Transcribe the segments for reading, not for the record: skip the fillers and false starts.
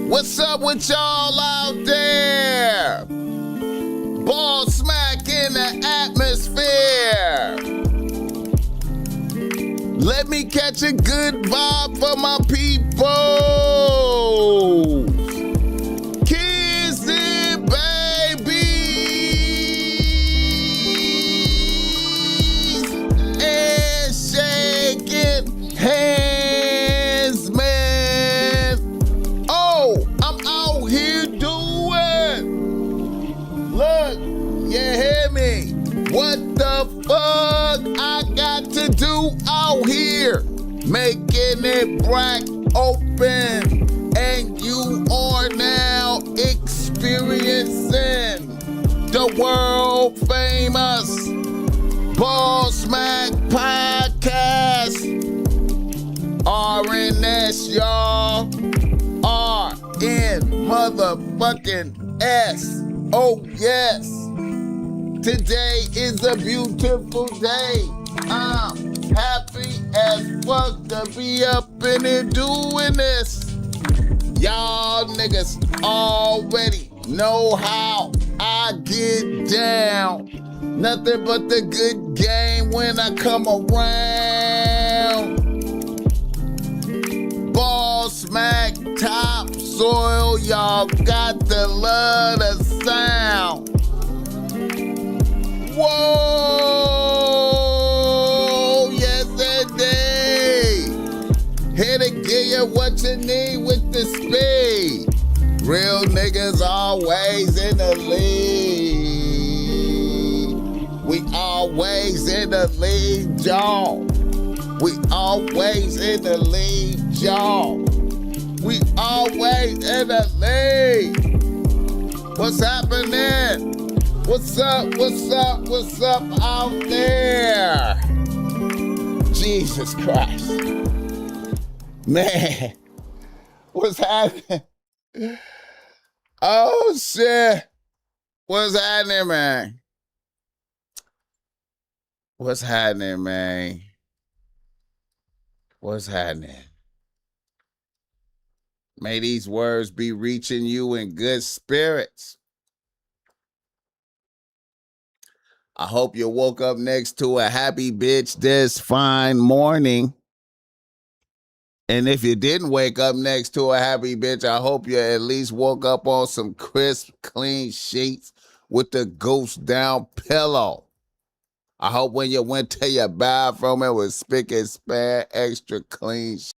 What's up with y'all out there? BossMack in the atmosphere. Let me catch a good vibe for my people. Kiss it, babies. And shaking hands, man. Oh, I'm out here doing. Look, you hear me? What the fuck I got to do out here? Making it black open. And you are now experiencing the world famous BossMack podcast. RNS, y'all. RN motherfucking S. Oh, yes. Today is a beautiful day. I'm happy as fuck to be up in here doing this. Y'all niggas already know how I get down. Nothing but the good game when I come around. BossMack topsoil, y'all got to love the sound. Whoa, yes indeed. Here to give you what you need with the speed. Real niggas always in the lead. We always in the lead, y'all. We always in the lead, y'all. We always in the lead. What's happening? What's up, what's up, what's up out there? Jesus Christ. Man, what's happening? Oh, shit. What's happening, man? What's happening, man? What's happening? May these words be reaching you in good spirits. I hope you woke up next to a happy bitch this fine morning. And if you didn't wake up next to a happy bitch, I hope you at least woke up on some crisp, clean sheets with the ghost down pillow. I hope when you went to your bathroom, it was spick and span, extra clean shit.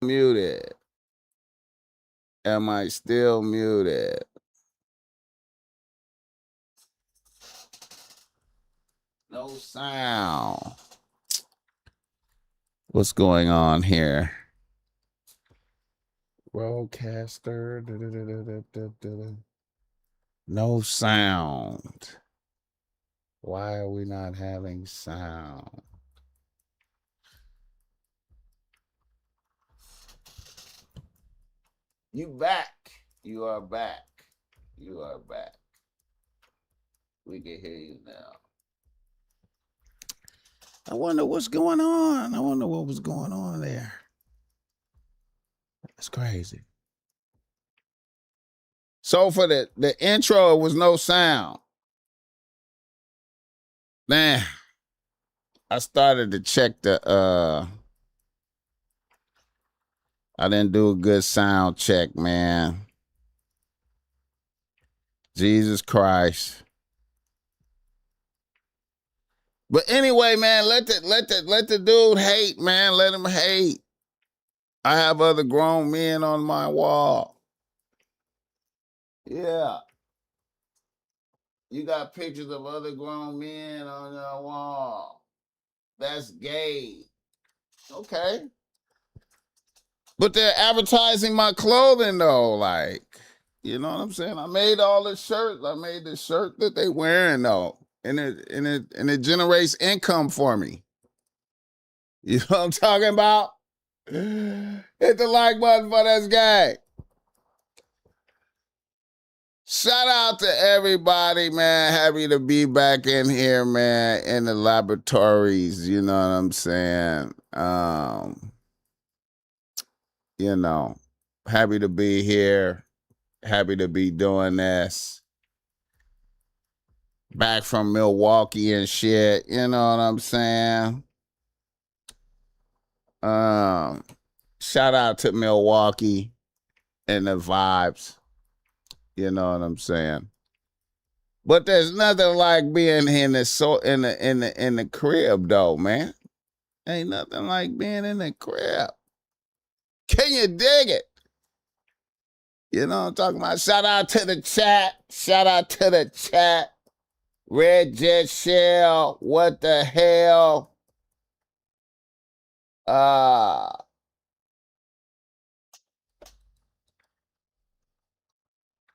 Muted. Am I still muted? No sound. What's going on here? Roadcaster. No sound. Why are we not having sound? You back. You are back. You are back. We can hear you now. I wonder what's going on. I wonder what was going on there. That's crazy. So for the intro, it was no sound. Man, I started to check the I didn't do a good sound check, man. Jesus Christ. But anyway, man, let the dude hate, man. Let him hate. I have other grown men on my wall. Yeah. You got pictures of other grown men on your wall. That's gay. Okay. But they're advertising my clothing though, like, you know what I'm saying? I made all the shirts. I made the shirt that they wearing though. And it generates income for me. You know what I'm talking about? Hit the like button for this guy. Shout out to everybody, man. Happy to be back in here, man, in the laboratories. You know what I'm saying? You know, happy to be here. Happy to be doing this. Back from Milwaukee and shit. You know what I'm saying? Shout out to Milwaukee and the vibes. You know what I'm saying? But there's nothing like being in the crib though, man. Ain't nothing like being in the crib. Can you dig it? You know what I'm talking about? Shout out to the chat. Shout out to the chat. Red Jet Shell. What the hell?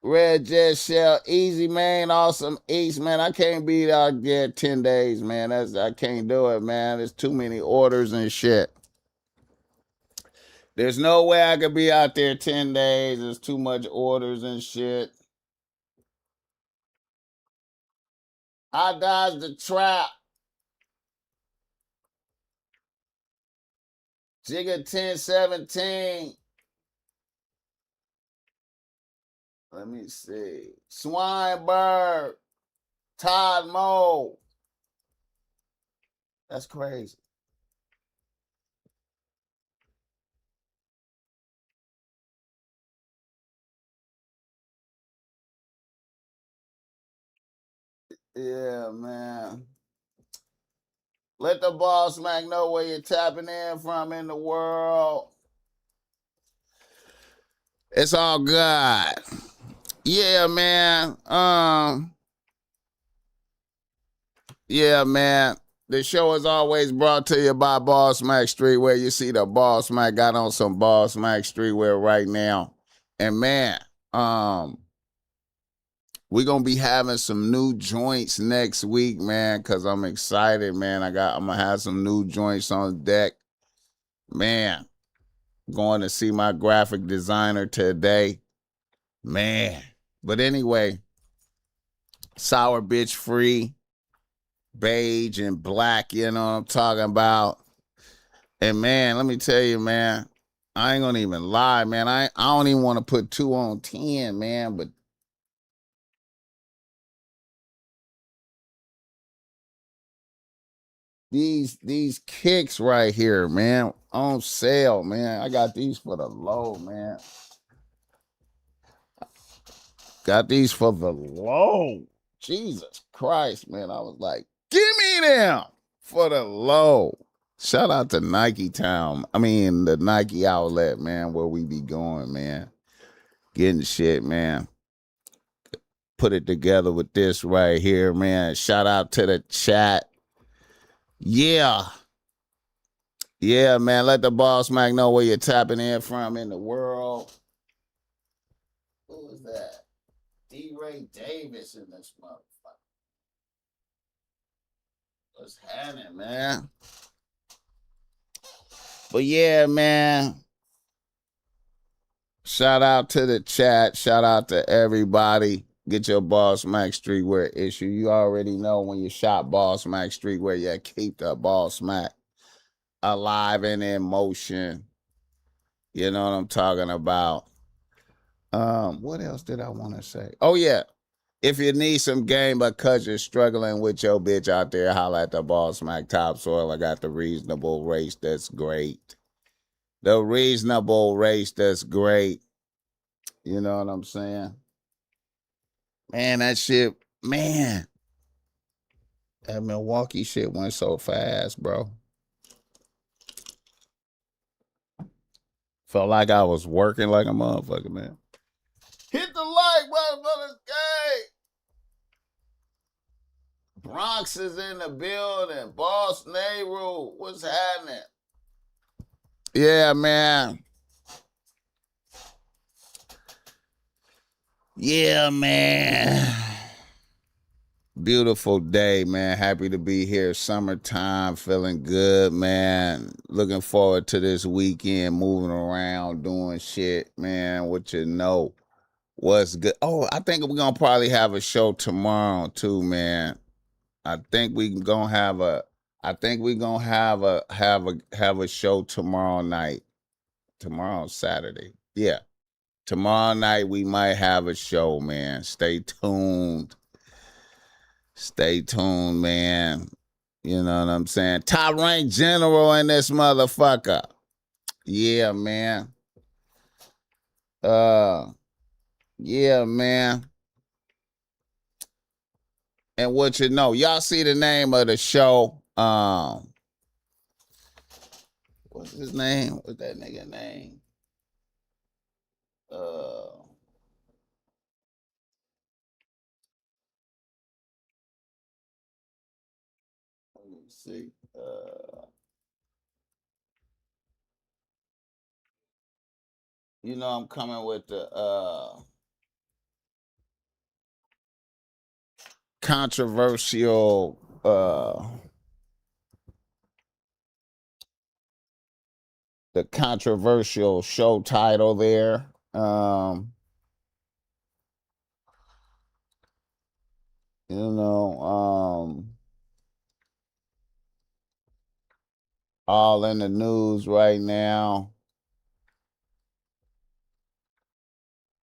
Red Jet Shell, Easy Man, Awesome East, man. I can't be out there 10 days, man. I can't do it, man. There's too many orders and shit. There's no way I could be out there 10 days. There's too much orders and shit. I dodged the trap. Jigga 1017. Let me see. Swinebird. Todd Moe. That's crazy. Yeah, man. Let the BossMack know where you're tapping in from in the world. It's all good. Yeah, man. Yeah, man. The show is always brought to you by BossMack Streetwear. You see the BossMack got on some BossMack Streetwear right now. And man, we're gonna be having some new joints next week, man, because I'm excited, man. I'm gonna have some new joints on deck. Man, going to see my graphic designer today. Man. But anyway, sour bitch free, beige and black, you know what I'm talking about. And man, let me tell you, man, I ain't gonna even lie, man. I don't even want to put 2 on 10, man, but these kicks right here, man, on sale, man. I got these for the low, man. Got these for the low. Jesus Christ, man. I was like, give me them for the low. Shout out to Nike Town. I mean, the Nike outlet, man, where we be going, man. Getting shit, man. Put it together with this right here, man. Shout out to the chat. Yeah. Yeah, man. Let the BossMack know where you're tapping in from in the world. Who is that? D. Ray Davis in this motherfucker. What's happening, man? But yeah, man. Shout out to the chat. Shout out to everybody. Get your BossMack streetwear issue. You already know when you shop BossMack streetwear, you keep the BossMack alive and in motion. You know what I'm talking about. What else did I want to say? Oh yeah. If you need some game because you're struggling with your bitch out there, holla at the BossMack Topsoil. I got the reasonable race that's great. The reasonable race that's great. You know what I'm saying? Man, that shit, man. That Milwaukee shit went so fast, bro. Felt like I was working like a motherfucker, man. Hit the like, motherfuckers, gang. Bronx is in the building. Boss Nehru, what's happening? Yeah, man. Yeah, man. Beautiful day, man. Happy to be here. Summertime, feeling good, man. Looking forward to this weekend, moving around, doing shit, man. What you know? What's good? Oh, I think we're gonna probably have a show tomorrow too, man. I think we gonna have a. I think we're gonna have a show tomorrow night. Tomorrow's Saturday. Yeah, tomorrow night we might have a show, man. Stay tuned. Stay tuned, man. You know what I'm saying? Top rank general in this motherfucker. Yeah, man. Uh, yeah, man. And what you know, y'all see the name of the show. What's his name? What's that nigga name? Uh, let me see. You know, I'm coming with the controversial show title there. You know, all in the news right now.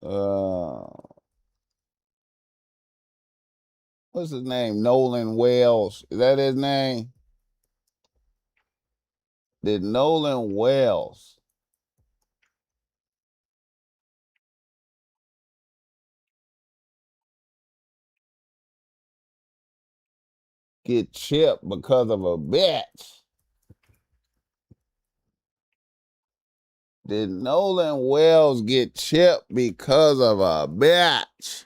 Uh, what's his name? Nolan Wells. Is that his name? Did Nolan Wells get chipped because of a bitch? Did Nolan Wells get chipped because of a bitch?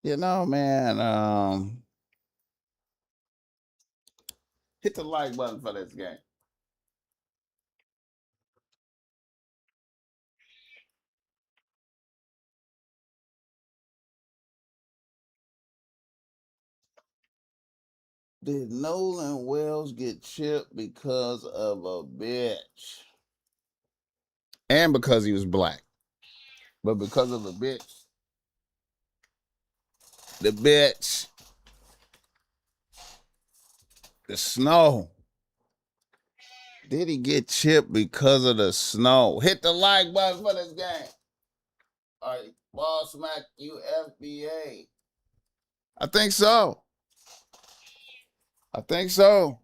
You know, man, hit the like button for this game. Did Nolan Wells get chipped because of a bitch? And because he was black. But because of a bitch. The bitch. The snow. Did he get chipped because of the snow? Hit the like button for this game. All right, BossMack UFBA. I think so. I think so.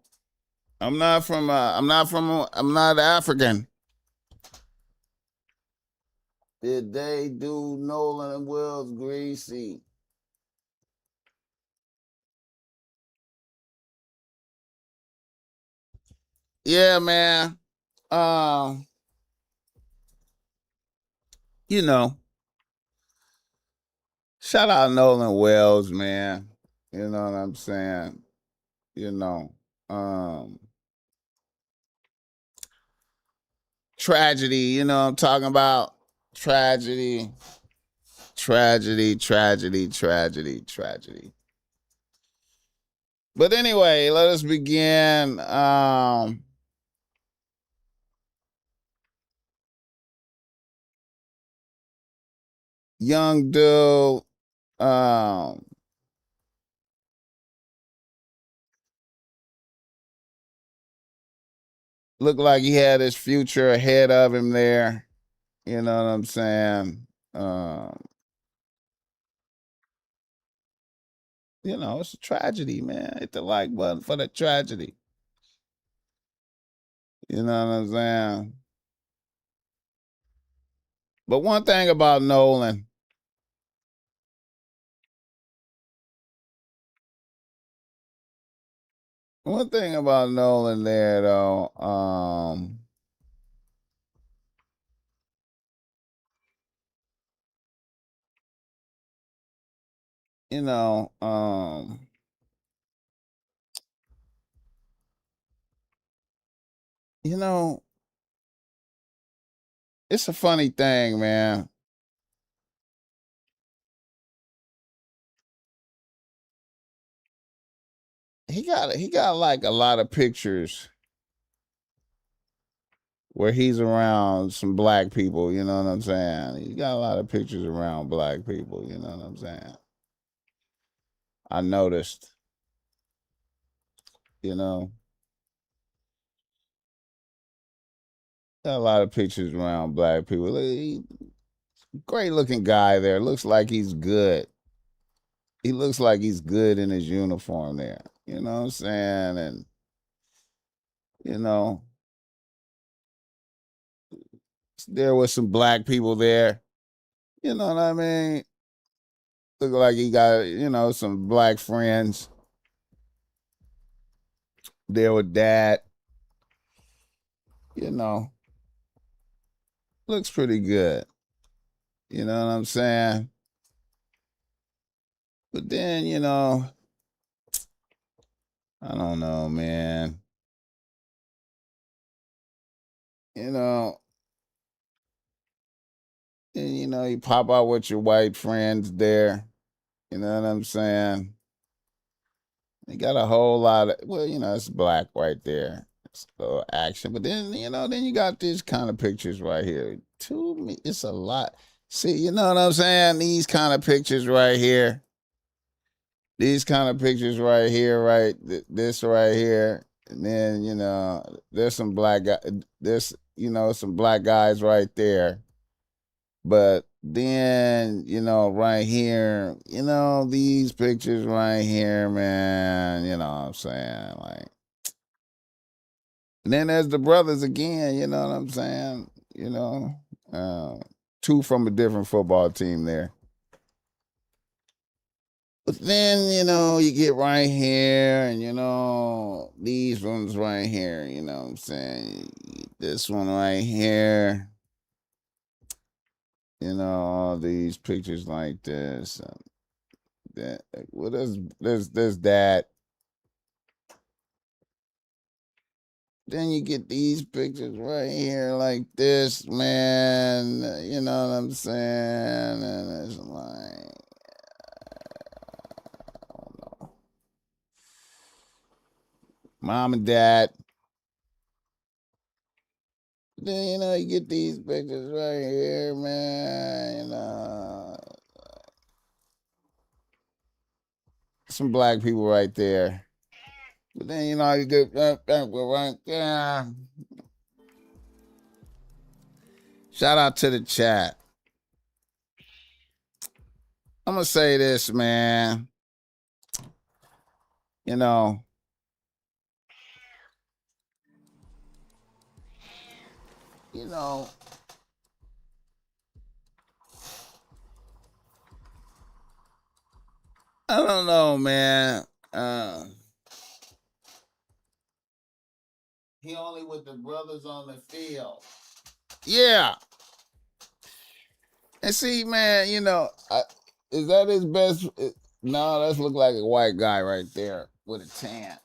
I'm not from. I'm not African. Did they do Nolan and Wells greasy? Yeah, man. Um, you know, shout out Nolan Wells, man. You know what I'm saying? You know, um, tragedy. You know what I'm talking about? Tragedy, tragedy, tragedy, tragedy, tragedy. But anyway, let us begin. Young dude, um, looked like he had his future ahead of him there. You know what I'm saying? Um, it's a tragedy, man. Hit the like button for the tragedy. You know what I'm saying? But one thing about Nolan, one thing about Nolan there though, you know, you know, it's a funny thing, man. He got like a lot of pictures where he's around some black people, you know what I'm saying? He got a lot of pictures around black people, you know what I'm saying? I noticed, you know, got a lot of pictures around black people. Great looking guy there. Looks like he's good. He looks like he's good in his uniform there. You know what I'm saying? And, you know, there was some black people there. You know what I mean? Look like he got, some black friends there with dad. You know, looks pretty good. You know what I'm saying? But then, I don't know, man. You know, and you pop out with your white friends there. You know what I'm saying? You got a whole lot of it's black right there. It's a little action. But then you got these kind of pictures right here. To me, it's a lot. See, you know what I'm saying? These kind of pictures right here. These kind of pictures right here, right? This right here. And then, there's some black guy there's, some black guys right there. But then, right here, these pictures right here, man, you know what I'm saying? Like, and then there's the brothers again, you know what I'm saying? Uh, two from a different football team there. But then, you get right here and, these ones right here, you know what I'm saying? This one right here, all these pictures like this. That well, there's that. Then you get these pictures right here like this, man. You know what I'm saying? And it's like, I don't know. Mom and dad. Then you get these pictures right here, man. Some black people right there. But then you get right there. Shout out to the chat. I'm gonna say this, man. You know, you know, I don't know, man. He only with the brothers on the field. Yeah. And see, man, is that his best? No, that look like a white guy right there with a tan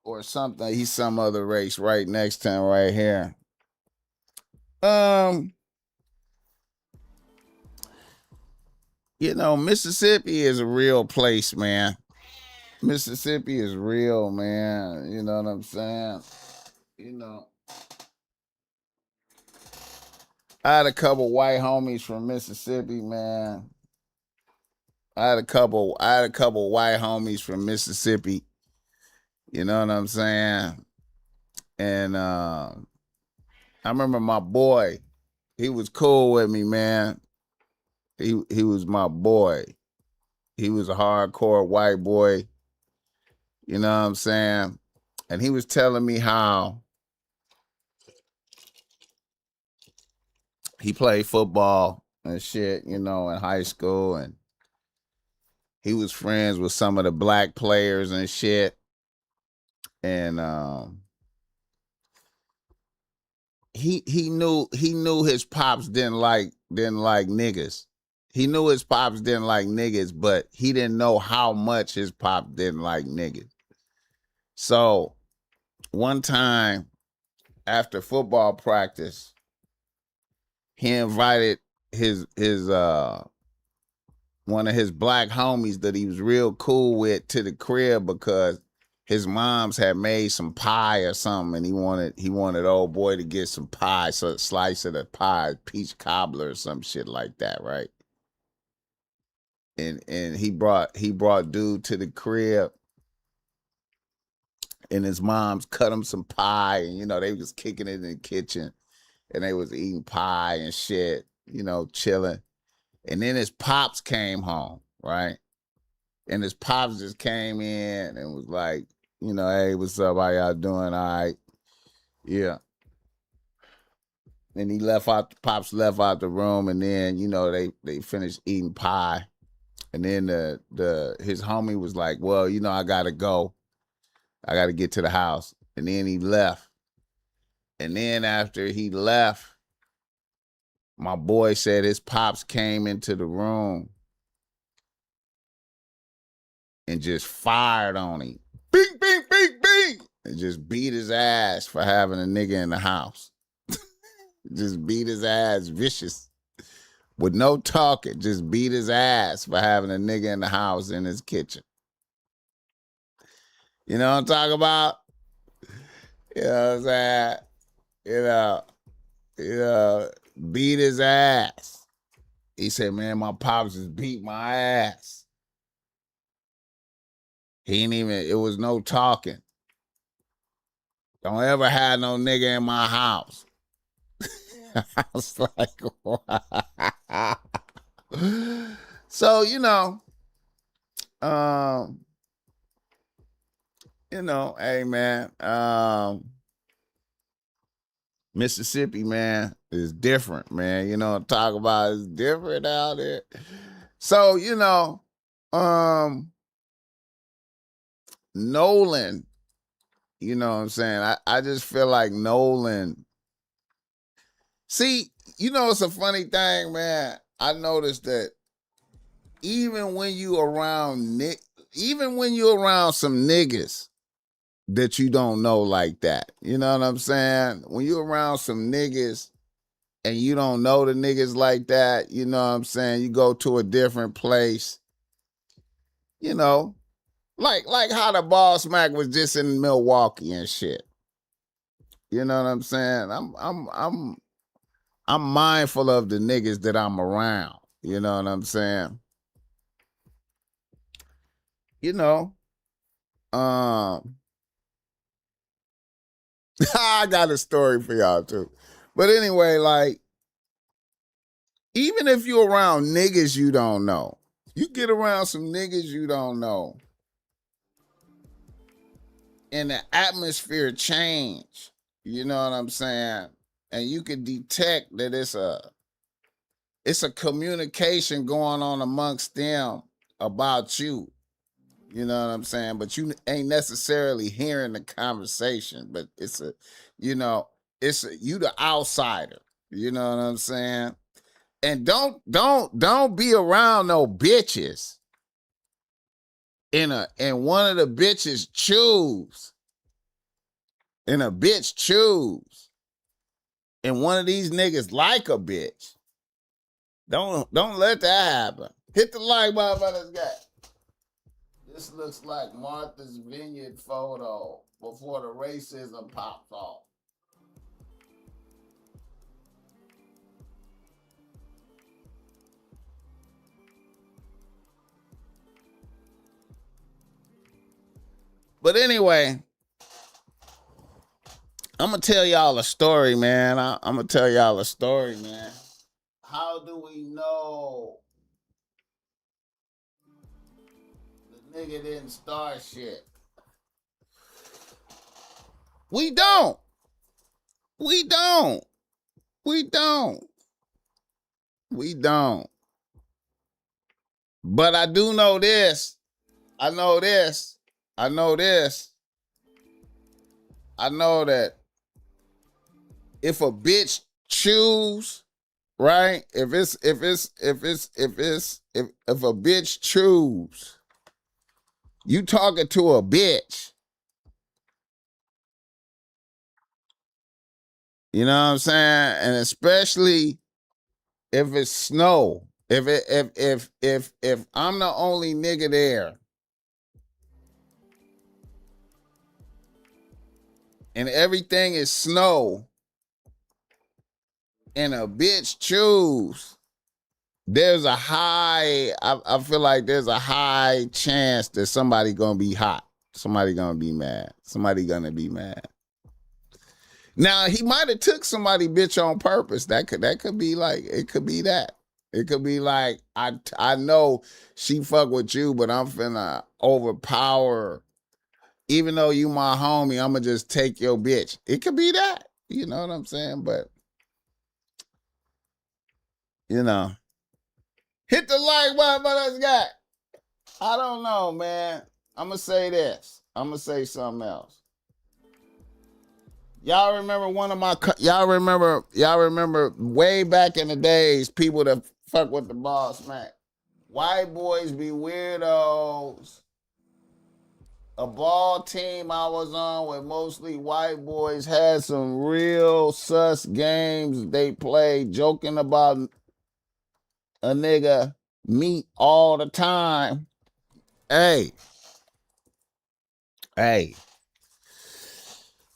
or something. He's some other race right next to him right here. Um, Mississippi is a real place, man. Mississippi is real, man. You know what I'm saying? You know, I had a couple white homies from Mississippi, man. I had a couple white homies from Mississippi. You know what I'm saying? And I remember my boy. He was cool with me, man. He was my boy. He was a hardcore white boy. You know what I'm saying? And he was telling me how he played football and shit, in high school, and he was friends with some of the black players and shit. And he knew his pops didn't like niggas. He knew his pops didn't like niggas, but he didn't know how much his pop didn't like niggas. So one time after football practice, he invited his one of his black homies that he was real cool with to the crib because his mom's had made some pie or something, and he wanted old boy to get some pie, so a slice of the pie, peach cobbler or some shit like that, right? And he brought dude to the crib, and his mom's cut him some pie, and they was kicking it in the kitchen, and they was eating pie and shit, chilling. And then his pops came home, right? And his pops just came in and was like, hey, what's up? How y'all doing? All right. Yeah. And pops left out the room, and then, they finished eating pie. And then his homie was like, well, I gotta go. I gotta get to the house. And then he left. And then after he left, my boy said his pops came into the room and just fired on him. Bing, bing, bing, bing. And just beat his ass for having a nigga in the house. Just beat his ass vicious. With no talking. Just beat his ass for having a nigga in the house in his kitchen. You know what I'm talking about? You know what I'm saying? You know, beat his ass. He said, man, my pops just beat my ass. It was no talking. Don't ever have no nigga in my house. I was like, wow. So, hey man, Mississippi, man, is different, man. Talk about it's different out there. So, Nolan, you know what I'm saying? I just feel like Nolan. See, it's a funny thing, man. I noticed that even when you around some niggas that you don't know like that, you know what I'm saying? When you around some niggas and you don't know the niggas like that, you know what I'm saying? You go to a different place, like how the BossMack was just in Milwaukee and shit. You know what I'm saying? I'm mindful of the niggas that I'm around. You know what I'm saying? Um, I got a story for y'all too. But anyway, like, even if you're around niggas you don't know, you get around some niggas you don't know, and the atmosphere change. You know what I'm saying? And you can detect that it's a communication going on amongst them about you. You know what I'm saying? But you ain't necessarily hearing the conversation, but you the outsider. You know what I'm saying? And don't be around no bitches. and one of the bitches choose, and a bitch choose, and one of these niggas like a bitch, don't let that happen. Hit the like button for this guy. This looks like Martha's Vineyard photo before the racism pops off. But anyway, I'm going to tell y'all a story, man. I'm going to tell y'all a story, man. How do we know the nigga didn't start shit? We don't. We don't. We don't. We don't. But I do know this. I know this. I know this. I know that if a bitch choose, right? If a bitch choose, you talking to a bitch. You know what I'm saying? And especially if it's snow. If I'm the only nigga there and everything is snow and a bitch choose, there's a high, I feel like there's a high chance that somebody gonna be hot. Somebody gonna be mad. Somebody gonna be mad. Now he might have took somebody bitch on purpose. That could be like, it could be that. It could be like, I know she fuck with you, but I'm finna overpower. Even though you my homie, I'ma just take your bitch. It could be that. You know what I'm saying? But you know. Hit the like button for this guy. I don't know, man. I'ma say this. I'ma say something else. Y'all remember y'all remember way back in the days, people that fuck with the BossMack. White boys be weirdos. A ball team I was on with mostly white boys had some real sus games they played, joking about a nigga meat all the time. Hey.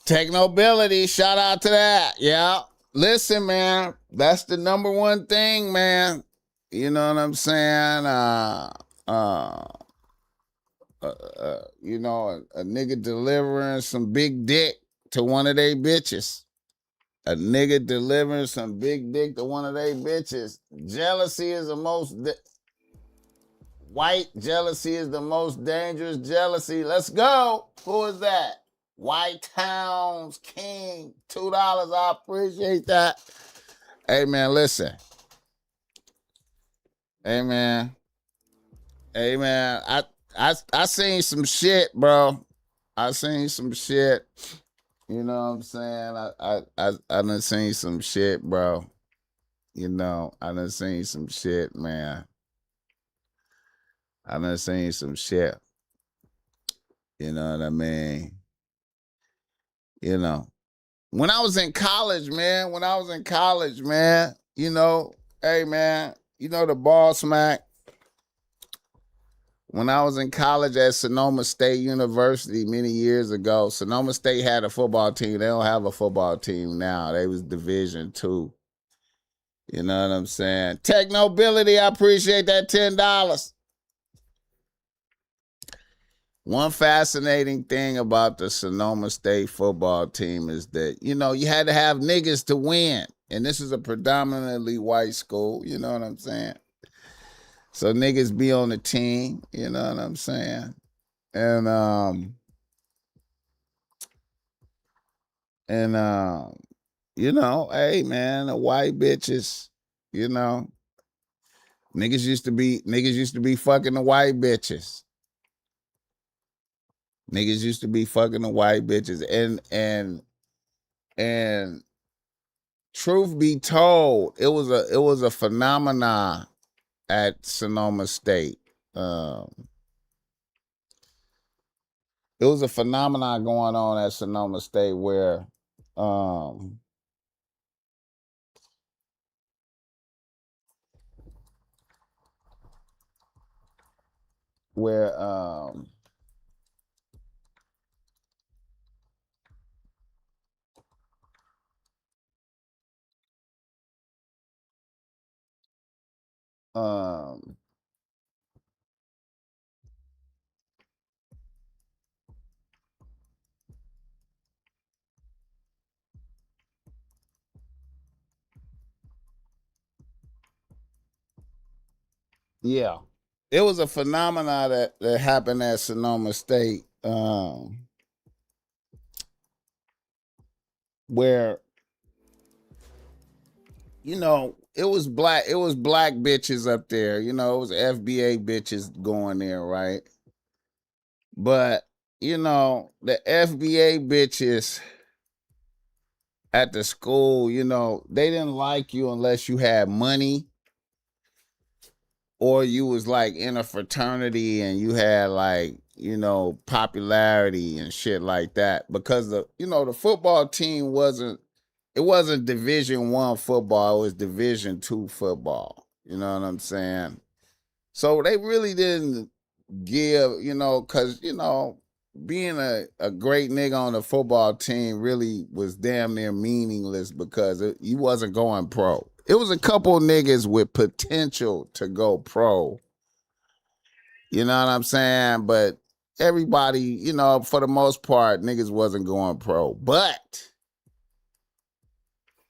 Technobility, shout out to that. Yeah. Listen, man, that's the number one thing, man. You know what I'm saying? You know, a nigga delivering some big dick to one of they bitches. A nigga delivering some big dick to one of they bitches. Jealousy is the most white jealousy is the most dangerous jealousy. Let's go. Who is that? White Towns King, $2. I appreciate that. Hey man, listen. Hey man. I seen some shit, bro. I seen some shit. You know what I'm saying? I done seen some shit, bro. You know, I done seen some shit, man. I done seen some shit. You know what I mean? You know. When I was in college, man, you know, hey, man, you know the BossMack. When I was in college at Sonoma State University many years ago, Sonoma State had a football team. They don't have a football team now. They was Division II. You know what I'm saying? Technobility, I appreciate that $10. One fascinating thing about the Sonoma State football team is that, you know, you had to have niggas to win. And this is a predominantly white school, you know what I'm saying? So niggas be on the team, you know what I'm saying? And you know, hey man, the white bitches, you know, niggas used to be fucking the white bitches. Niggas used to be fucking the white bitches. And truth be told, it was a phenomenon at Sonoma State. it was a phenomenon going on at Sonoma State um where um yeah, it was a phenomenon that happened at Sonoma State, where it was black bitches up there. It was FBA bitches going there, right? But the FBA bitches at the school, they didn't like you unless you had money or you was like in a fraternity and you had like, popularity and shit like that. Because the football team wasn't Division 1 football, it was Division 2 football. You know what I'm saying? So they really didn't give, because, being a great nigga on the football team really was damn near meaningless because you wasn't going pro. It was a couple niggas with potential to go pro. You know what I'm saying? But everybody, for the most part, niggas wasn't going pro. But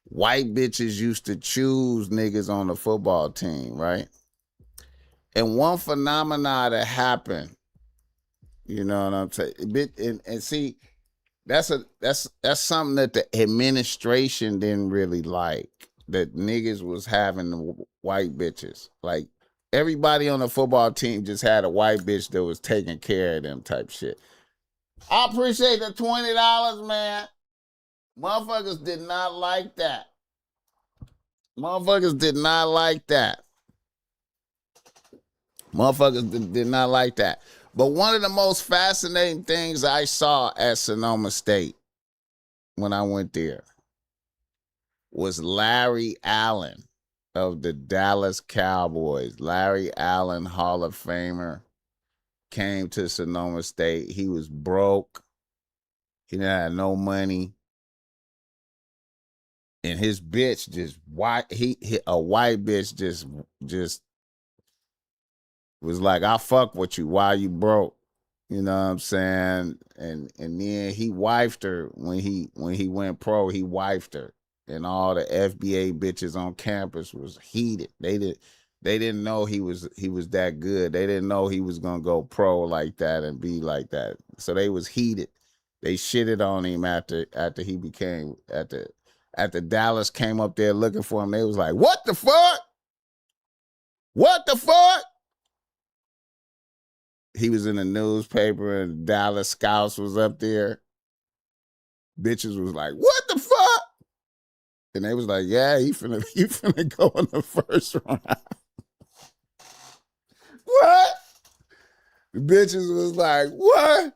white bitches used to choose niggas on the football team, right? And one phenomena that happened, you know what I'm saying? And see, that's something that the administration didn't really like. That niggas was having the white bitches. Like everybody on the football team just had a white bitch that was taking care of them type shit. I appreciate the $20, man. Motherfuckers did not like that. Motherfuckers did not like that. Motherfuckers did not like that. But one of the most fascinating things I saw at Sonoma State when I went there was Larry Allen of the Dallas Cowboys. Larry Allen, Hall of Famer, came to Sonoma State. He was broke. He didn't have no money. And his bitch just a white bitch just was like, I fuck with you while you broke. You know what I'm saying? And then he wifed her when he went pro, he wifed her. And all the FBA bitches on campus was heated. They didn't know he was that good. They didn't know he was gonna go pro like that and be like that. So they was heated. They shitted on him after he became after Dallas came up there looking for him. They was like, what the fuck? What the fuck? He was in the newspaper and Dallas Scouts was up there. Bitches was like, what the fuck? And they was like, yeah, he finna go in the first round. What? The bitches was like, what?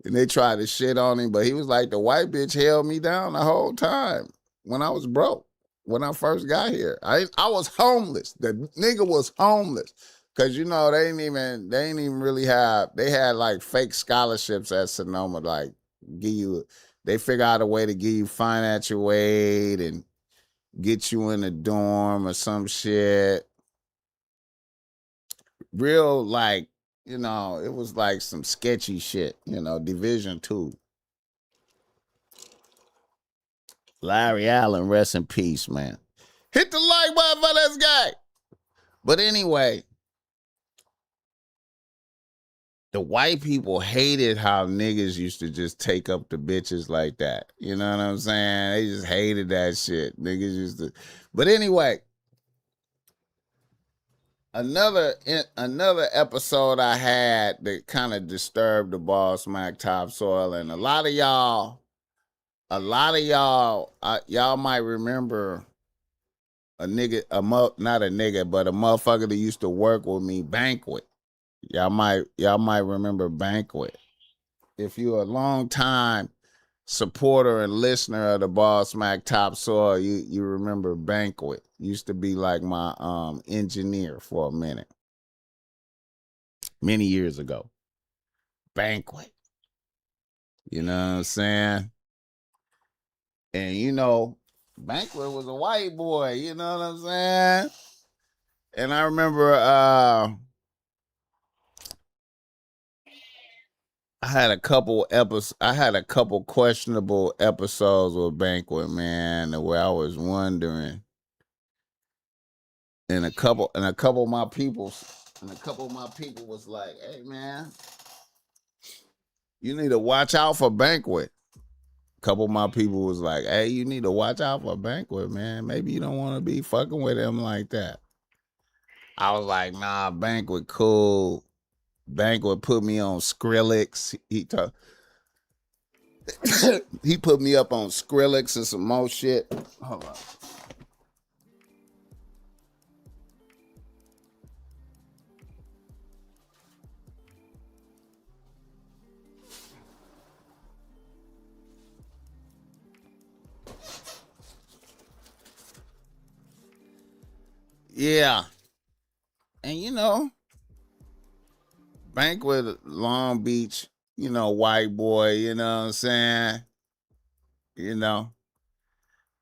And they tried to shit on him, but he was like, the white bitch held me down the whole time when I was broke, when I first got here. I was homeless. The nigga was homeless. Cause they ain't even really they had like fake scholarships at Sonoma, like they figure out a way to give you financial aid and get you in a dorm or some shit. Real like, it was like some sketchy shit, Division 2. Larry Allen, rest in peace, man. Hit the like button for this guy. But anyway, the white people hated how niggas used to just take up the bitches like that. You know what I'm saying? They just hated that shit. Niggas used to. But anyway, another episode I had that kind of disturbed the BossMack topsoil, and a lot of y'all, y'all might remember not a nigga, but a motherfucker that used to work with me, Banquet. Y'all might remember Banquet. If you're a long time supporter and listener of the BossMack Topsoil, you remember Banquet. Used to be like my engineer for a minute, many years ago. Banquet. You know what I'm saying? And Banquet was a white boy, you know what I'm saying? And I remember I had a couple questionable episodes with Banquet, man, where I was wondering, and a couple of my people was like, "Hey, man, you need to watch out for Banquet." A couple of my people was like, "Hey, you need to watch out for Banquet, man. Maybe you don't want to be fucking with him like that." I was like, "Nah, Banquet cool." Banquet put me on Skrillex. He put me up on Skrillex and some more shit. Hold on. Yeah. And Banquet, Long Beach, white boy, you know what I'm saying? You know.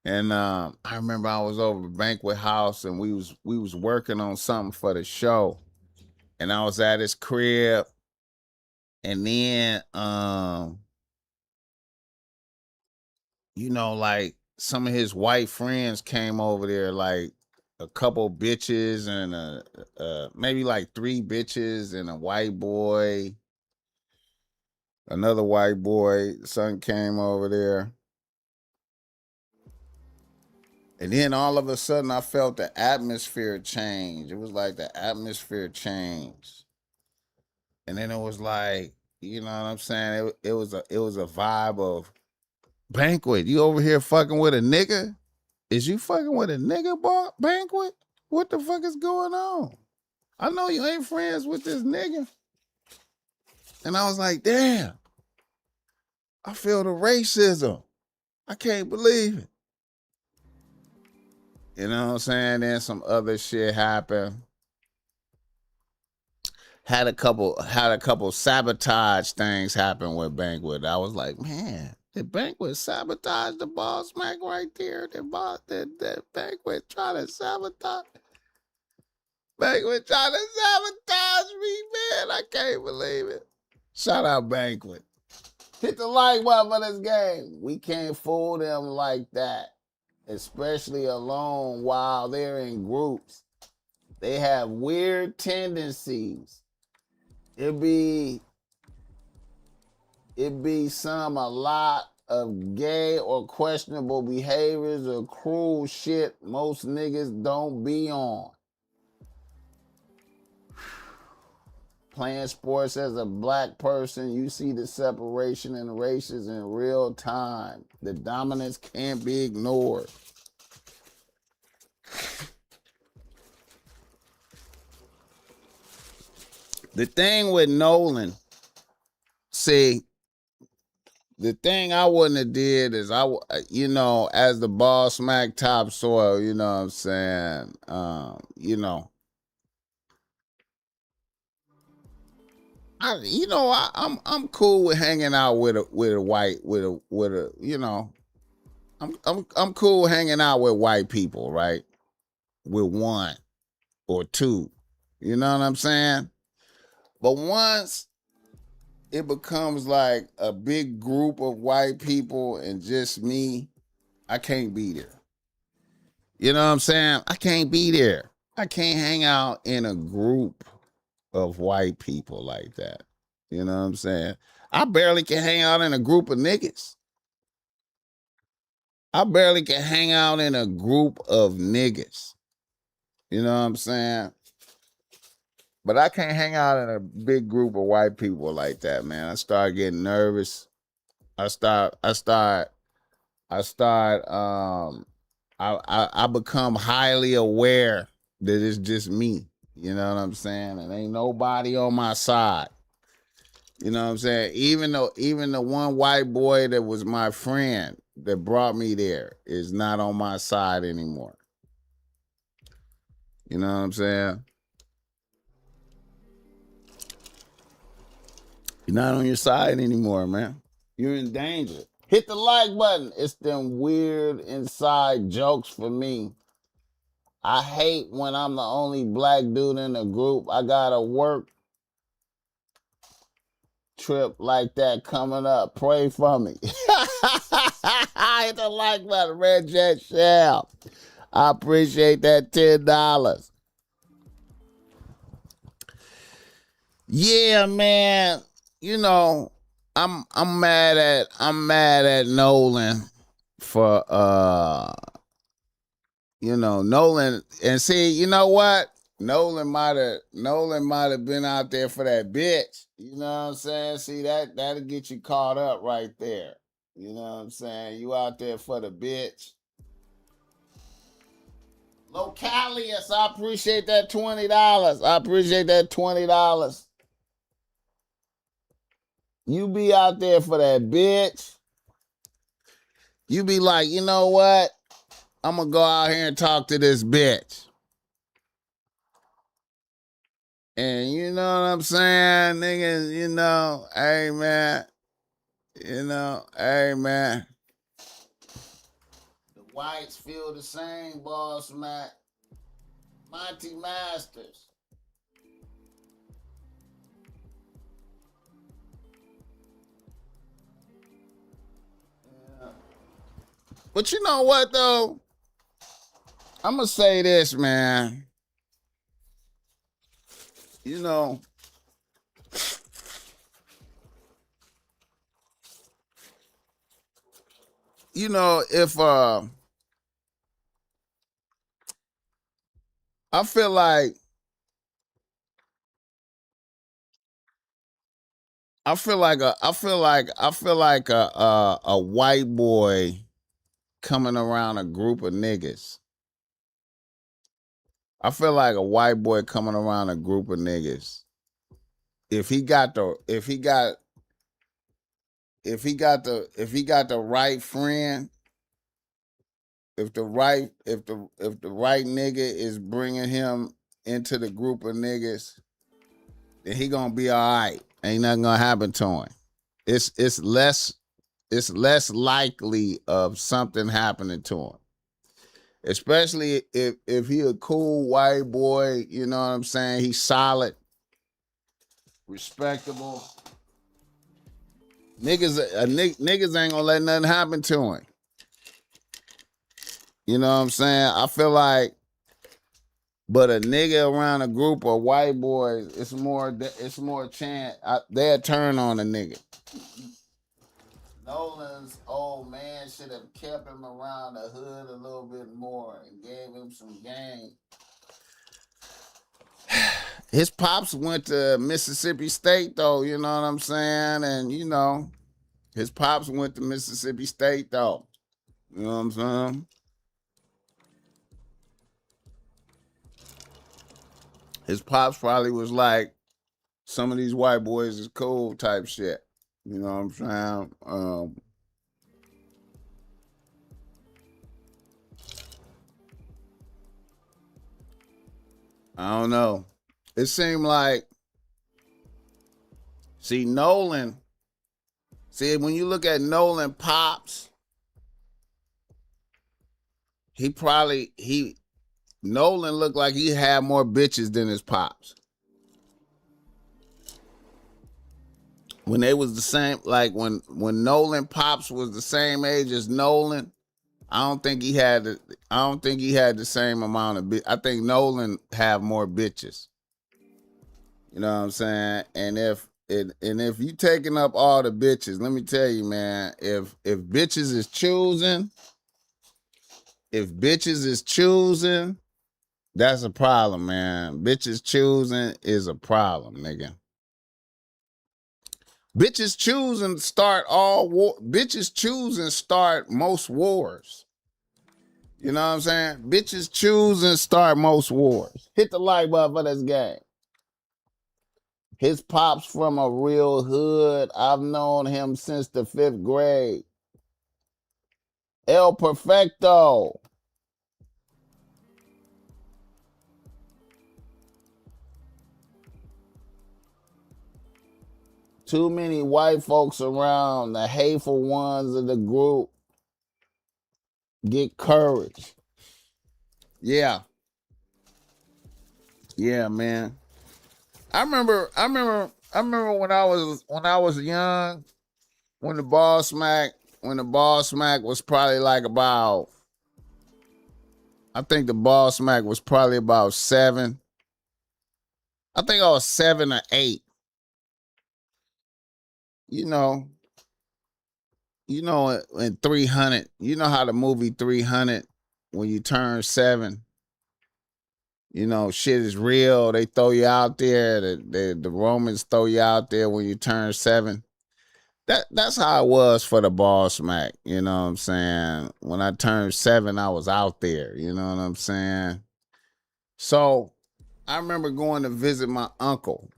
And I remember I was over at Banquet House and we was working on something for the show. And I was at his crib. And then like some of his white friends came over there, like a couple bitches and maybe like three bitches and a white boy, another white boy. Son came over there, and then all of a sudden I felt the atmosphere change. It was like the atmosphere changed, and then it was like, you know what I'm saying? It was a vibe of Banquet. You over here fucking with a nigga? Is you fucking with a nigga, Banquet? What the fuck is going on? I know you ain't friends with this nigga. And I was like, damn, I feel the racism. I can't believe it. You know what I'm saying? Then some other shit happened. Had a couple sabotage things happen with Banquet. I was like, man, did Banquet sabotage the BossMack right there? Did Banquet try to sabotage? Banquet trying to sabotage me, man. I can't believe it. Shout out Banquet. Hit the like button for this game. We can't fool them like that, especially alone while they're in groups. They have weird tendencies. It be a lot of gay or questionable behaviors or cruel shit most niggas don't be on. Playing sports as a black person, you see the separation in races in real time. The dominance can't be ignored. The thing with Nolan, see, the thing I wouldn't have did is as the BossMack Topsoil, you know what I'm saying? I'm cool with hanging out with a white with a I'm cool hanging out with white people, right? With one or two. You know what I'm saying? But once it becomes like a big group of white people and just me, I can't be there. You know what I'm saying? I can't be there. I can't hang out in a group of white people like that. You know what I'm saying? I barely can hang out in a group of niggas. I barely can hang out in a group of niggas. You know what I'm saying? But I can't hang out in a big group of white people like that, man. I start getting nervous. I start I start I start I become highly aware that it's just me. You know what I'm saying? And ain't nobody on my side. You know what I'm saying? Even the one white boy that was my friend that brought me there is not on my side anymore. You know what I'm saying? You're not on your side anymore, man. You're in danger. Hit the like button. It's them weird inside jokes for me. I hate when I'm the only black dude in the group. I got a work trip like that coming up. Pray for me. Hit the like button. Red Jet Shell. I appreciate that $10. Yeah, man. You know, I'm mad at Nolan for Nolan, and see, you know what? Nolan might have been out there for that bitch. You know what I'm saying? See, that'll get you caught up right there. You know what I'm saying? You out there for the bitch. Localius, I appreciate that $20. I appreciate that $20. You be out there for that bitch. You be like, you know what? I'm gonna go out here and talk to this bitch. And you know what I'm saying, niggas, hey man, hey man. The whites feel the same, BossMack. Monty Masters. Yeah. But you know what though? I'm gonna say this, man. You know, if I feel like a white boy coming around a group of niggas. I feel like a white boy coming around a group of niggas. If he got the right friend, if the right nigga is bringing him into the group of niggas, then he gonna be all right. Ain't nothing gonna happen to him. It's less likely of something happening to him. Especially if he a cool white boy, you know what I'm saying? He's solid, respectable. Niggas ain't gonna let nothing happen to him. You know what I'm saying? I feel like, but a nigga around a group of white boys, it's more chance they'll turn on a nigga. Nolan's old man should have kept him around the hood a little bit more and gave him some game. His pops went to Mississippi State though, you know what I'm saying? And his pops went to Mississippi State though. You know what I'm saying? His pops probably was like, some of these white boys is cool type shit. You know what I'm saying? I don't know. It seemed like, Nolan, when you look at Nolan pops, Nolan looked like he had more bitches than his pops. When they was the same, like when Nolan pops was the same age as Nolan, I don't think he had the same amount of I think Nolan have more bitches. You know what I'm saying? And if you taking up all the bitches, let me tell you, man, if bitches is choosing, that's a problem, man. Bitches choosing is a problem, nigga. Bitches choosing start most wars. You know what I'm saying? Bitches choose and start most wars. Hit the like button for this game. His pops from a real hood. I've known him since the 5th grade. El Perfecto. Too many white folks around. The hateful ones of the group. Get courage. Yeah. Yeah, man. I remember when I was young, when the BossMack was probably like about, I think the BossMack was probably about 7. I think I was 7 or 8. You know, in 300, you know how the movie 300, when you turn 7, shit is real. They throw you out there. The Romans throw you out there when you turn 7. That's how it was for the BossMack. You know what I'm saying? When I turned 7, I was out there. You know what I'm saying? So I remember going to visit my uncle.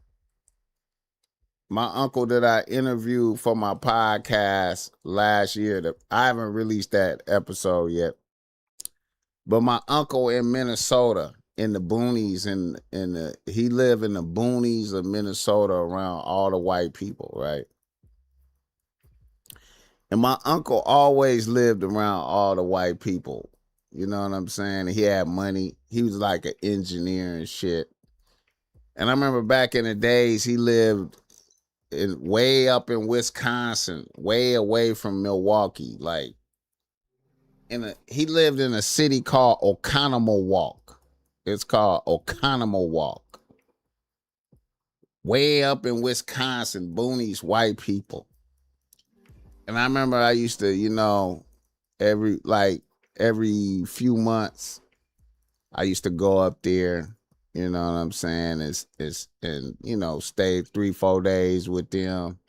My uncle that I interviewed for my podcast last year. I haven't released that episode yet. But my uncle in Minnesota, in the boonies, he lived in the boonies of Minnesota around all the white people, right? And my uncle always lived around all the white people. You know what I'm saying? He had money. He was like an engineer and shit. And I remember back in the days, he lived way up in Wisconsin, way away from Milwaukee. Like, he lived in a city called Oconomowoc. It's called Oconomowoc. Way up in Wisconsin, boonies, white people. And I remember I used to, every few months, I used to go up there, you know what I'm saying? And stay 3-4 days with them.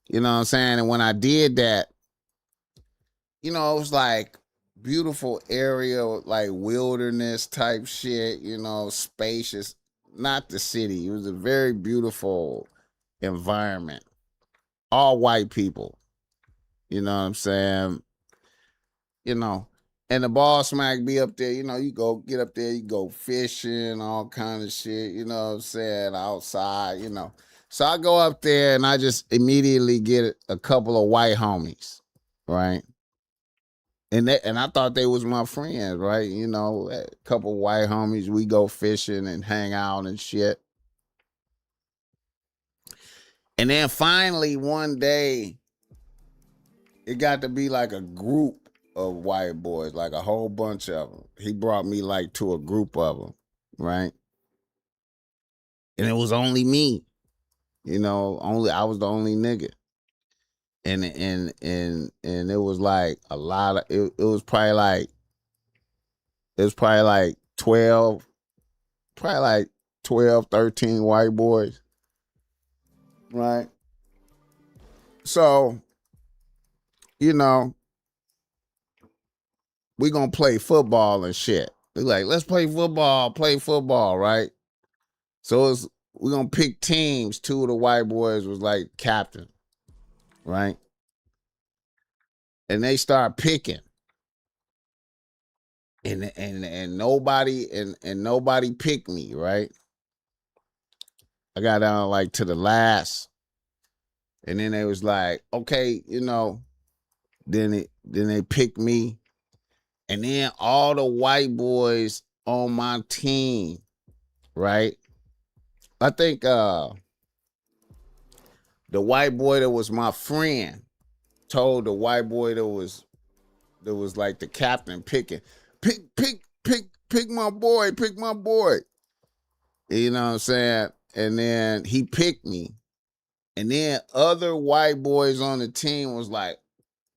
You know what I'm saying? And when I did that, it was like beautiful area, like wilderness type shit, spacious. Not the city. It was a very beautiful environment. All white people. You know what I'm saying? And the BossMack be up there, you go get up there, you go fishing, all kind of shit, you know what I'm saying, outside, So I go up there and I just immediately get a couple of white homies, right? And I thought they was my friends, right? A couple of white homies, we go fishing and hang out and shit. And then finally one day, it got to be like a group of white boys, like a whole bunch of them. He brought me like to a group of them, right? And it was only me, I was the only nigga. And it was like a lot of it was probably like 12, probably like 12, 13 white boys, right? So, we gonna play football and shit. They're like, let's play football, right? So we're gonna pick teams. 2 of the white boys was like captain, right? And they start picking. And nobody picked me, right? I got down like to the last. And then they was like, okay, then they picked me. And then all the white boys on my team, right? I think the white boy that was my friend told the white boy that was like the captain pick my boy. You know what I'm saying? And then he picked me. And then other white boys on the team was like,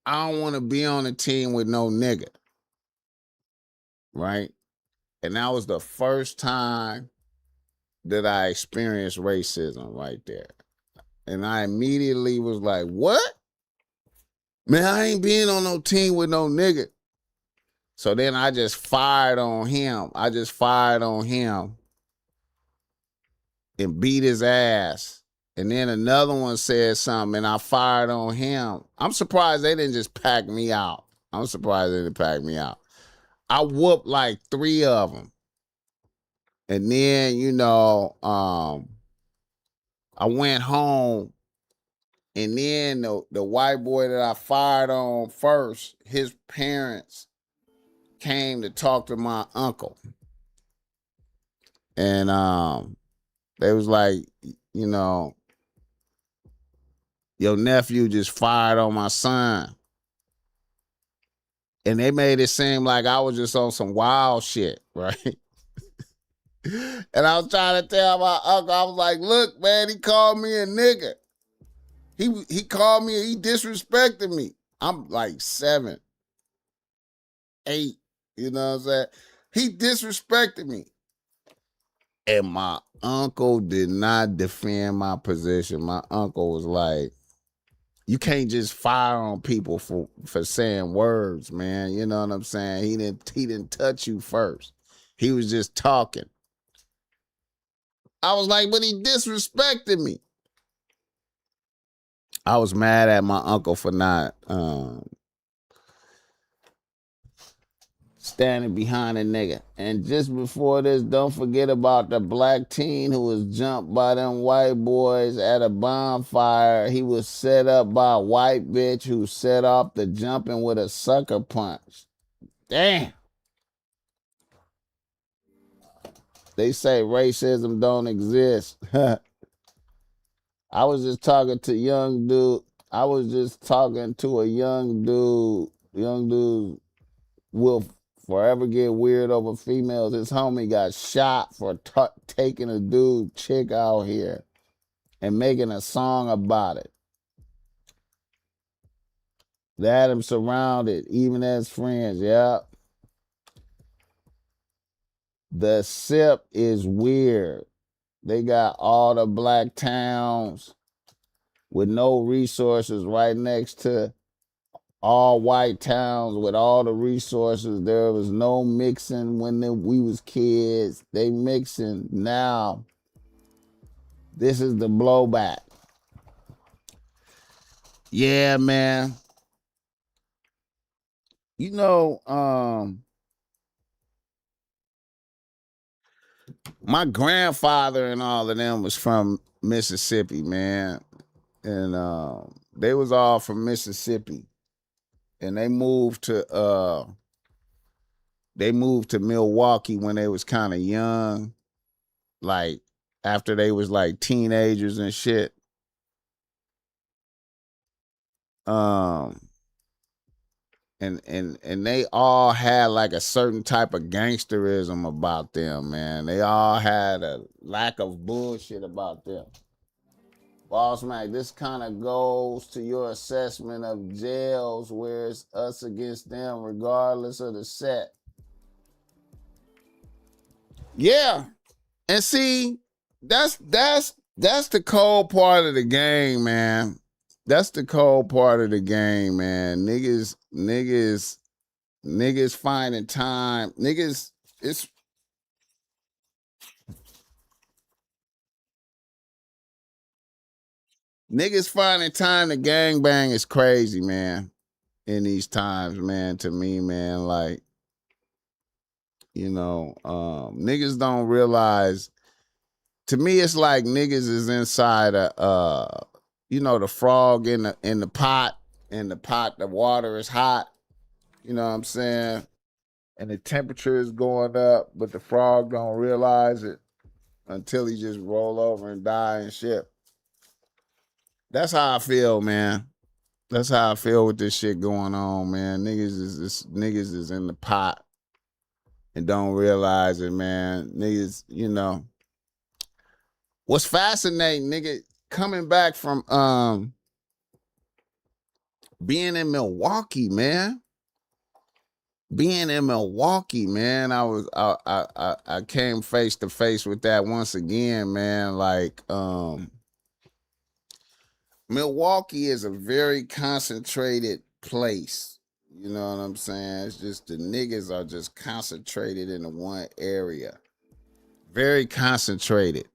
I don't want to be on the team with no nigga. Right? And that was the first time that I experienced racism right there. And I immediately was like, what? Man, I ain't being on no team with no nigga. So then I just fired on him. I just fired on him and beat his ass. And then another one said something and I fired on him. I'm surprised they didn't just pack me out. I'm surprised they didn't pack me out. I whooped like 3 of them. And then, I went home. And then the white boy that I fired on first, his parents came to talk to my uncle. And they was like, your nephew just fired on my son. And they made it seem like I was just on some wild shit, right? And I was trying to tell my uncle, I was like, look, man, he called me a nigga. He called me, he disrespected me. I'm like 7, 8, you know what I'm saying? He disrespected me. And my uncle did not defend my position. My uncle was like, you can't just fire on people for saying words, man. You know what I'm saying? He didn't touch you first. He was just talking. I was like, but he disrespected me. I was mad at my uncle for not standing behind a nigga. And just before this, don't forget about the black teen who was jumped by them white boys at a bonfire. He was set up by a white bitch who set off the jumping with a sucker punch. Damn. They say racism don't exist. I was just talking to a young dude. Young dude will forever get weird over females. His homie got shot for taking a dude chick out here and making a song about it. They had him surrounded, even as friends. Yep. The SIP is weird. They got all the black towns with no resources right next to all white towns with all the resources. There was no mixing when we was kids. They mixing now. This is the blowback. Yeah, man. My grandfather and all of them was from Mississippi, man. And they was all from Mississippi. And they moved to Milwaukee when they was kind of young, like after they was like teenagers and shit. And they all had like a certain type of gangsterism about them, man. They all had a lack of bullshit about them. BossMack, this kind of goes to your assessment of jails where it's us against them regardless of the set. Yeah. And see, that's the cold part of the game, man. That's the cold part of the game, man. Niggas finding time. Niggas finding time to gangbang is crazy, man. In these times, man, to me, man, like, niggas don't realize. To me, it's like niggas is inside the frog in the pot. In the pot, the water is hot. You know what I'm saying? And the temperature is going up, but the frog don't realize it until he just roll over and die and shit. That's how I feel, man. That's how I feel with this shit going on, man. Niggas is in the pot and don't realize it, man. Niggas, What's fascinating, nigga, coming back from being in Milwaukee, man. Being in Milwaukee, man, I came face to face with that once again, man. Like, Milwaukee is a very concentrated place. You know what I'm saying? It's just the niggas are just concentrated in the one area. Very concentrated.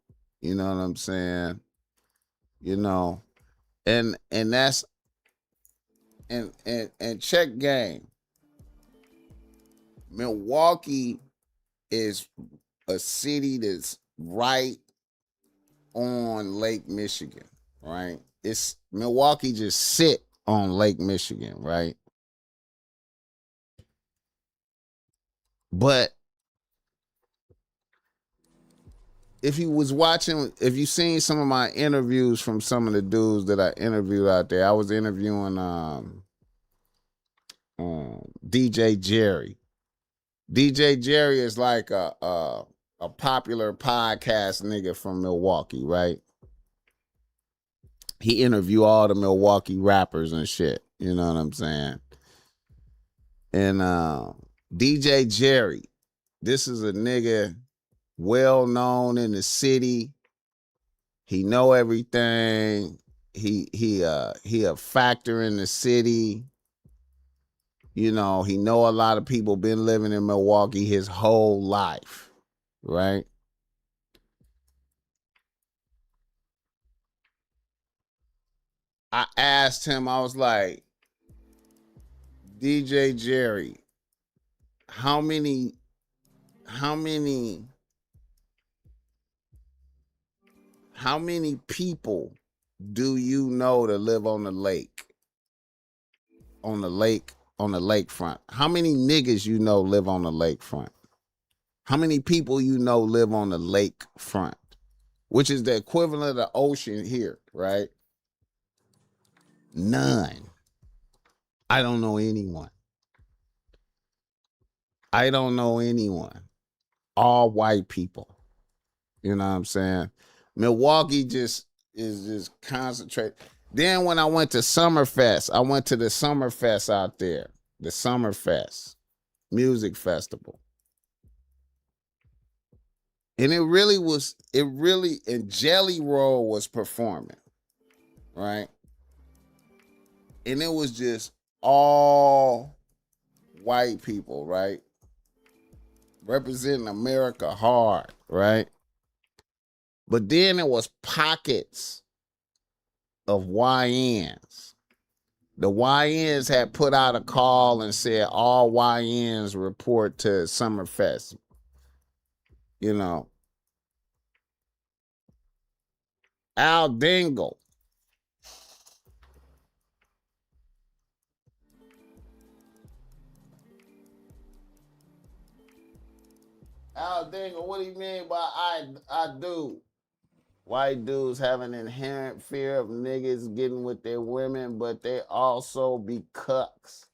You know what I'm saying? You know. And that's and check game. Milwaukee is a city that's right on Lake Michigan, right? It's Milwaukee just sit on Lake Michigan, right? But if you seen some of my interviews from some of the dudes that I interviewed out there, I was interviewing DJ Jerry. DJ Jerry is like a popular podcast nigga from Milwaukee, right? He interview all the Milwaukee rappers and shit. You know what I'm saying? And DJ Jerry, this is a nigga well known in the city. He know everything. He a factor in the city. You know, he know a lot of people been living in Milwaukee his whole life, right? I asked him, I was like, DJ Jerry, how many how many how many people do you know that live on the lake? On the lakefront. How many niggas you know live on the lakefront? How many people you know live on the lakefront? Which is the equivalent of the ocean here, right? None. I don't know anyone. I don't know anyone. All white people. You know what I'm saying? Milwaukee just is just concentrate. Then when I went to Summerfest, I went to the Summerfest out there, the Summerfest music festival. And and Jelly Roll was performing, right? And it was just all white people, right? Representing America hard, right? But then it was pockets of YNs. The YNs had put out a call and said all YNs report to Summerfest. You know, Al Dingle. Al Dingle, what do you mean by I do? White dudes have an inherent fear of niggas getting with their women, but they also be cucks.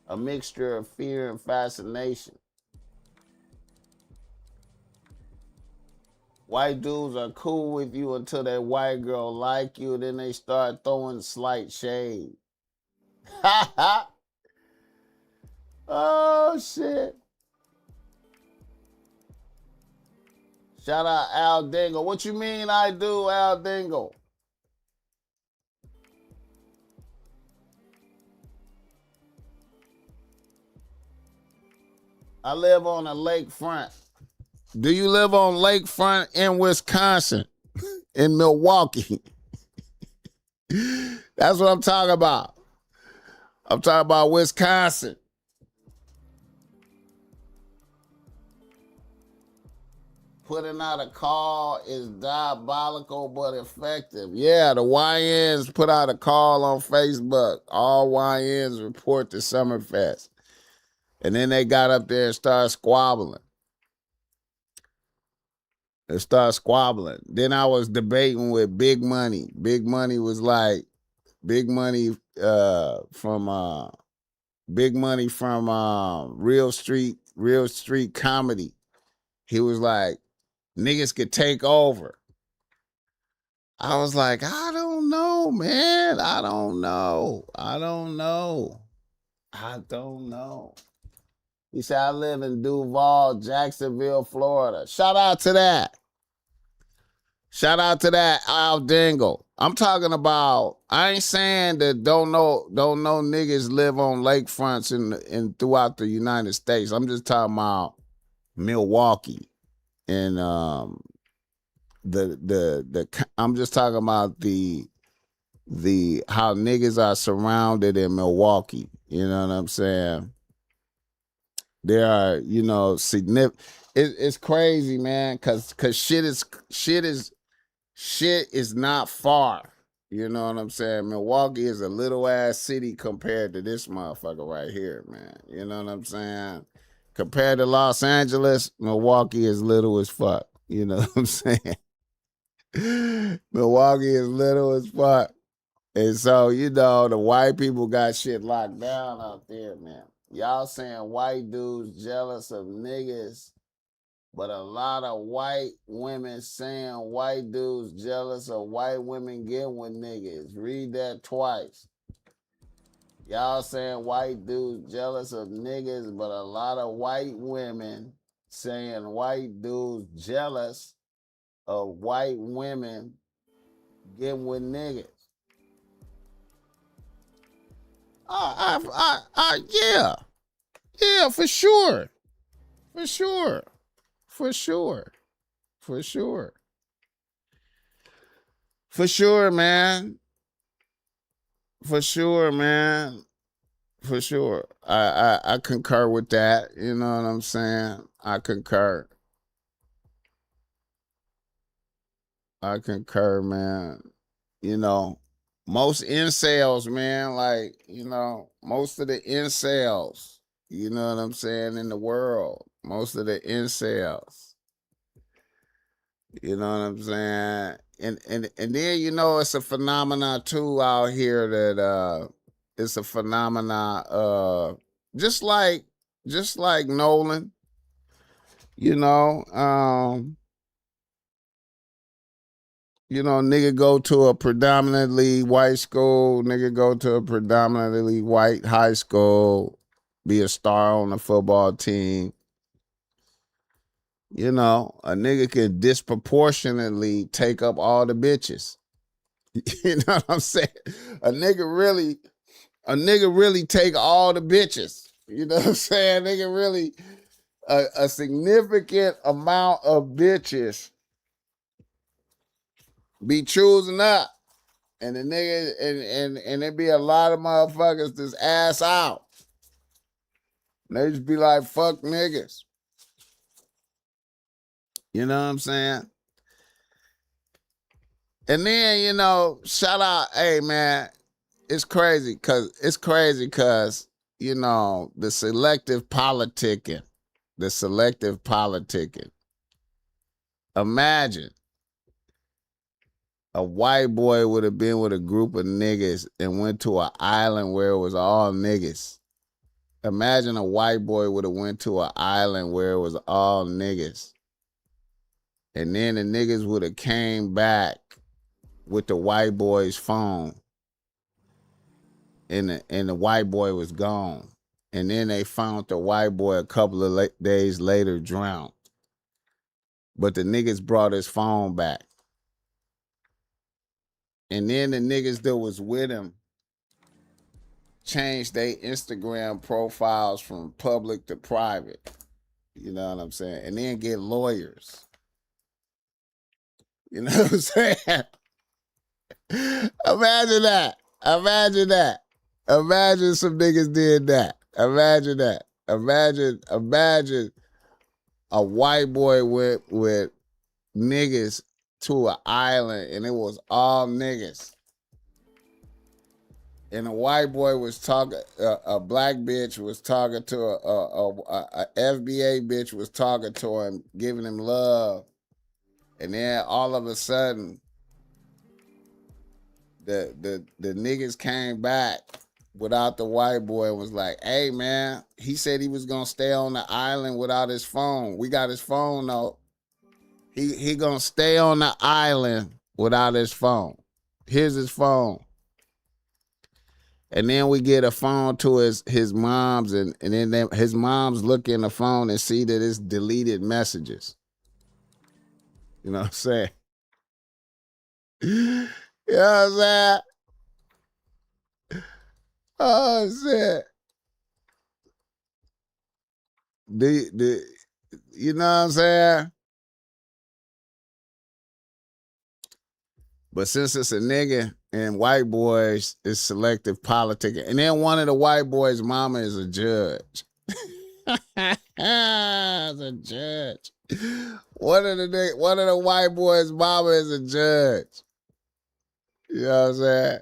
A mixture of fear and fascination. White dudes are cool with you until that white girl like you, then they start throwing slight shade. Ha ha! Oh shit. Shout out Al Dingle. What you mean I do, Al Dingle? I live on a lakefront. Do you live on lakefront in Wisconsin? In Milwaukee? That's what I'm talking about. I'm talking about Wisconsin. Putting out a call is diabolical but effective. Yeah, the YNs put out a call on Facebook. All YNs report to Summerfest. And then they got up there and started squabbling. Then I was debating with Big Money. Big Money was like, Big Money from Big Money from Real Street Comedy. He was like, niggas could take over. I was like, I don't know, man. I don't know. He said, I live in Duval, Jacksonville, Florida. Shout out to that. Al Dingle. I'm talking about. I ain't saying that don't know niggas live on lakefronts in throughout the United States. I'm just talking about Milwaukee and I'm just talking about the how niggas are surrounded in Milwaukee. You know what I'm saying? There are, significant. It's crazy, man, cause shit is not far. You know what I'm saying? Milwaukee is a little ass city compared to this motherfucker right here, man. You know what I'm saying? Compared to Los Angeles, Milwaukee is little as fuck. You know what I'm saying? Milwaukee is little as fuck. And so, the white people got shit locked down out there, man. Y'all saying white dudes jealous of niggas, but a lot of white women saying white dudes jealous of white women getting with niggas. Read that twice. Y'all saying white dudes jealous of niggas, but a lot of white women saying white dudes jealous of white women getting with niggas. Yeah. Yeah, for sure. For sure. For sure. For sure. For sure, man. For sure, man. For sure. I concur with that. You know what I'm saying? I concur. I concur, man. Most incels, man, most of the incels, you know what I'm saying, in the world, most of the incels, you know what I'm saying? And then, it's a phenomena too out here that it's a phenomena just like Nolan, you know, nigga go to a predominantly white school, nigga go to a predominantly white high school, be a star on the football team. A nigga can disproportionately take up all the bitches. You know what I'm saying? A nigga really take all the bitches. You know what I'm saying? Nigga really, a significant amount of bitches be choosing up. And the nigga, and there be a lot of motherfuckers that's ass out. And they just be like, fuck niggas. You know what I'm saying? And then, shout out, hey man, it's crazy cause the selective politicking. Imagine a white boy would have been with a group of niggas and went to an island where it was all niggas. Imagine a white boy would have went to an island where it was all niggas. And then the niggas would have came back with the white boy's phone. And the white boy was gone. And then they found the white boy a couple of days later drowned. But the niggas brought his phone back. And then the niggas that was with him changed their Instagram profiles from public to private. You know what I'm saying? And then get lawyers. You know what I'm saying? Imagine that. Imagine some niggas did that. Imagine that. Imagine a white boy went with niggas to an island and it was all niggas. And a white boy was talking, a black bitch was talking to a FBA bitch was talking to him, giving him love. And then all of a sudden, the niggas came back without the white boy and was like, hey man, he said he was gonna stay on the island without his phone. We got his phone though. He gonna stay on the island without his phone. Here's his phone. And then we get a phone to his mom's, and then his mom's look in the phone and see that it's deleted messages. You know what I'm saying? You know what I'm saying? Oh shit. The you know what I'm saying? But since it's a nigga and white boys, it's selective politicking. And then one of the white boys' mama is a judge. As a judge. One of the white boys' mama is a judge. You know what I'm saying?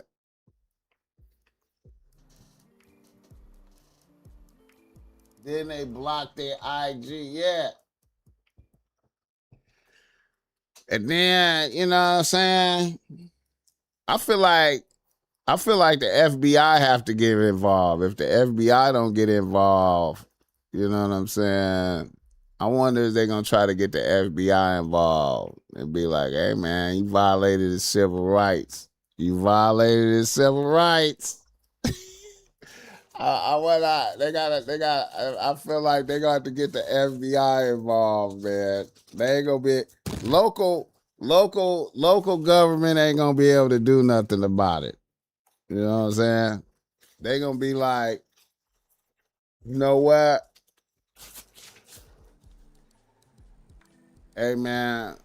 Then they blocked their IG, yeah. And then, you know what I'm saying? I feel like the FBI have to get involved. If the FBI don't get involved, you know what I'm saying? I wonder if they're gonna try to get the FBI involved and be like, "Hey, man, you violated his civil rights. You violated his civil rights." I feel like they got to get the FBI involved, man. They ain't gonna be local government ain't gonna be able to do nothing about it. You know what I'm saying? They gonna be like, you know what? Hey man,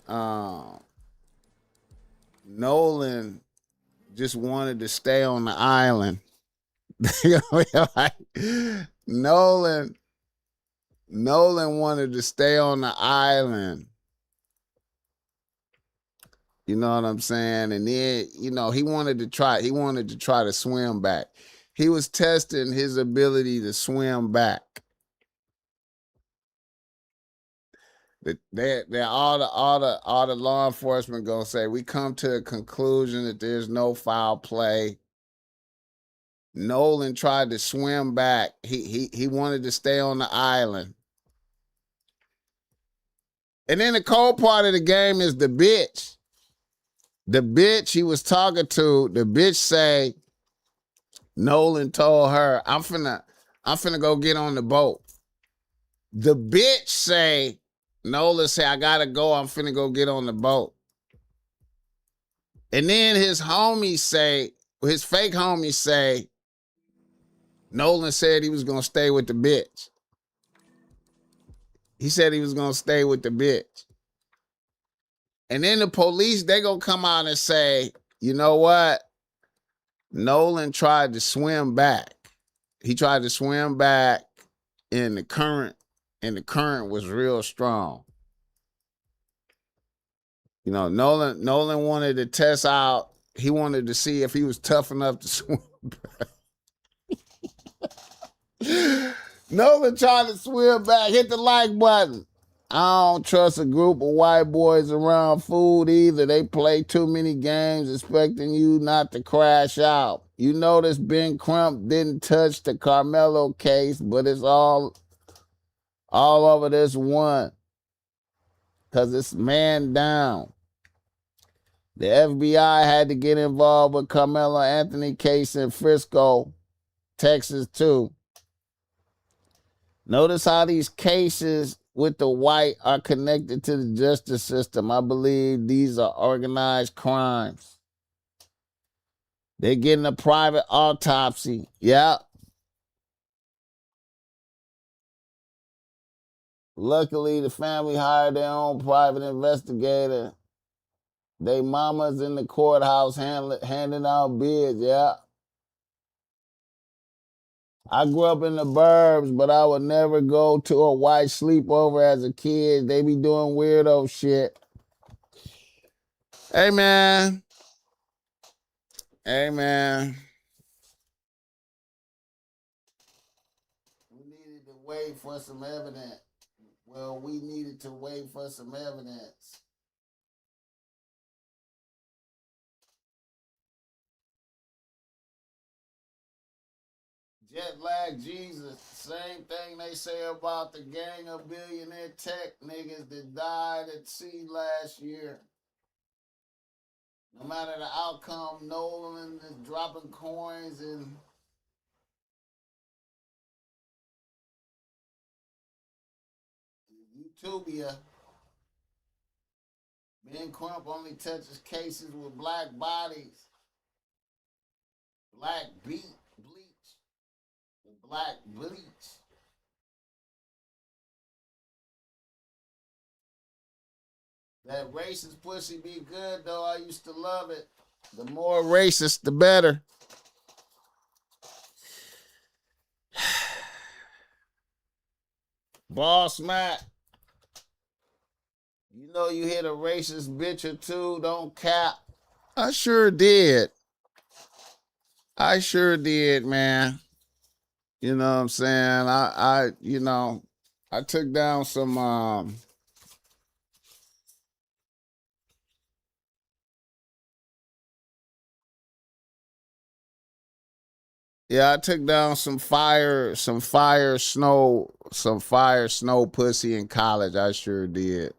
Nolan just wanted to stay on the island. They gonna be like, Nolan wanted to stay on the island. You know what I'm saying? And then, you know, he wanted to try to swim back. He was testing his ability to swim back. They're all the law enforcement gonna say we come to a conclusion that there's no foul play. Nolan tried to swim back. He wanted to stay on the island. And then the cold part of the game is the bitch. The bitch he was talking to, the bitch say Nolan told her, I'm finna go get on the boat. The bitch say, Nolan say, I gotta go, I'm finna go get on the boat. And then his fake homies say, Nolan said he was gonna stay with the bitch. He said he was gonna stay with the bitch. And then the police, they gonna come out and say, you know what? Nolan tried to swim back. He tried to swim back in the current, and the current was real strong. You know, Nolan wanted to test out. He wanted to see if he was tough enough to swim back. Nolan tried to swim back. Hit the like button. I don't trust a group of white boys around food either. They play too many games expecting you not to crash out. You notice Ben Crump didn't touch the Carmelo case, but it's all over this one because it's man down. The FBI had to get involved with Carmelo Anthony case in Frisco, Texas, too. Notice how these cases with the white are connected to the justice system. I believe these are organized crimes. They're getting a private autopsy. Yeah. Luckily, the family hired their own private investigator. They mamas in the courthouse handing out bids. Yeah. I grew up in the burbs, but I would never go to a white sleepover as a kid. They be doing weirdo shit. Hey, man. Hey, man. We needed to wait for some evidence. Well, we needed to wait for some evidence. Jet lag Jesus. Same thing they say about the gang of billionaire tech niggas that died at sea last year. No matter the outcome, Nolan is dropping coins in Utopia. Ben Crump only touches cases with black bodies, black bleach, black bleach. That racist pussy be good though. I used to love it. The more racist, the better. BossMack, you know you hit a racist bitch or two. Don't cap. I sure did. I sure did, man. You know what I'm saying? I took down some yeah, I took down some fire snow pussy in college. I sure did.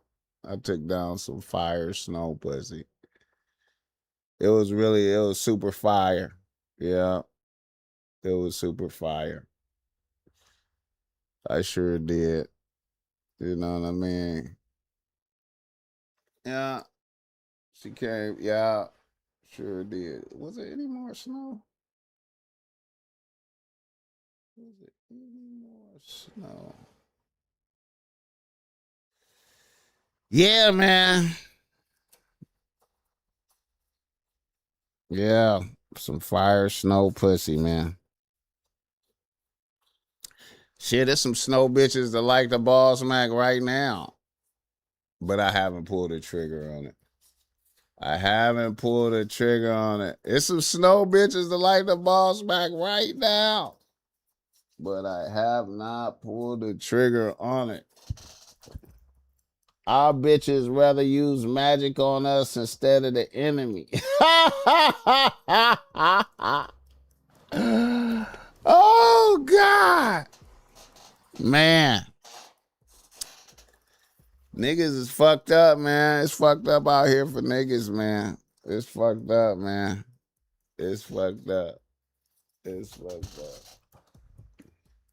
I took down some fire snow pussy. It was super fire. Yeah, it was super fire. I sure did. You know what I mean? Yeah, she came. Yeah, sure did. Was it any more snow? Was it any more snow? Yeah, man. Yeah, some fire snow pussy, man. Shit, there's some snow bitches that like the BossMack right now, but I haven't pulled the trigger on it. I haven't pulled the trigger on it. It's some snow bitches that like the BossMack right now, but I have not pulled the trigger on it. Our bitches rather use magic on us instead of the enemy. Oh God, man. Niggas is fucked up, man. It's fucked up out here for niggas, man. It's fucked up, man. It's fucked up. It's fucked up.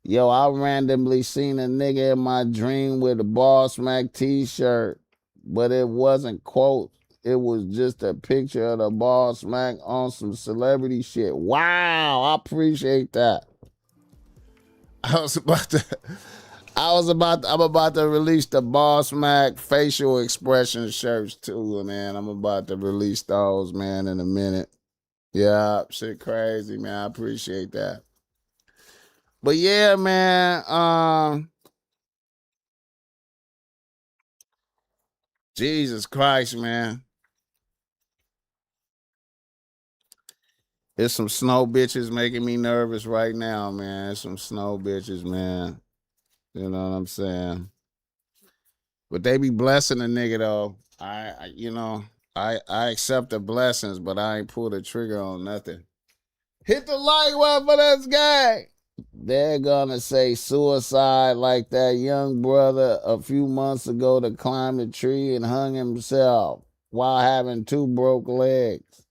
Yo, I randomly seen a nigga in my dream with a BossMack t-shirt, but it wasn't quotes. It was just a picture of the BossMack on some celebrity shit. Wow, I appreciate that. I was about to I'm about to release the BossMack facial expression shirts too, man. I'm about to release those, man, in a minute. Yeah, shit crazy, man. I appreciate that. But yeah, man, Jesus Christ, man. There's some snow bitches making me nervous right now, man. There's some snow bitches, man. You know what I'm saying? But they be blessing a nigga though. I accept the blessings, but I ain't pulled the trigger on nothing. Hit the like button for this guy. They're gonna say suicide like that young brother a few months ago that climbed a tree and hung himself while having two broke legs.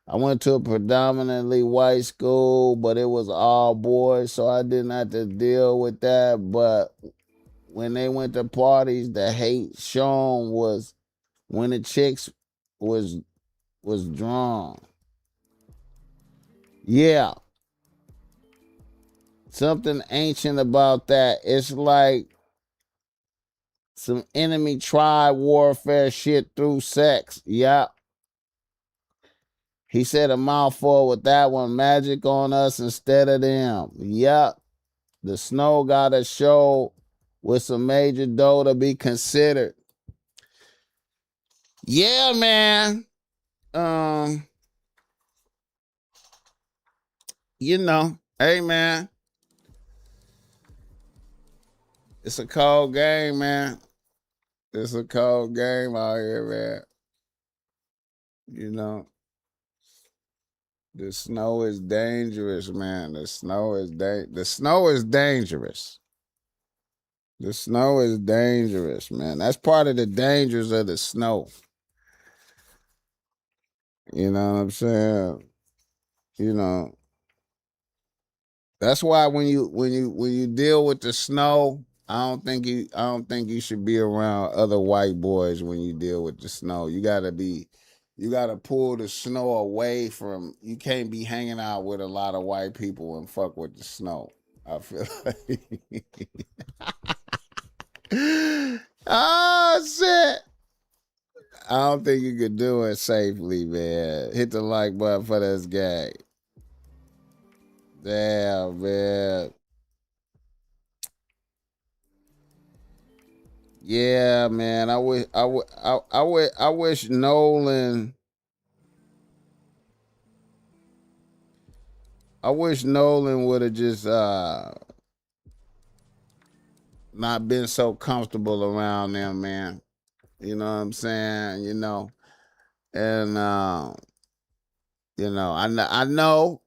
I went to a predominantly white school, but it was all boys, so I didn't have to deal with that. But when they went to parties, the hate shown was when the chicks was drawn. Yeah, something ancient about that. It's like some enemy tribe warfare shit through sex. Yeah. He said a mouthful with that one. Magic on us instead of them. Yep. The snow got a show with some major dough to be considered. Yeah, man. Um, hey man, it's a cold game, man. It's a cold game out here, man. You know, the snow is dangerous, man. The snow is dangerous. The snow is dangerous, man. That's part of the dangers of the snow. You know what I'm saying? You know, that's why when you deal with the snow, I don't think you should be around other white boys when you deal with the snow. You gotta pull the snow away from. You can't be hanging out with a lot of white people and fuck with the snow. I feel like. Oh shit! I don't think you could do it safely, man. Hit the like button for this guy. Damn, man. Yeah, man. I wish Nolan. I wish Nolan would have just not been so comfortable around them, man. You know what I'm saying? And I know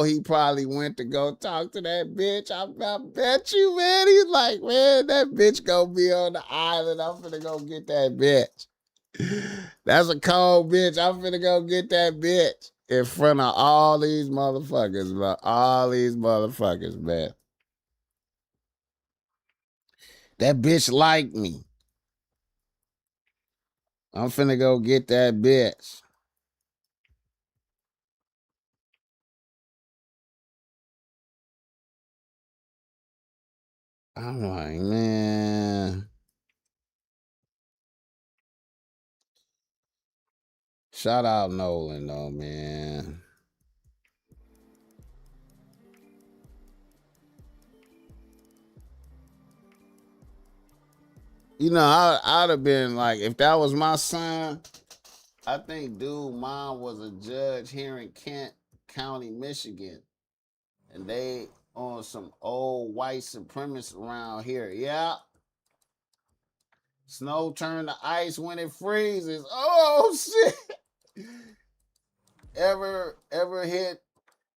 he probably went to go talk to that bitch. I bet you, man. He's like, man, that bitch gonna be on the island. I'm finna go get that bitch. That's a cold bitch. I'm finna go get that bitch in front of all these motherfuckers, man. All these motherfuckers, man. That bitch like me. I'm finna go get that bitch. I'm like, man. Shout out Nolan though, man. I'd have been like, if that was my son, I think dude mom was a judge here in Kent County, Michigan. And they on some old white supremacists around here. Yeah. Snow turned to ice when it freezes. Oh shit. Ever hit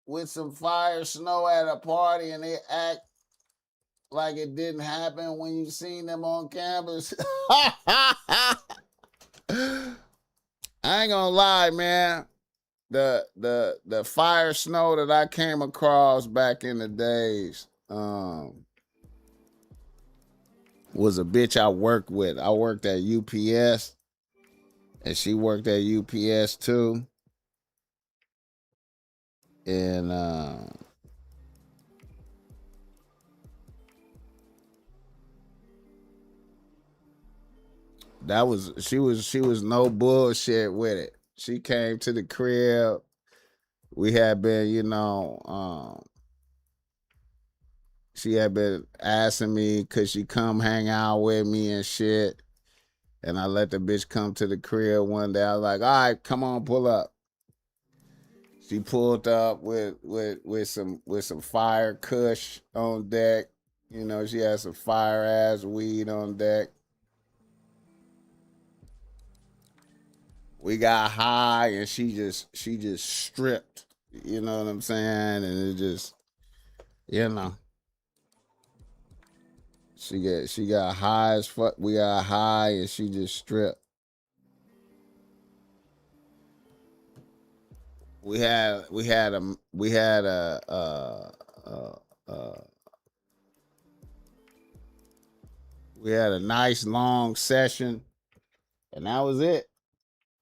with some fire snow at a party and they act like it didn't happen when you seen them on campus? I ain't gonna lie, man. The fire snow that I came across back in the days was a bitch I worked with. I worked at UPS and she worked at UPS too. And she was no bullshit with it. She came to the crib. We had been, she had been asking me could she come hang out with me and shit. And I let the bitch come to the crib one day. I was like, all right, come on, pull up. She pulled up with some fire kush on deck. She had some fire ass weed on deck. We got high and she just stripped. You know what I'm saying? And it just, you know, she got high as fuck. We got high and she just stripped. We had we had a nice long session, and that was it.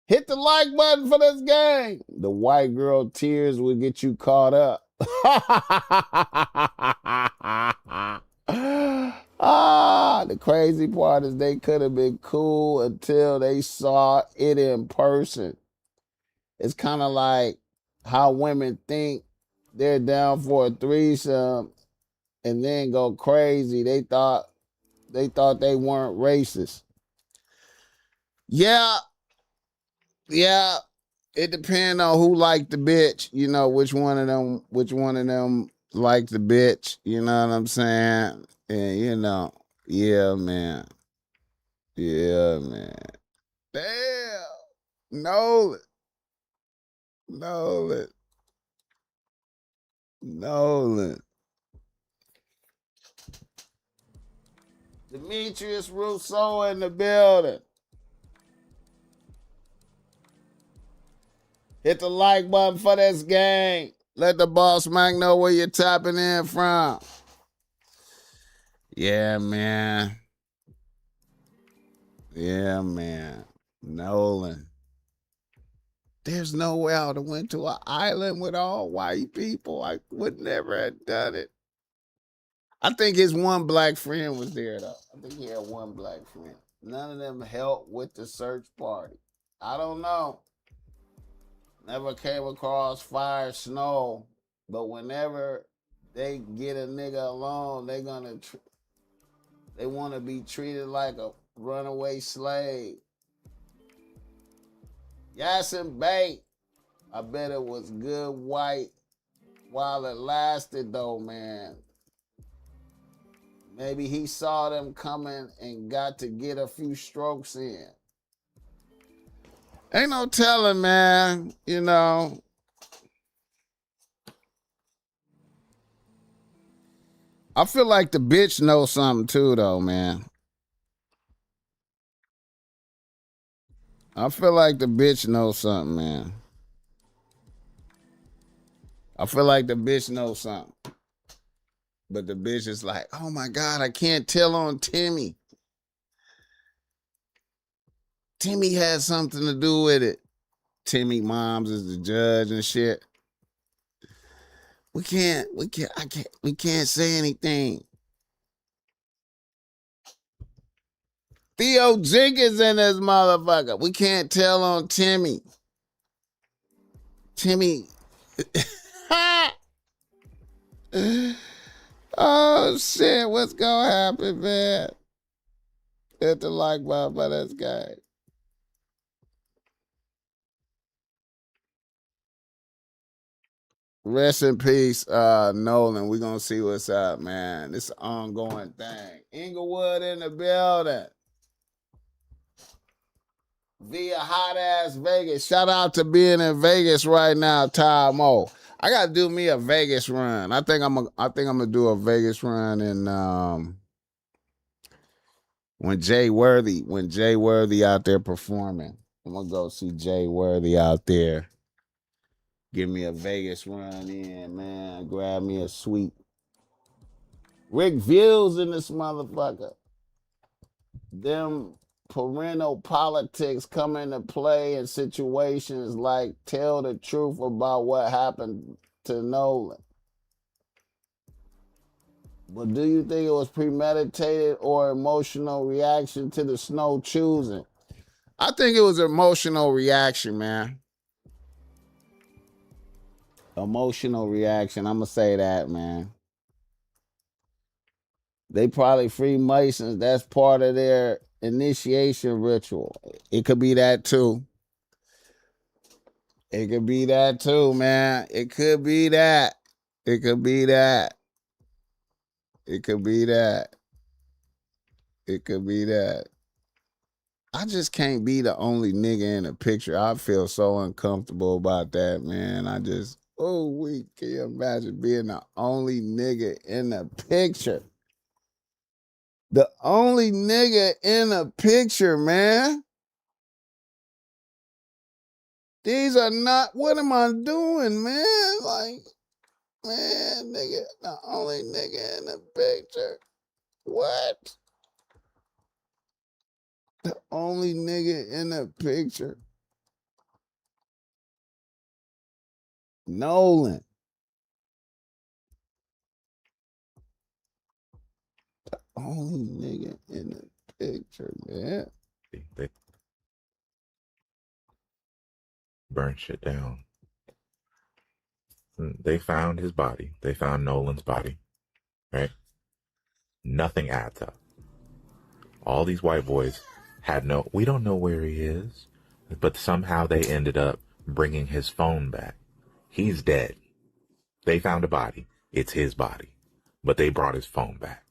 Hit the like button for this game. The white girl tears will get you caught up. The crazy part is they could have been cool until they saw it in person. It's kind of like how women think they're down for a threesome and then go crazy. They thought they weren't racist. Yeah, yeah. It depends on who liked the bitch. Which one of them liked the bitch. You know what I'm saying? And yeah, man. Yeah, man. Damn. Nolan. Nolan. Nolan. Demetrius Rousseau in the building. Hit the like button for this gang. Let the BossMack know where you're tapping in from. Yeah, man. Yeah, man. Nolan. There's no way I would have went to an island with all white people. I would never have done it. I think his one black friend was there, though. I think he had one black friend. None of them helped with the search party. I don't know. Never came across Fire Snow. But whenever they get a nigga alone, they want to be treated like a runaway slave. Yasin Bey, I bet it was good white while it lasted, though, man. Maybe he saw them coming and got to get a few strokes in. Ain't no telling, man. You know. I feel like the bitch knows something too, though, man. I feel like the bitch knows something, man. I feel like the bitch knows something. But the bitch is like, oh my God, I can't tell on Timmy. Timmy had something to do with it. Timmy moms is the judge and shit. We can't say anything. Theo Jenkins in this motherfucker. We can't tell on Timmy. Timmy. Oh shit, what's gonna happen, man? Hit the like button by this guy. Rest in peace, Nolan. We're gonna see what's up, man. This is an ongoing thing. Inglewood in the building. Via hot ass Vegas. Shout out to being in Vegas right now, Ty Mo. I gotta do me a Vegas run. I think I'm gonna do a Vegas run in when Jay Worthy out there performing. I'm gonna go see Jay Worthy out there. Give me a Vegas run in, man. Grab me a suite. Rick Views in this motherfucker. Them parental politics come into play in situations like tell the truth about what happened to Nolan. But do you think it was premeditated or emotional reaction to the snow choosing? I think it was emotional reaction, man. Emotional reaction. I'm going to say that, man. They probably Freemasons. That's part of their initiation ritual. It could be that too. It could be that too, man. It could be that. It could be that. It could be that. It could be that. I just can't be the only nigga in the picture. I feel so uncomfortable about that, man. Can you imagine being the only nigga in the picture? The only nigga in the picture, man. These are not, what am I doing, man? Like, man, nigga, the only nigga in the picture. What? The only nigga in the picture. Nolan. Only nigga in the picture, man. They burned shit down. They found his body. They found Nolan's body. Right? Nothing adds up. All these white boys we don't know where he is, but somehow they ended up bringing his phone back. He's dead. They found a body. It's his body, but they brought his phone back.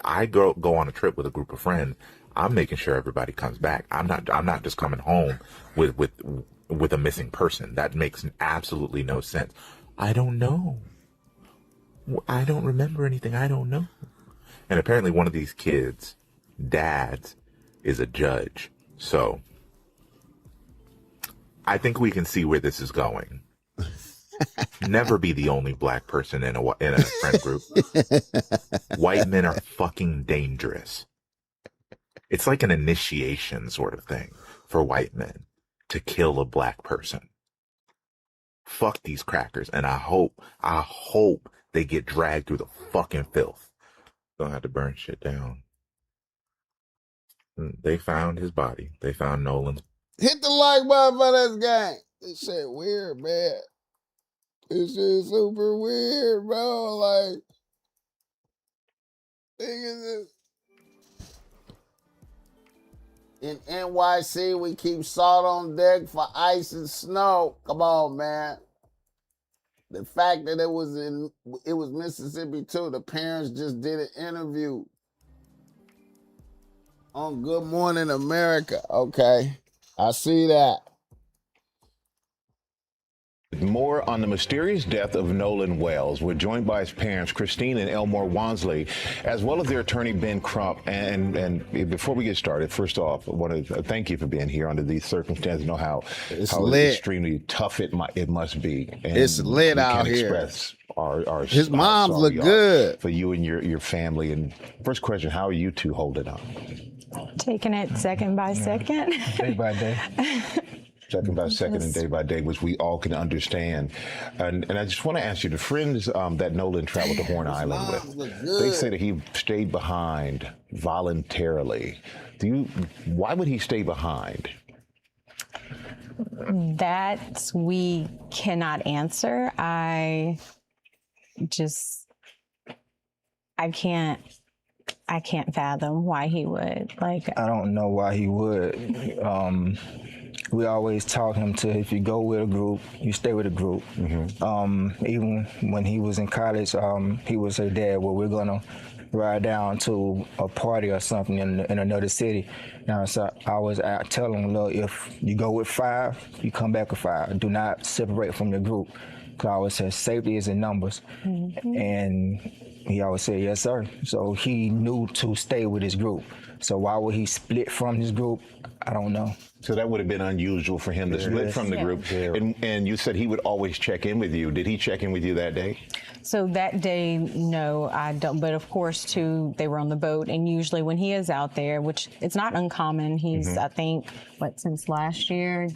I go on a trip with a group of friends. I'm making sure everybody comes back. I'm not just coming home with a missing person. That makes absolutely no sense. I don't know. I don't remember anything. I don't know. And apparently one of these kids' dads is a judge. So I think we can see where this is going. Never be the only black person in a friend group. White men are fucking dangerous. It's like an initiation sort of thing for white men to kill a black person. Fuck these crackers, and I hope they get dragged through the fucking filth. Don't have to burn shit down. They found his body. They found Nolan's. Hit the like button for this game. This shit weird, man. This shit super weird, bro. Like, thing is this. In NYC, we keep salt on deck for ice and snow. Come on, man. The fact that it was Mississippi too. The parents just did an interview on Good Morning America. Okay, I see that. More on the mysterious death of Nolan Wells. We're joined by his parents, Christine and Elmore Wansley, as well as their attorney, Ben Crump. And before we get started, first off, I want to thank you for being here under these circumstances. I know how extremely tough it must be. And it's lit out here. Express our his moms look good for you and your family. And first question, how are you two holding up? Taking it second by second. Day by day. Second by second and day by day, which we all can understand. And I just want to ask you, the friends that Nolan traveled to Horn Island with, they say that he stayed behind voluntarily. Why would he stay behind? That we cannot answer. I can't fathom why he would. Like, I don't know why he would. We always taught him to, if you go with a group, you stay with a group. Mm-hmm. Even when he was in college, he would say, Dad, well, we're going to ride down to a party or something in another city. Now, so I was telling him, look, if you go with 5, you come back with 5. Do not separate from your group. Because I always said safety is in numbers. Mm-hmm. And he always said, yes, sir. So he knew to stay with his group. So why would he split from his group? I don't know. So that would have been unusual for him to split from the group. Yeah. And you said he would always check in with you. Did he check in with you that day? So that day, no, I don't. But of course, too, they were on the boat. And usually when he is out there, which it's not uncommon, he's, I think, since last year,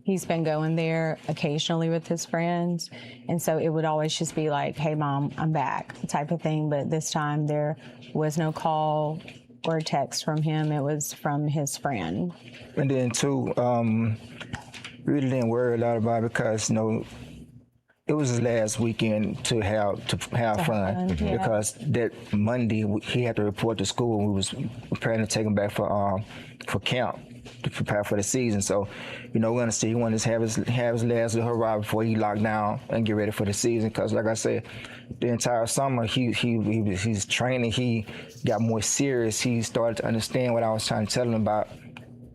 he's been going there occasionally with his friends. And so it would always just be like, hey, Mom, I'm back type of thing. But this time there was no call or text from him. It was from his friend. And then, too, really didn't worry a lot about it because, it was his last weekend to have fun. Because that Monday he had to report to school. We was preparing to take him back for camp to prepare for the season. So, we're gonna see. He wanted to have his last little hurrah before he locked down and get ready for the season. Because, like I said, the entire summer he's training. He got more serious. He started to understand what I was trying to tell him about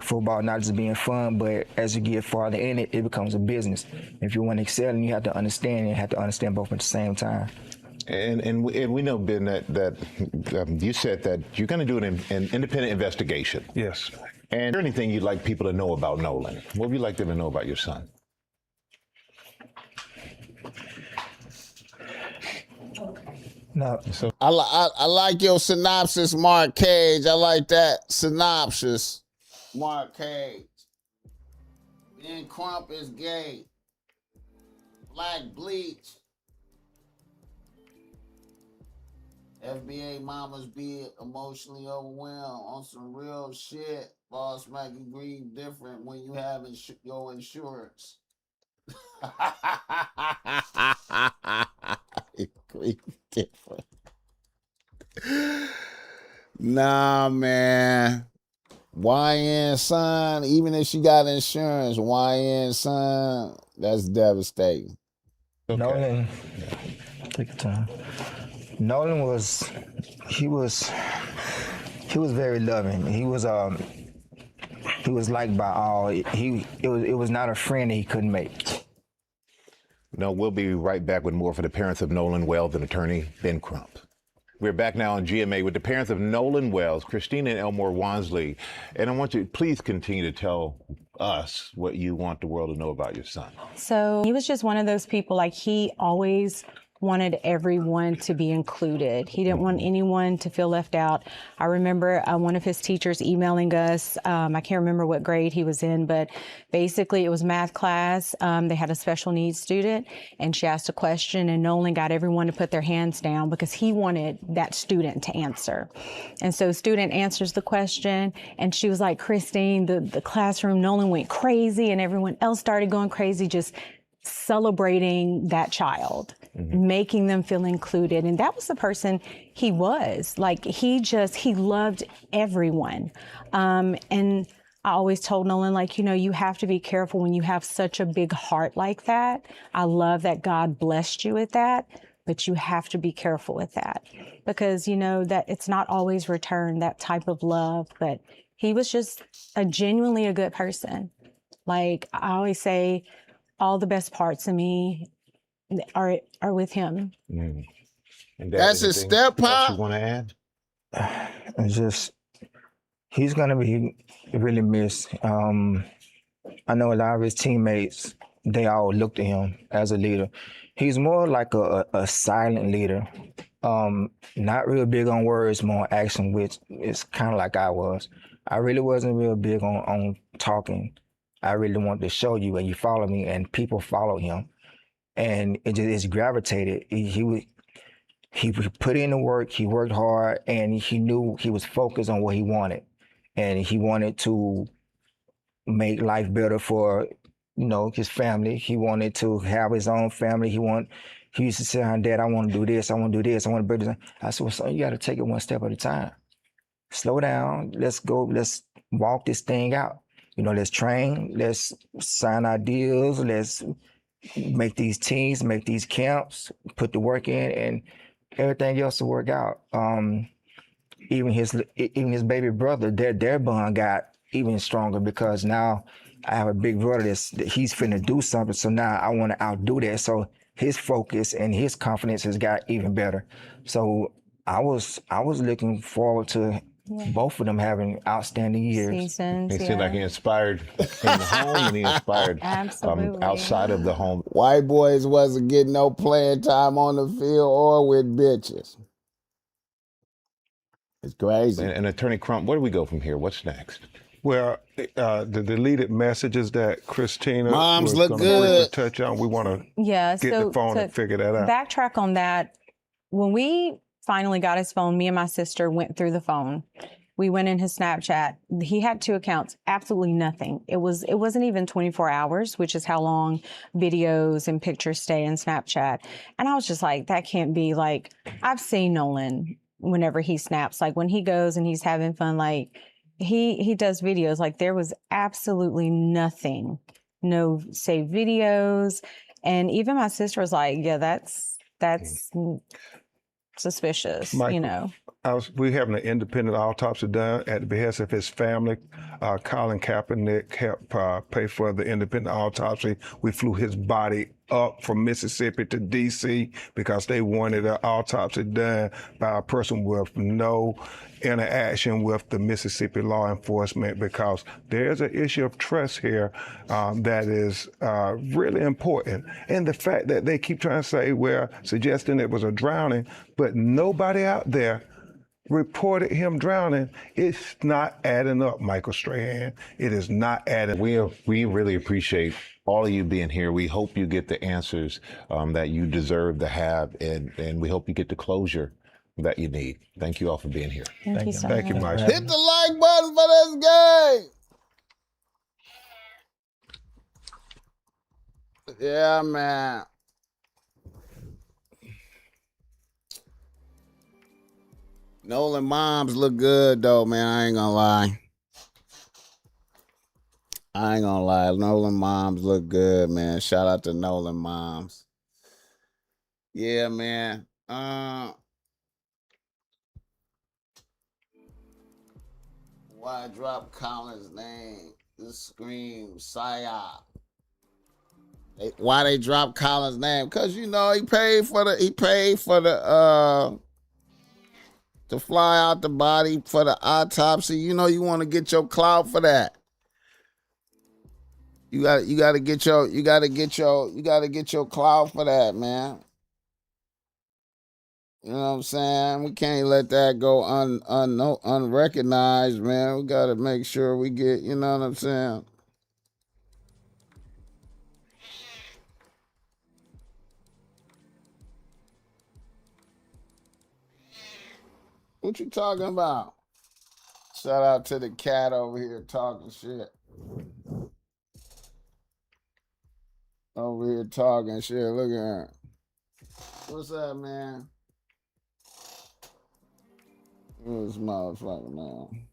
football, not just being fun, but as you get farther in it, it becomes a business. If you want to excel, and you have to understand, and you have to understand both at the same time. And we know, Ben, that you said that you're going to do an independent investigation. Yes. And is there anything you'd like people to know about Nolan? What would you like them to know about your son? No. So I like your synopsis, Mark Cage. I like that synopsis, Mark Cage. Ben Crump is gay. Black bleach. FBA mamas be emotionally overwhelmed on some real shit. BossMack, you grieve different when you have your insurance. You grieve different. Nah, man. YN son, even if she got insurance, YN son, that's devastating. Okay. Nolan, take your time. Nolan was very loving. He was liked by all. It was not a friend that he couldn't make. No, we'll be right back with more for the parents of Nolan Wells and attorney Ben Crump. We're back now on GMA with the parents of Nolan Wells, Christine and Elmore Wansley. And I want you to please continue to tell us what you want the world to know about your son? So he was just one of those people, like he always wanted everyone to be included. He didn't want anyone to feel left out. I remember one of his teachers emailing us. I can't remember what grade he was in, but basically it was math class. They had a special needs student and she asked a question and Nolan got everyone to put their hands down because he wanted that student to answer. And so student answers the question and she was like, Christine, the classroom, Nolan went crazy and everyone else started going crazy, just celebrating that child, making them feel included. And that was the person he was. Like he loved everyone. And I always told Nolan, like, you have to be careful when you have such a big heart like that. I love that God blessed you with that, but you have to be careful with that because, that it's not always returned, that type of love. But he was just genuinely a good person. Like I always say, all the best parts of me are with him. And Dad, That's his anything step else pop. you want to add? It's just, he's going to be really missed. I know a lot of his teammates, they all look to him as a leader. He's more like a silent leader. Not real big on words, more action, which is kind of like I was. I really wasn't real big on talking. I really wanted to show you and you follow me, and people follow him. And it's gravitated. He put in the work, he worked hard, and he knew he was focused on what he wanted. And he wanted to make life better for, his family. He wanted to have his own family. He used to say, Dad, I want to do this, I want to do this, I want to build this. I said, well, son, you got to take it one step at a time. Slow down, let's walk this thing out. Let's train, let's sign our deals, let's make these teams, make these camps, put the work in, and everything else will work out. Even his baby brother, their bond got even stronger because now I have a big brother that he's finna do something, so now I want to outdo that. So his focus and his confidence has got even better. So I was looking forward to both of them having outstanding years. Seasons, It seemed like he inspired in the home and he inspired outside of the home. White boys wasn't getting no playing time on the field or with bitches. It's crazy. And Attorney Crump, where do we go from here? What's next? Well, the deleted messages that Christina Moms was look going to good. touch on, we want to Yeah, get the phone and figure that out. Backtrack on that. When we finally got his phone, me and my sister went through the phone. We went in his Snapchat. He had 2 accounts, absolutely nothing. It wasn't even 24 hours, which is how long videos and pictures stay in Snapchat. And I was just like, that can't be. Like, I've seen Nolan whenever he snaps, like when he goes and he's having fun, like he does videos, like there was absolutely nothing, no saved videos. And even my sister was like, yeah, that's suspicious, Michael, we having an independent autopsy done at the behest of his family. Colin Kaepernick helped pay for the independent autopsy. We flew his body up from Mississippi to D.C. because they wanted an autopsy done by a person with no interaction with the Mississippi law enforcement, because there's an issue of trust here that is really important. And the fact that they keep trying to say, well, suggesting it was a drowning, but nobody out there reported him drowning. It's not adding up, Michael Strahan. It is not adding. We really appreciate all of you being here. We hope you get the answers that you deserve to have, and we hope you get the closure that you need. Thank you all for being here. Thank you so Thank you, much. Mike. Hit the like button for this game. Yeah, man. Nolan moms look good though, man. I ain't gonna lie. Nolan moms look good, man. Shout out to Nolan moms. Yeah, man. Why drop Colin's name? This screams psyop. Why they drop Colin's name? Because he paid for the to fly out the body for the autopsy. You want to get your clout for that. You gotta get your clout for that, man. You know what I'm saying? We can't let that go unrecognized, man. We gotta make sure we get, you know what I'm saying? What you talking about? Shout out to the cat over here talking shit. Over here talking shit. Look at her. What's up, man? This motherfucker, man.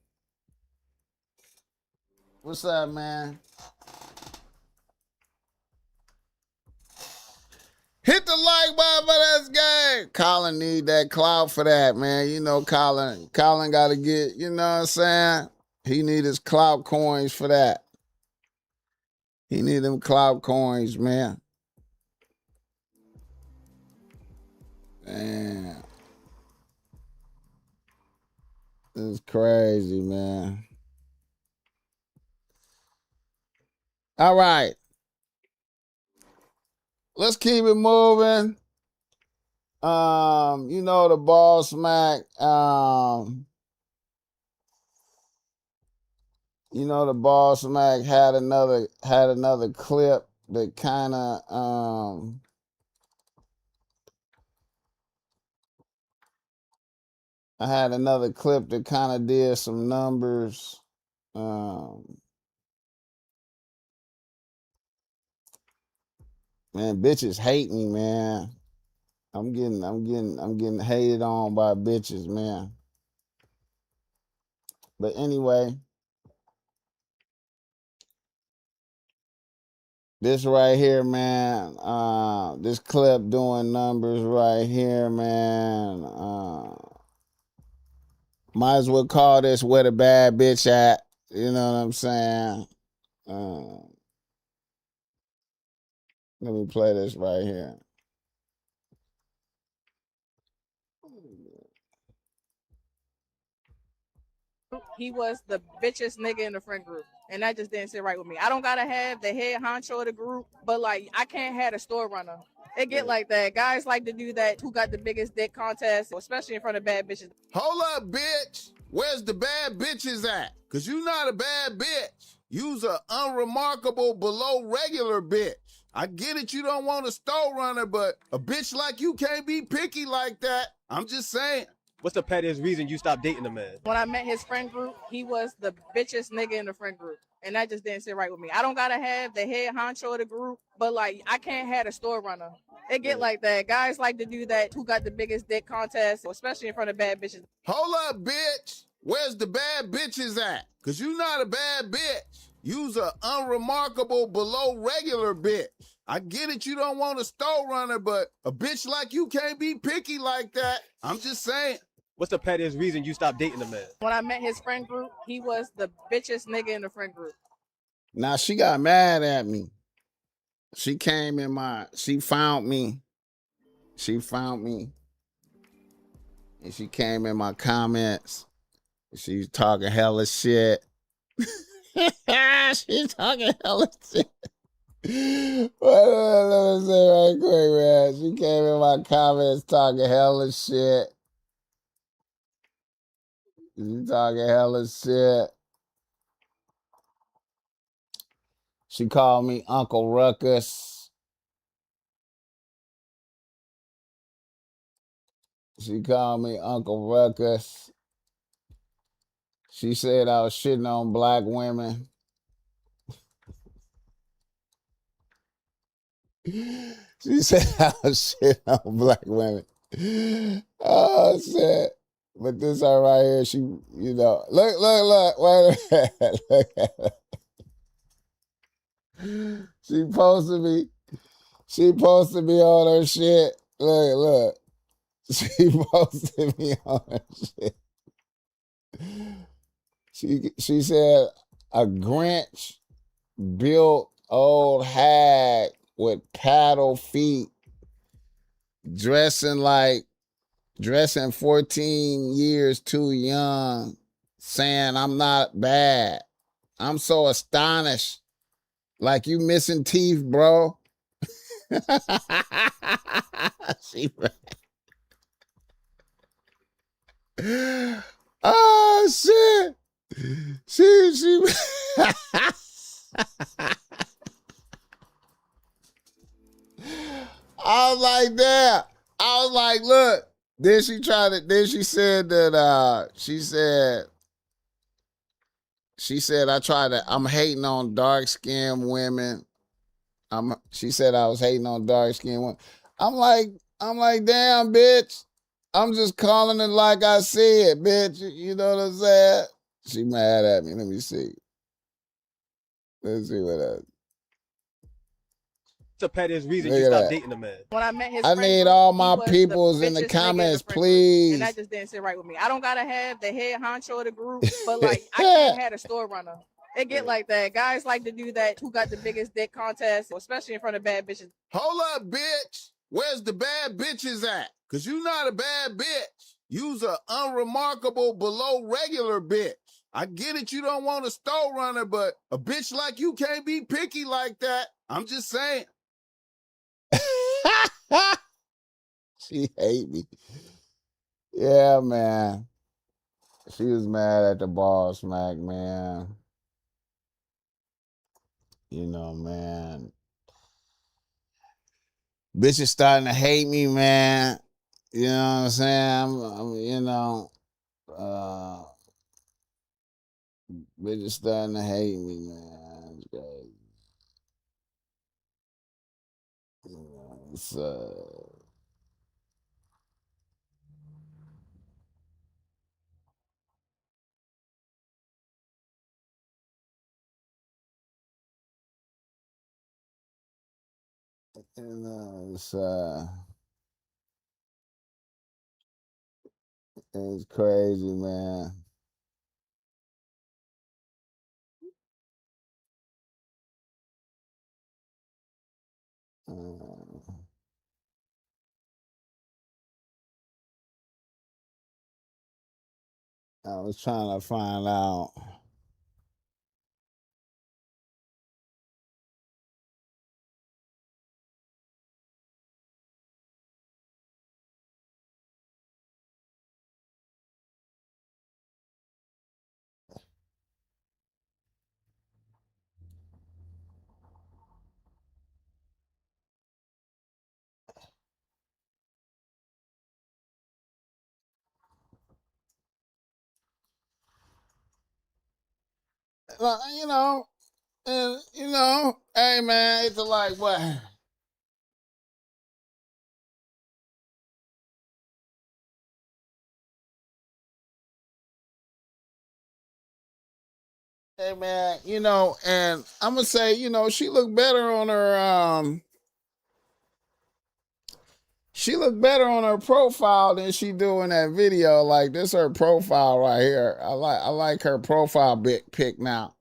What's up, man? Hit the like button for this game. Colin need that clout for that, man. You know, Colin got to get, you know what I'm saying? He need his clout coins for that. He need them clout coins, man. Damn. This is crazy, man. All right. Let's keep it moving. You know the BossMack, you know the BossMack had another clip that kind of I had another clip that kind of did some numbers. Man, bitches hate me, man. I'm getting hated on by bitches, man. But anyway, this right here, man. This clip doing numbers right here, man. Might as well call this "Where the Bad Bitch At." You know what I'm saying? Let me play this right here. He was the bitchest nigga in the friend group. And that just didn't sit right with me. I don't gotta have the head honcho of the group, but like I can't have a store runner. It get like that. Guys like to do that. Who got the biggest dick contest, especially in front of bad bitches. Hold up, bitch. Where's the bad bitches at? Cause you not a bad bitch. You's a unremarkable below regular bitch. I get it, you don't want a store runner, but a bitch like you can't be picky like that. I'm just saying. What's the pettiest reason you stopped dating a man? When I met his friend group, he was the bitchest nigga in the friend group. And that just didn't sit right with me. I don't gotta have the head honcho of the group, but like I can't have a store runner. It get like that. Guys like to do that. Who got the biggest dick contest, especially in front of bad bitches. Hold up, bitch. Where's the bad bitches at? Cause you not a bad bitch. You's a unremarkable below regular bitch. I get it, you don't want a store runner, but a bitch like you can't be picky like that. I'm just saying. What's the pettiest reason you stopped dating a man? When I met his friend group, he was the bitchest nigga in the friend group. Now she got mad at me. She found me. She found me. And she came in my comments. She's talking hella shit. She's talking hella shit. Let me say right quick, man. She came in my comments talking hella shit. She talking hella shit. She called me Uncle Ruckus. She called me Uncle Ruckus. She said I was shitting on black women. She said I was shitting on black women. Oh, shit. But this her right here, she, you know, look, wait a minute. Look at her. She posted me on her shit. Look. She posted me on her shit. She said a Grinch built old hag with paddle feet dressing 14 years too young, saying I'm not bad. I'm so astonished Like you missing teeth, bro. She, oh shit. She I was like, damn. I was like, look. Then she said that she said I'm hating on dark skinned women. She said I was hating on dark skinned women. I'm like, damn, bitch. I'm just calling it like I see it, bitch. You know what I'm saying? She mad at me. Let me see. Let's see what else. The pettiest reason Look you at stop that. dating a man. When I met his I friend need group, all he my was peoples the in the bitchest nigga in the comments, friend group, and please. that just didn't sit right with me. I don't gotta have the head honcho of the group, but like I can't have a store runner. It get like that. Guys like to do that. Who got the biggest dick contest, especially in front of bad bitches. Hold up, bitch. Where's the bad bitches at? Cause you not a bad bitch. You's a unremarkable below regular bitch. I get it, you don't want a store runner, but a bitch like you can't be picky like that. I'm just saying. She hate me. Yeah, man. She was mad at the BossMack, man. You know, man. Bitches starting to hate me, man. You know what I'm saying? Uh, bitches starting to hate me, man. It's, it's, it's crazy, man. I was trying to find out. You know, and hey man, it's like what? Hey man, and I'm gonna say, she looked better on her she looked better on her profile than she do in that video. Like this her profile right here. I like her profile pic now.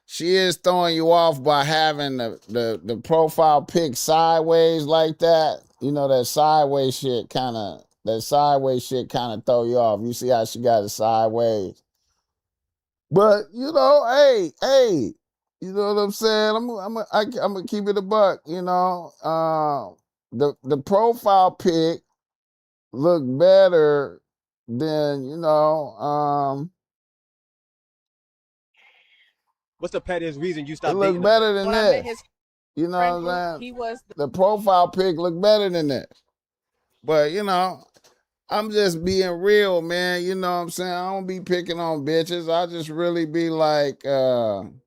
She is throwing you off by having the profile pic sideways like that. That sideways shit kind of throw you off. You see how she got it sideways. But hey, you know what I'm saying? I'm gonna keep it a buck. The profile pic look better than What's the pettiest reason you it stop look dating a man? better than When I met this. his You know friend what group, I'm saying? he was The profile pic look better than this. But I'm just being real, man. You know what I'm saying? I don't be picking on bitches. I just really be like, I'm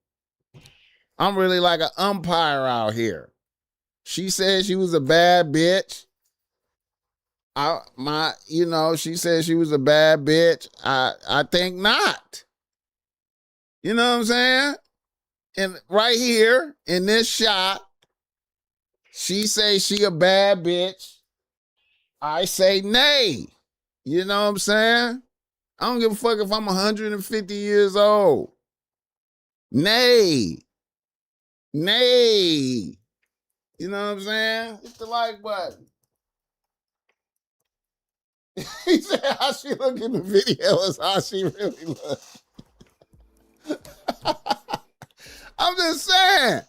really like an umpire out here. She said she was a bad bitch. She said she was a bad bitch. I think not. You know what I'm saying? And right here in this shot, she say she a bad bitch. I say nay. You know what I'm saying? I don't give a fuck if I'm 150 years old. Nay. Nay. You know what I'm saying? Hit the like button. He said how she look in the video is how she really look. I'm just saying.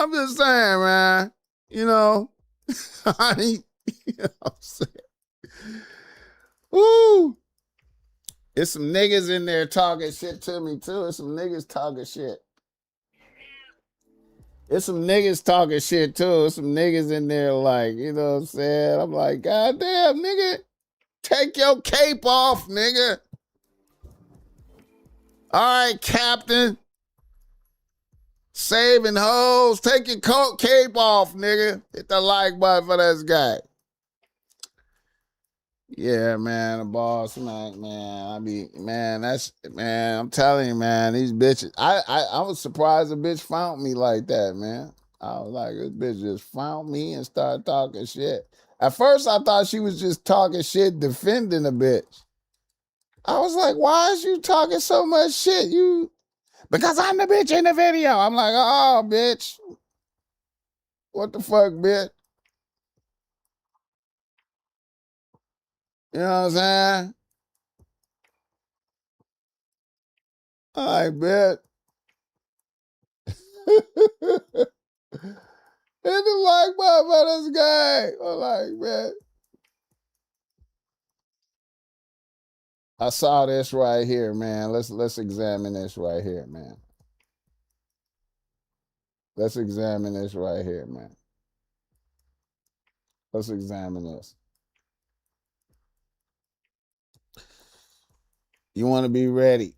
I'm just saying, man. You know, I mean, you know what I'm saying? Woo! There's some niggas in there talking shit to me, too. There's some niggas talking shit. There's some niggas talking shit, too. There's some niggas in there like, you know what I'm saying? I'm like, God damn, nigga. Take your cape off, nigga. All right, Captain. Saving hoes. Take your cape off, nigga. Hit the like button for this guy. Yeah, man, the BossMack, man. I'm telling you, man, these bitches. I was surprised a bitch found me like that, man. I was like, this bitch just found me and started talking shit. At first, I thought she was just talking shit, defending a bitch. I was like, why is you talking so much shit? Because I'm the bitch in the video. I'm like, oh, bitch. What the fuck, bitch? You know what I'm saying? I bet. Hit the like button for this guy. I'm like, man. I saw this right here, man. Let's examine this right here, man. Let's examine this right here, man. Let's examine this. You want to be ready.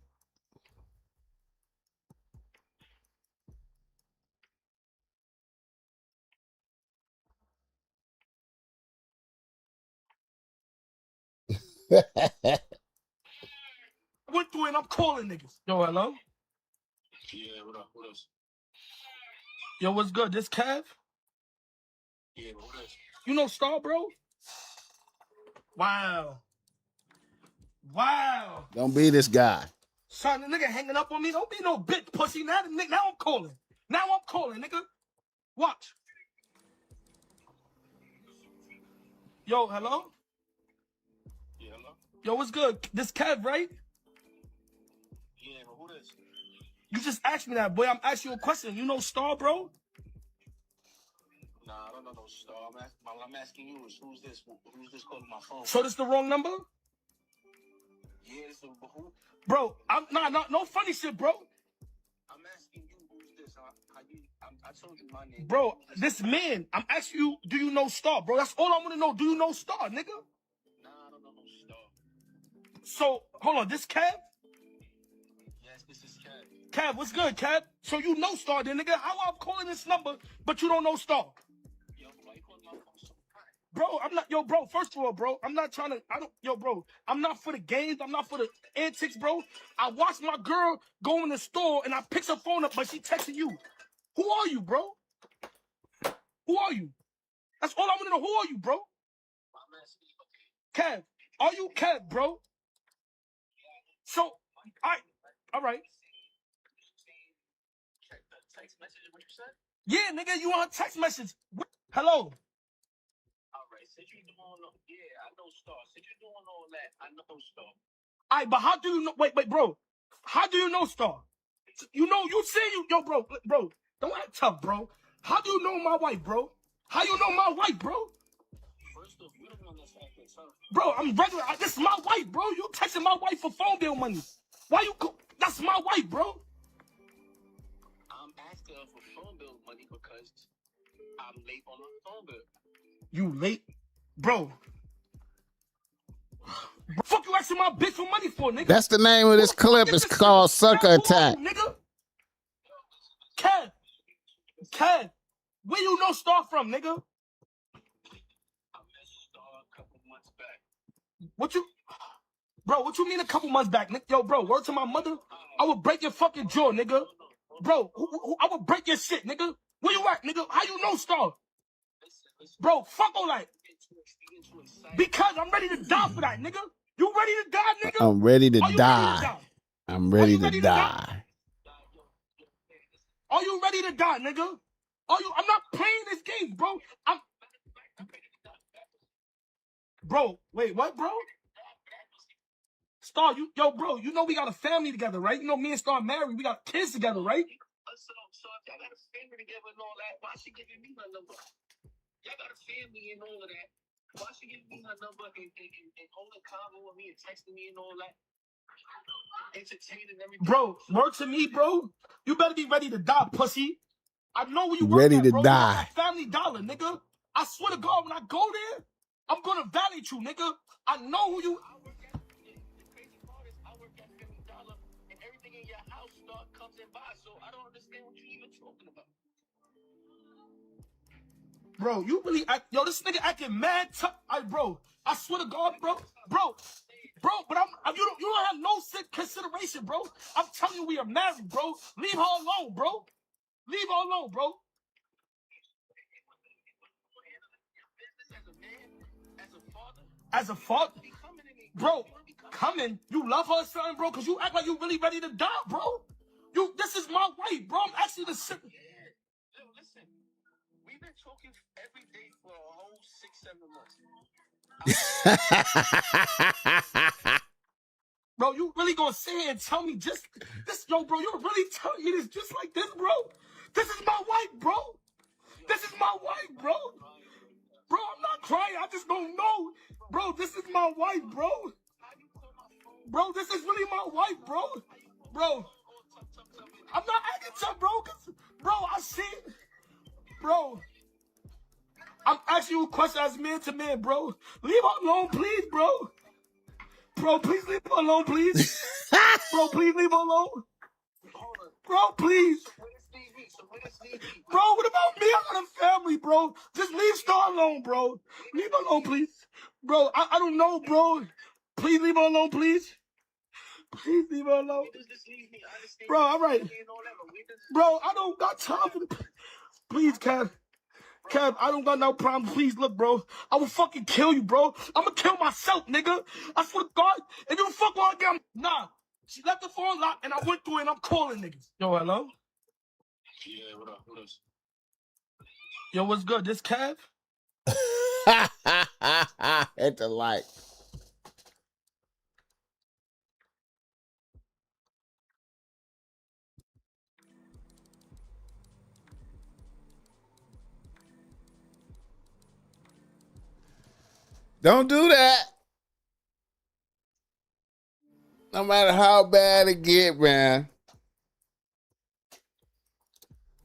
I went through it and I'm calling niggas. Yo, hello? Yeah, what up? What else? Yo, what's good? This Kev? Yeah, but what else? You know Star, bro? Wow. Wow. Don't be this guy. Son, the nigga hanging up on me. Don't be no bitch pussy. Now I'm calling. Now I'm calling, nigga. Watch. Yo, hello? Yeah, hello? Yo, what's good? This Kev, right? Yeah, but who this? You just asked me that, boy. I'm asking you a question. You know Star, bro? Nah, I don't know no Star. I'm asking you is who's this? Who's this calling my phone? So this the wrong number? Yeah, it's the who? Bro, no funny shit, bro. I'm asking you who's this? I told you my name. Bro, this man, I'm asking you, do you know Star, bro? That's all I want to know. Do you know Star, nigga? Nah, I don't know no Star. So, hold on, this Kev? Yes, this is Kev. Kev, what's good, Kev? So you know Star then, nigga. How I'm calling this number, but you don't know Star? Yo, why you calling my phone so high? Bro, I'm not, yo, bro, first of all, bro, I'm not trying to, bro, I'm not for the games, I'm not for the antics, bro. I watched my girl go in the store and I picked her phone up, but she texted you. Who are you, bro? Who are you? That's all I want to know. Who are you, bro? Kev. Are you Kev, bro? So, all right. Text message, what you said? Yeah, nigga, you on text message. Hello. All right, since you doing all, yeah, I know Star. Since you doing all that, I know Star. All right, but how do you know? Wait, bro. How do you know Star? You know, you say yo, bro, don't act tough, bro. How do you know my wife, bro? How you know my wife, bro? First off, you don't know that's acting tough. Bro, I'm regular. This is my wife, bro. You texting my wife for phone bill money. Why you? That's my wife, bro. I'm asking her for phone bill money because I'm late on my phone bill. You late, bro? Fuck you asking my bitch for money for, nigga? That's the name of this clip. It's called Sucker Attack. Nigga. Kev, where you know Star from, nigga? I met Star a couple months back. What you mean a couple months back, nigga? Yo, bro, word to my mother, I would break your fucking jaw, nigga. Bro, I would break your shit, nigga. Where you at, nigga? How you know Star? Bro, fuck all that. Because I'm ready to die for that, nigga. You ready to die, nigga? I'm ready to die. I'm ready to die. Are you ready to die, nigga? I'm not playing this game, bro. Bro, wait, what, bro? Star, bro, you know we got a family together, right? You know me and Star married. We got kids together, right? So if y'all got a family together and all that, why she giving me her number? Y'all got a family and all of that. Why she giving me her number and holding convo with me and texting me and all that? Entertaining everything. Bro, work to me, bro. You better be ready to die, pussy. I know where you work Ready at, to bro. You work die. at Family Dollar, nigga. I swear to God, when I go there, I'm gonna validate you, nigga. I know who you. I work at the crazy part is I work at Family Dollar and everything in your house comes and by. So I don't understand what you even talking about. Bro, you really act, yo, this nigga acting mad tough. Bro, I swear to God, bro, but you don't have no consideration, bro. I'm telling you, we are married, bro. Leave her alone, bro. Leave her alone, bro. As a father, bro, coming. You love her, son, bro, because you act like you really ready to die, bro. This is my wife, bro. I'm actually the shit. Listen, we've been talking every day for a whole 6-7 months. Bro, you really gonna sit here and tell me just this, yo, bro? You're really telling me this just like this, bro? This is my wife, bro. This is my wife, bro. Bro, I'm not crying. I just don't know, bro. This is my wife, bro. Bro, this is really my wife, bro. Bro, I'm not acting tough, bro. Bro, I see it. Bro, I'm asking you a question as man to man, bro. Leave her alone, please, bro. Bro, please leave her alone, please. Bro, please leave her alone. Bro, please. Bro, what about me? I got a family, bro. Just leave Star alone, bro. Leave her alone, please. Bro, I don't know, bro. Please leave her alone, please. Please leave her alone. Bro, all right. Bro, I don't got time for the... Please, Kev, I don't got no problem. Please, look, bro. I will fucking kill you, bro. I'm gonna kill myself, nigga. I swear to God. If you fuck on again, nah. She left the phone locked, and I went through it, and I'm calling niggas. Yo, hello? Yeah, what up? What else? Yo, what's good? This Kev? Hit the like. Don't do that. No matter how bad it get, man.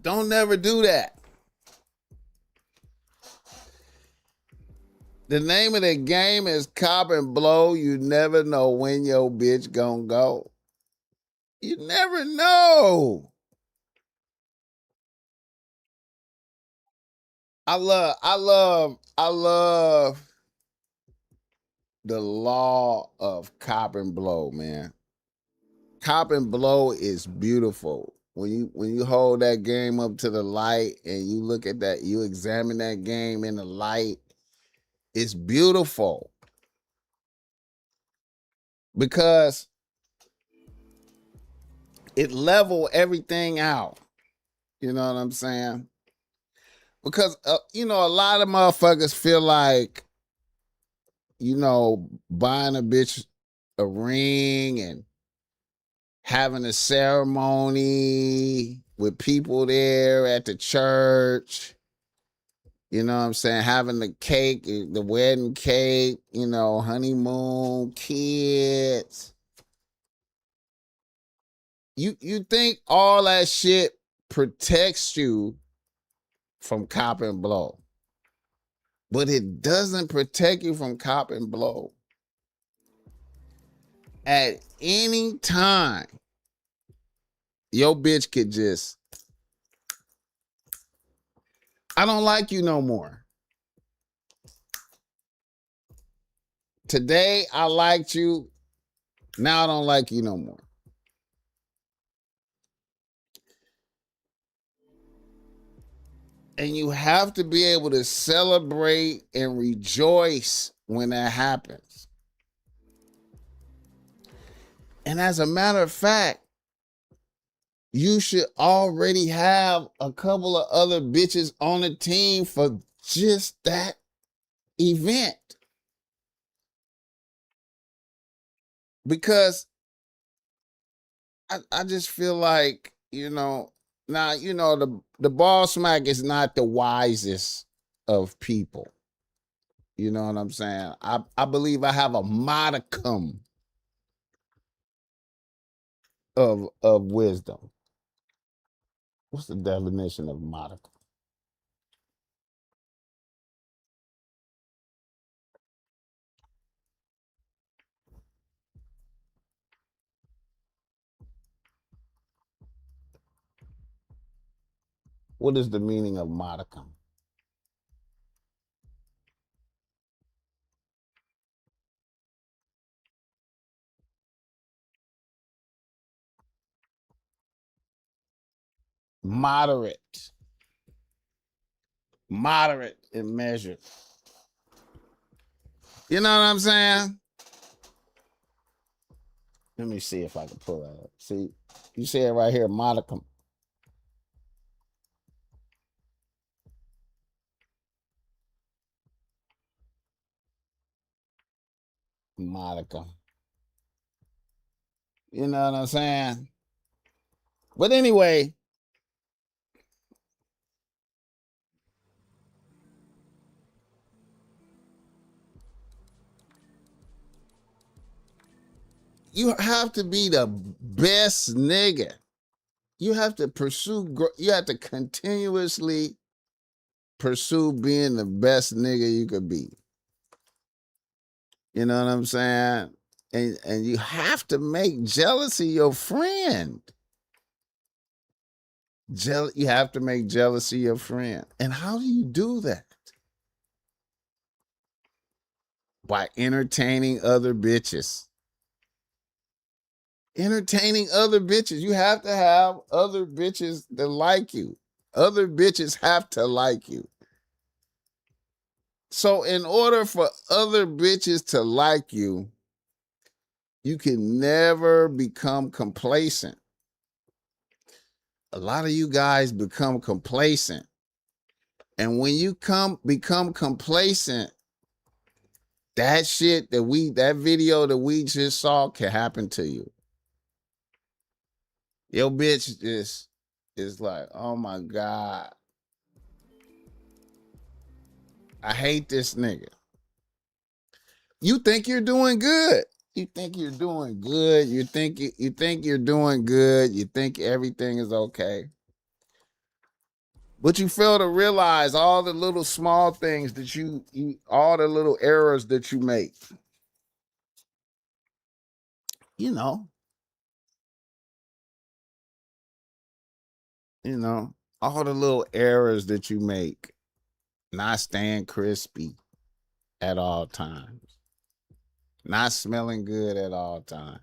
Don't never do that. The name of the game is cop and blow. You never know when your bitch gonna go. You never know. I love the law of cop and blow, man. Cop and blow is beautiful. When you hold that game up to the light and you look at that, you examine that game in the light, it's beautiful. Because it level everything out. You know what I'm saying? Because a lot of motherfuckers feel like, buying a bitch a ring and having a ceremony with people there at the church. You know what I'm saying? Having the cake, the wedding cake, honeymoon, kids. You think all that shit protects you from cop and blow. But it doesn't protect you from cop and blow. At any time, your bitch could just, I don't like you no more. Today, I liked you. Now I don't like you no more. And you have to be able to celebrate and rejoice when that happens. And as a matter of fact, you should already have a couple of other bitches on the team for just that event. Because I just feel like, Now, you know, the BossMack is not the wisest of people. You know what I'm saying? I believe I have a modicum of wisdom. What's the definition of modicum? What is the meaning of modicum? Moderate. Moderate in measure. You know what I'm saying? Let me see if I can pull that up. See, you see it right here, modicum. Modicum. You know what I'm saying? But anyway, you have to be the best nigga. You have to you have to continuously pursue being the best nigga you could be. You know what I'm saying? And you have to make jealousy your friend. You have to make jealousy your friend. And how do you do that? By entertaining other bitches. Entertaining other bitches. You have to have other bitches that like you. Other bitches have to like you. So in order for other bitches to like you, you can never become complacent. A lot of you guys become complacent. And when you become complacent, that video that we just saw can happen to you. Your bitch just is like, oh my God. I hate this nigga. You think you're doing good. You think you're doing good. You think you're doing good. You think everything is okay. But you fail to realize all the little small things that all the little errors that you make. You know, all the little errors that you make. Not staying crispy at all times. Not smelling good at all times.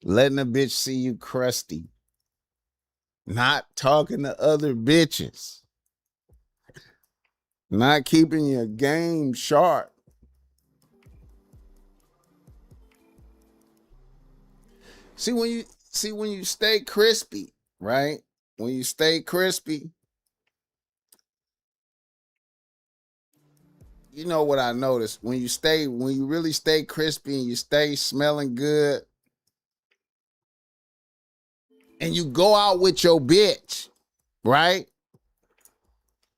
Letting a bitch see you crusty. Not talking to other bitches. Not keeping your game sharp. See when you stay crispy, right? When you stay crispy, you know what I noticed? When you really stay crispy and you stay smelling good, and you go out with your bitch, right?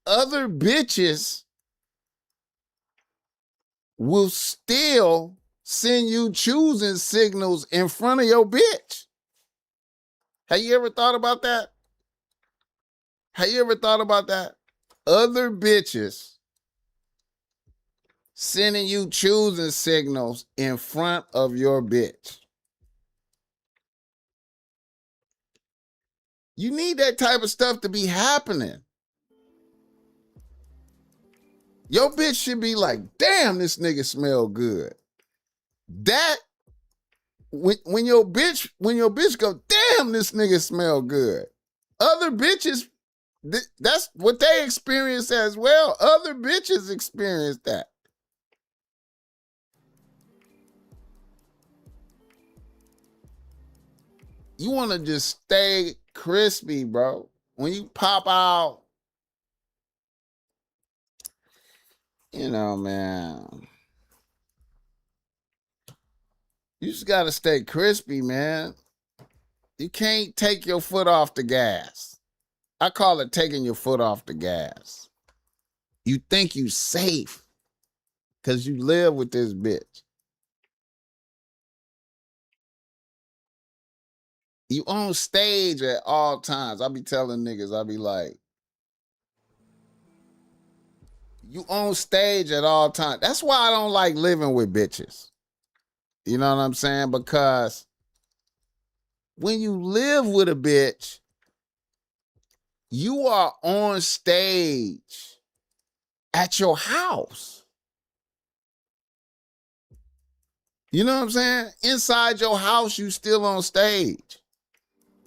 Other bitches will still send you choosing signals in front of your bitch. Have you ever thought about that? Have you ever thought about that? Other bitches sending you choosing signals in front of your bitch. You need that type of stuff to be happening. Your bitch should be like, damn, this nigga smell good. That when your bitch go, damn, this nigga smell good. Other bitches, that's what they experience as well. Other bitches experience that. You want to just stay crispy, bro. When you pop out, man. You just got to stay crispy, man. You can't take your foot off the gas. I call it taking your foot off the gas. You think you safe because you live with this bitch. You on stage at all times. I be telling niggas, I be like, you on stage at all times. That's why I don't like living with bitches. You know what I'm saying? Because when you live with a bitch, you are on stage at your house. You know what I'm saying? Inside your house, you still on stage.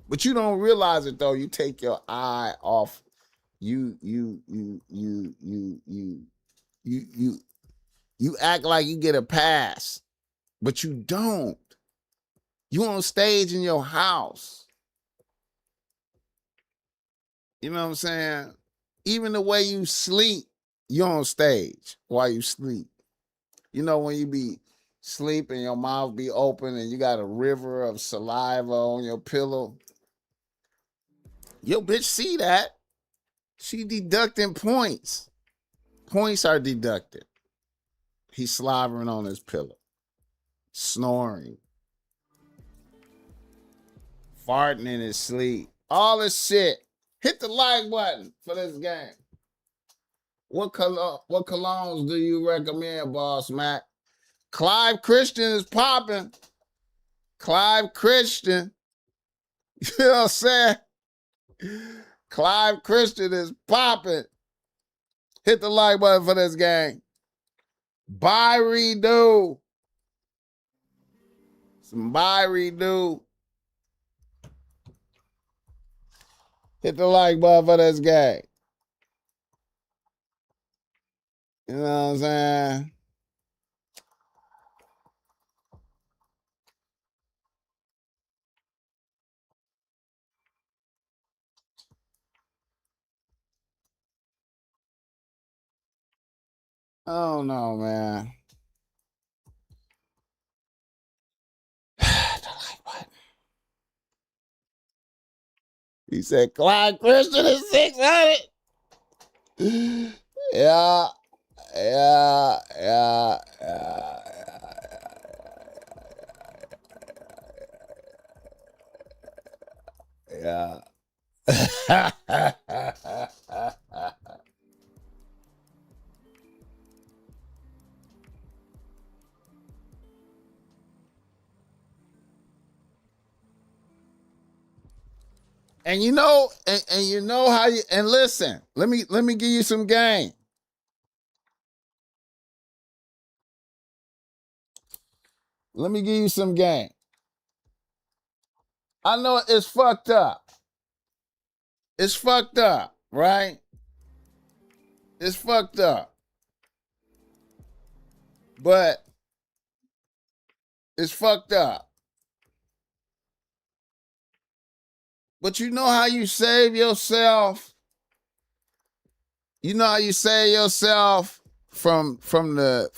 But you don't realize it though. You take your eye off. You act like you get a pass, but you don't. You on stage in your house. You know what I'm saying? Even the way you sleep, you on stage while you sleep. You know when you be sleeping, your mouth be open and you got a river of saliva on your pillow. Your bitch see that. She deducting points. Points are deducted. He's slobbering on his pillow. Snoring. Farting in his sleep. All this shit. Hit the like button for this game. What colognes do you recommend, BossMack? Clive Christian is popping. Clive Christian. You know what I'm saying? Clive Christian is popping. Hit the like button for this game. Buy redo. Some buy redo. Hit the like button for this game. You know what I'm saying? I don't know, man. The like button. He said Clyde Christian is 600. Yeah. And you know, and you know how you, and listen, let me give you some game. Let me give you some game. I know it's fucked up. It's fucked up, right? It's fucked up. But it's fucked up. But you know how you save yourself? You know how you save yourself from the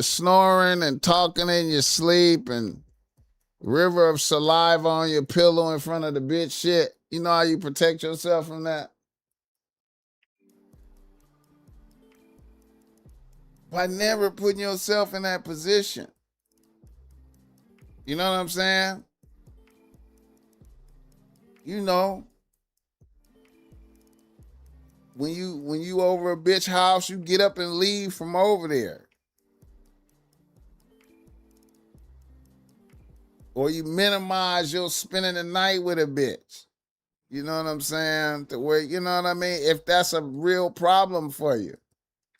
snoring and talking in your sleep and river of saliva on your pillow in front of the bitch shit? You know how you protect yourself from that? By never putting yourself in that position. You know what I'm saying? You know, when you over a bitch house, you get up and leave from over there. Or you minimize your spending the night with a bitch. You know what I'm saying? To where, you know what I mean? If that's a real problem for you.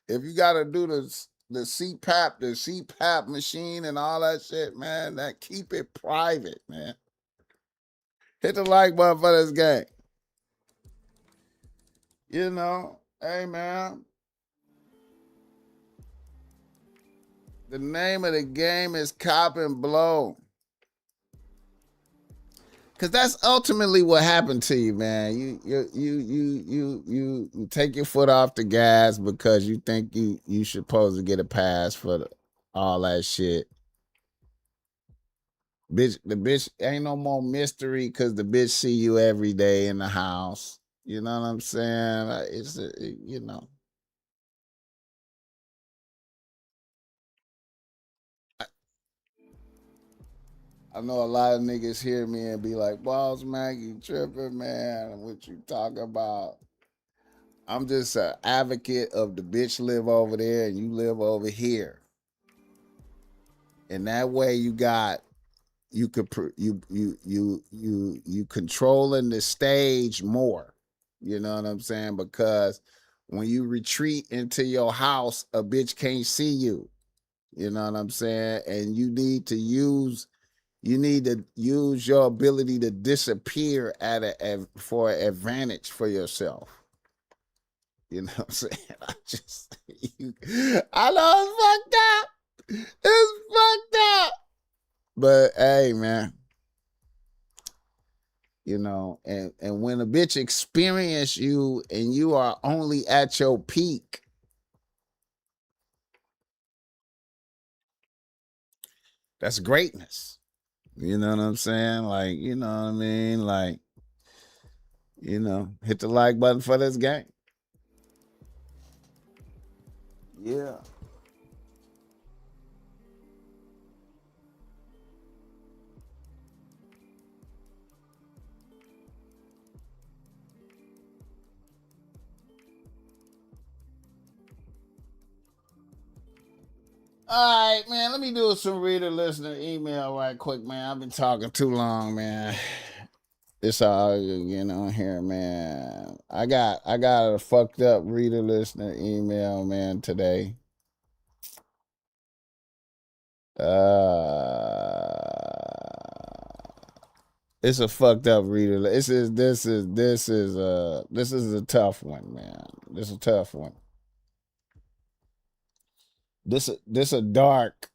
If you got to do the CPAP machine and all that shit, man, that keep it private, man. Hit the like button for this game. You know, hey, man. The name of the game is Cop and Blow. Cause that's ultimately what happened to you, man. You take your foot off the gas because you think you supposed to get a pass for all that shit. Bitch, the bitch ain't no more mystery because the bitch see you every day in the house. You know what I'm saying? You know. I know a lot of niggas hear me and be like, BossMack, you tripping, man. What you talking about? I'm just an advocate of the bitch live over there and you live over here. And that way you controlling the stage more. You know what I'm saying? Because when you retreat into your house, a bitch can't see you. You know what I'm saying? And you need to use your ability to disappear for an advantage for yourself. You know what I'm saying? I know it's fucked up. It's fucked up. But hey, man. You know, and when a bitch experience you and you are only at your peak, that's greatness. You know what I'm saying? Like, you know what I mean? Like, you know, hit the like button for this game. Yeah. All right, man. Let me do some reader listener email right quick, man. I've been talking too long, man. It's all here, man. I got a fucked up reader listener email, man, today. It's a fucked up reader. This is a tough one, man. This is a tough one. This a dark.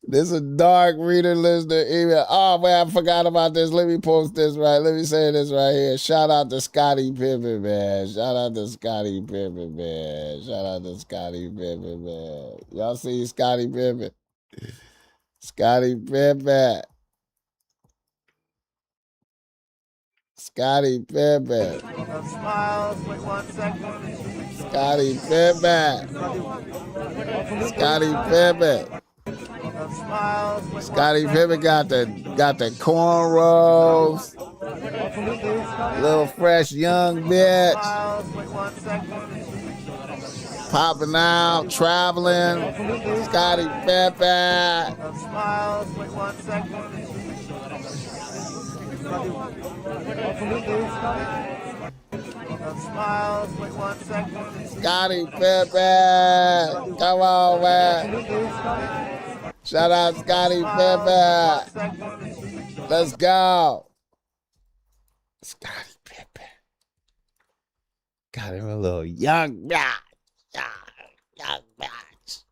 This a dark reader listener email. Oh man, I forgot about this. Let me post this right. Let me say this right here. Shout out to Scottie Pippen, man. Shout out to Scottie Pippen, man. Shout out to Scottie Pippen, man. Y'all see Scottie Pippen? Scottie Pippen. Scottie Pippen. Scottie Pippen. Scottie Pippen. Scottie Pippen got the cornrows. Little fresh young bitch. Popping out, traveling. Scottie Pippen. Scottie Pippen. Come on, man. Shout out Scottie Pippen. Let's go. Scottie Pippen. Got him a little young bitch. Young bitch.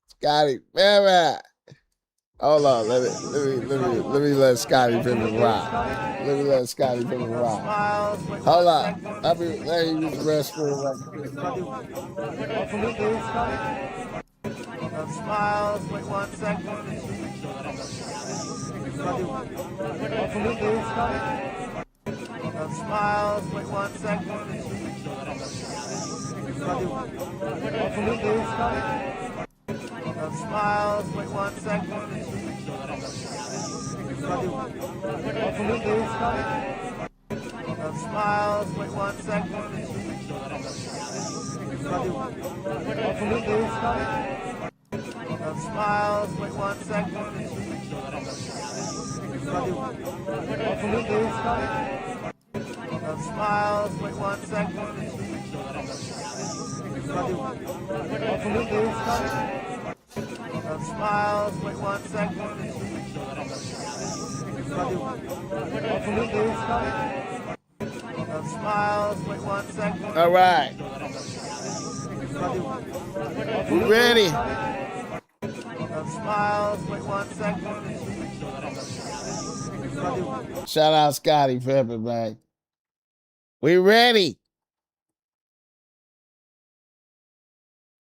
Scottie Pippen. Hold on, let me let Scottie Pippen rock. Let me let Scottie Pippen rock. Hold on, let me use the restroom right quick. Smiles, wait 1 second. Smiles, wait 1 second. Smiles, wait 1 second. Smiles, wait 1 second. Smiles, wait 1 second. Smiles, wait 1 second. Smiles, wait 1 second. Smiles, wait 1 second. All right. We ready? Smiles, wait 1 second. Shout out Scottie Pippen, man. We ready?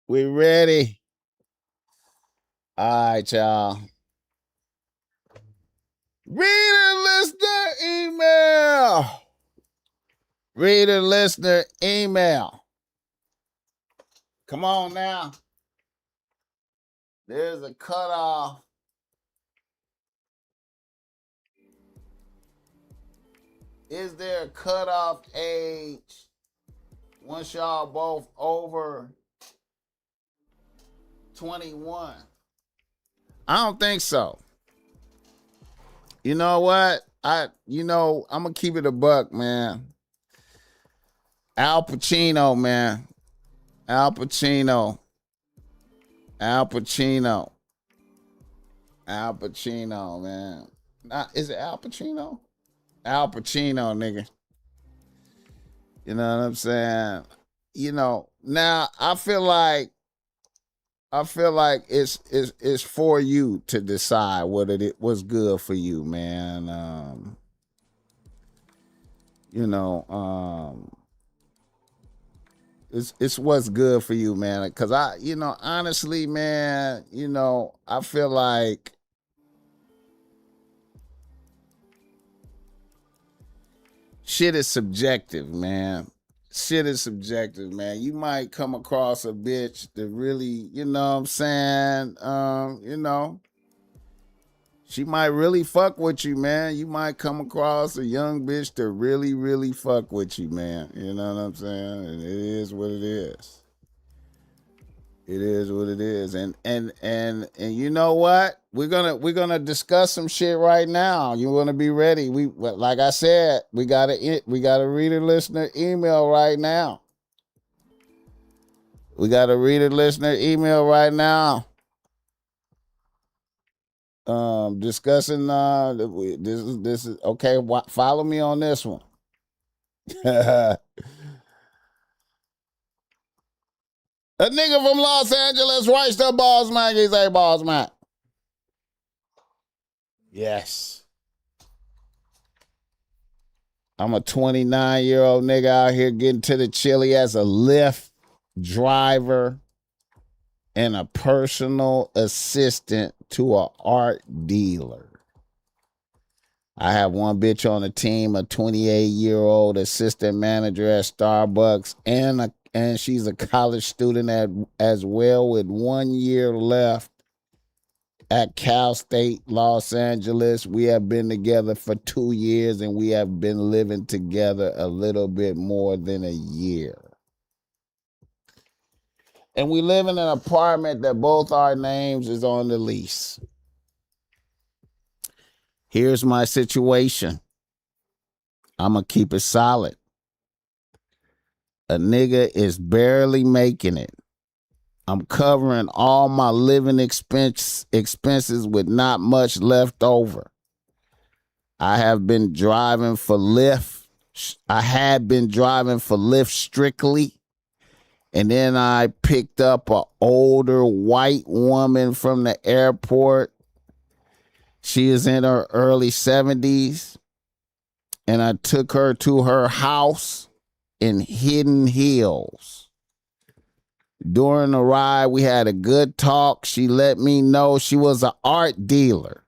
We ready? All right, y'all. Reader listener email. Reader listener email. Come on now. There's a cutoff. Is there a cutoff age once y'all both over 21? I don't think so. You know what? I'm gonna keep it a buck, man. Al Pacino, man. Al Pacino, man. Is it Al Pacino? Al Pacino, nigga. You know what I'm saying? Now I feel like it's for you to decide what it was good for you, man. It's what's good for you, man. Because honestly, man, I feel like shit is subjective, man. Shit is subjective, man. You might come across a bitch that really, you know what I'm saying, she might really fuck with you, man. You might come across a young bitch that really, really fuck with you, man. You know what I'm saying? And it is what it is. It is what it is. And you know what? We're gonna discuss some shit right now. You wanna be ready. Like I said, we gotta read a listener email right now. We gotta read a listener email right now. Discussing this is okay. Follow me on this one. A nigga from Los Angeles writes to BossMack. He say, BossMack. Yes. I'm a 29-year-old nigga out here getting to the chili as a Lyft driver and a personal assistant to an art dealer. I have one bitch on the team, a 28-year-old assistant manager at Starbucks, and she's a college student as well with 1 year left at Cal State, Los Angeles. We have been together for 2 years, and we have been living together a little bit more than a year. And we live in an apartment that both our names is on the lease. Here's my situation. I'm going to keep it solid. A nigga is barely making it. I'm covering all my living expenses with not much left over. I have been driving for Lyft. I had been driving for Lyft strictly. And then I picked up an older white woman from the airport. She is in her early 70s. And I took her to her house in Hidden Hills. During the ride, we had a good talk. She let me know she was an art dealer.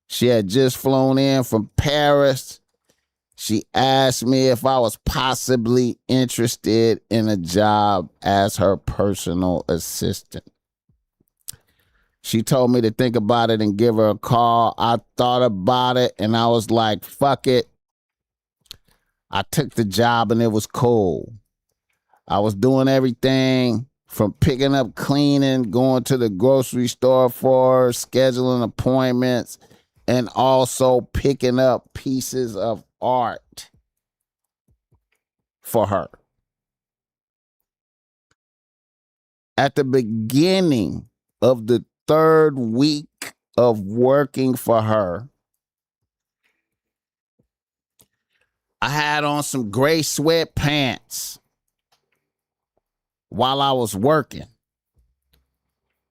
She had just flown in from Paris. She asked me if I was possibly interested in a job as her personal assistant. She told me to think about it and give her a call. I thought about it and I was like, fuck it. I took the job and it was cool. I was doing everything from picking up cleaning, going to the grocery store for her, scheduling appointments, and also picking up pieces of art for her. At the beginning of the 3rd week of working for her, I had on some gray sweatpants while I was working.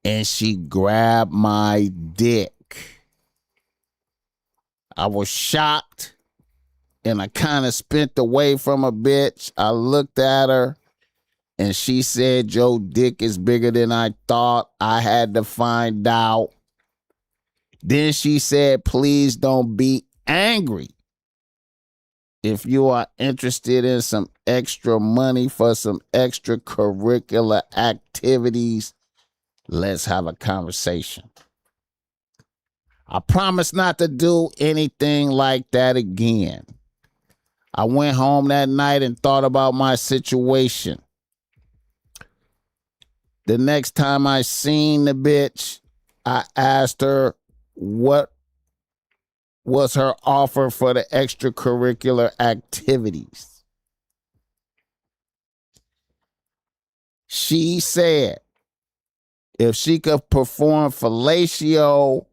And she grabbed my dick. I was shocked and I kind of spent away from a bitch. I looked at her And she said, your dick is bigger than I thought. I had to find out. Then she said, please don't be angry. If you are interested in some extra money for some extracurricular activities, let's have a conversation. I promise not to do anything like that again. I went home that night and thought about my situation. The next time I seen the bitch, I asked her what was her offer for the extracurricular activities. She said if she could perform fellatio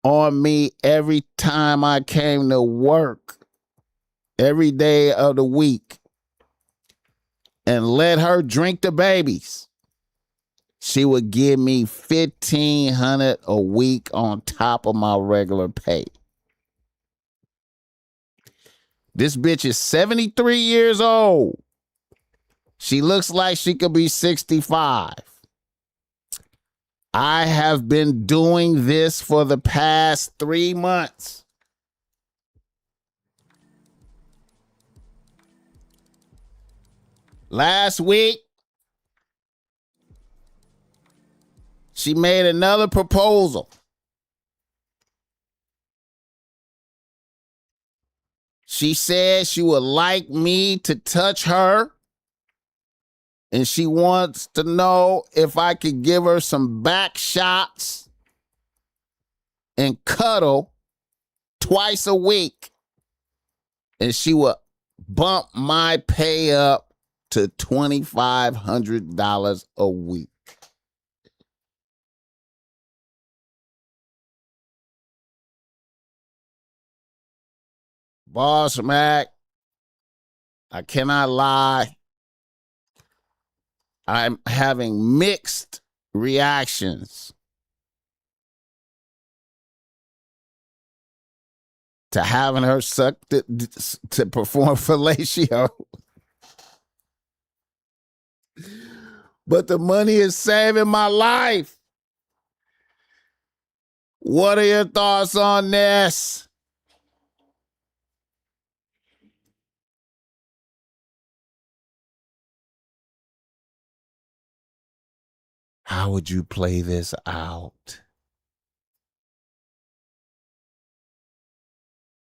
on me every time I came to work, every day of the week, and let her drink the babies, she would give me $1,500 a week on top of my regular pay. This bitch is 73 years old. She looks like she could be 65. I have been doing this for the past 3 months. Last week, she made another proposal. She said she would like me to touch her, and she wants to know if I could give her some back shots and cuddle twice a week, and she would bump my pay up to $2,500 a week. BossMack, I cannot lie. I'm having mixed reactions to having her suck to perform fellatio. But the money is saving my life. What are your thoughts on this? How would you play this out?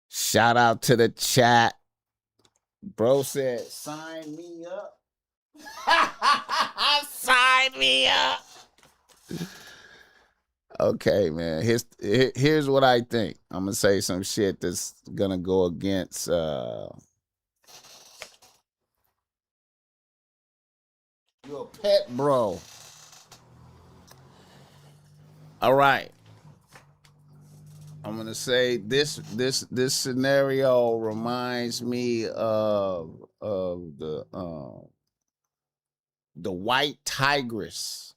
Shout out to the chat. Bro said, sign me up. Sign me up. Okay, man. Here's what I think. I'm going to say some shit that's going to go against... You're a pet bro. All right. I'm gonna say this scenario reminds me of the white tigress,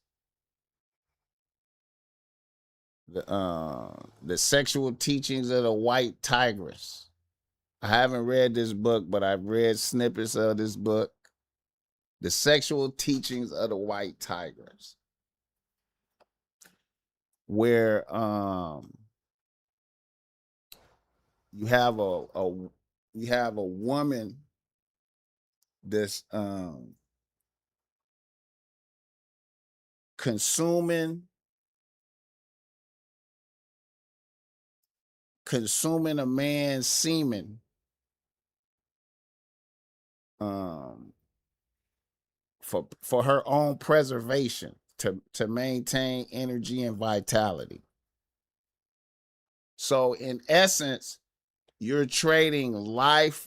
the sexual teachings of the white tigress. I haven't read this book, but I've read snippets of this book. The sexual teachings of the white tigress, where you have a woman that's consuming a man's semen for her own preservation, to maintain energy and vitality. So in essence, you're trading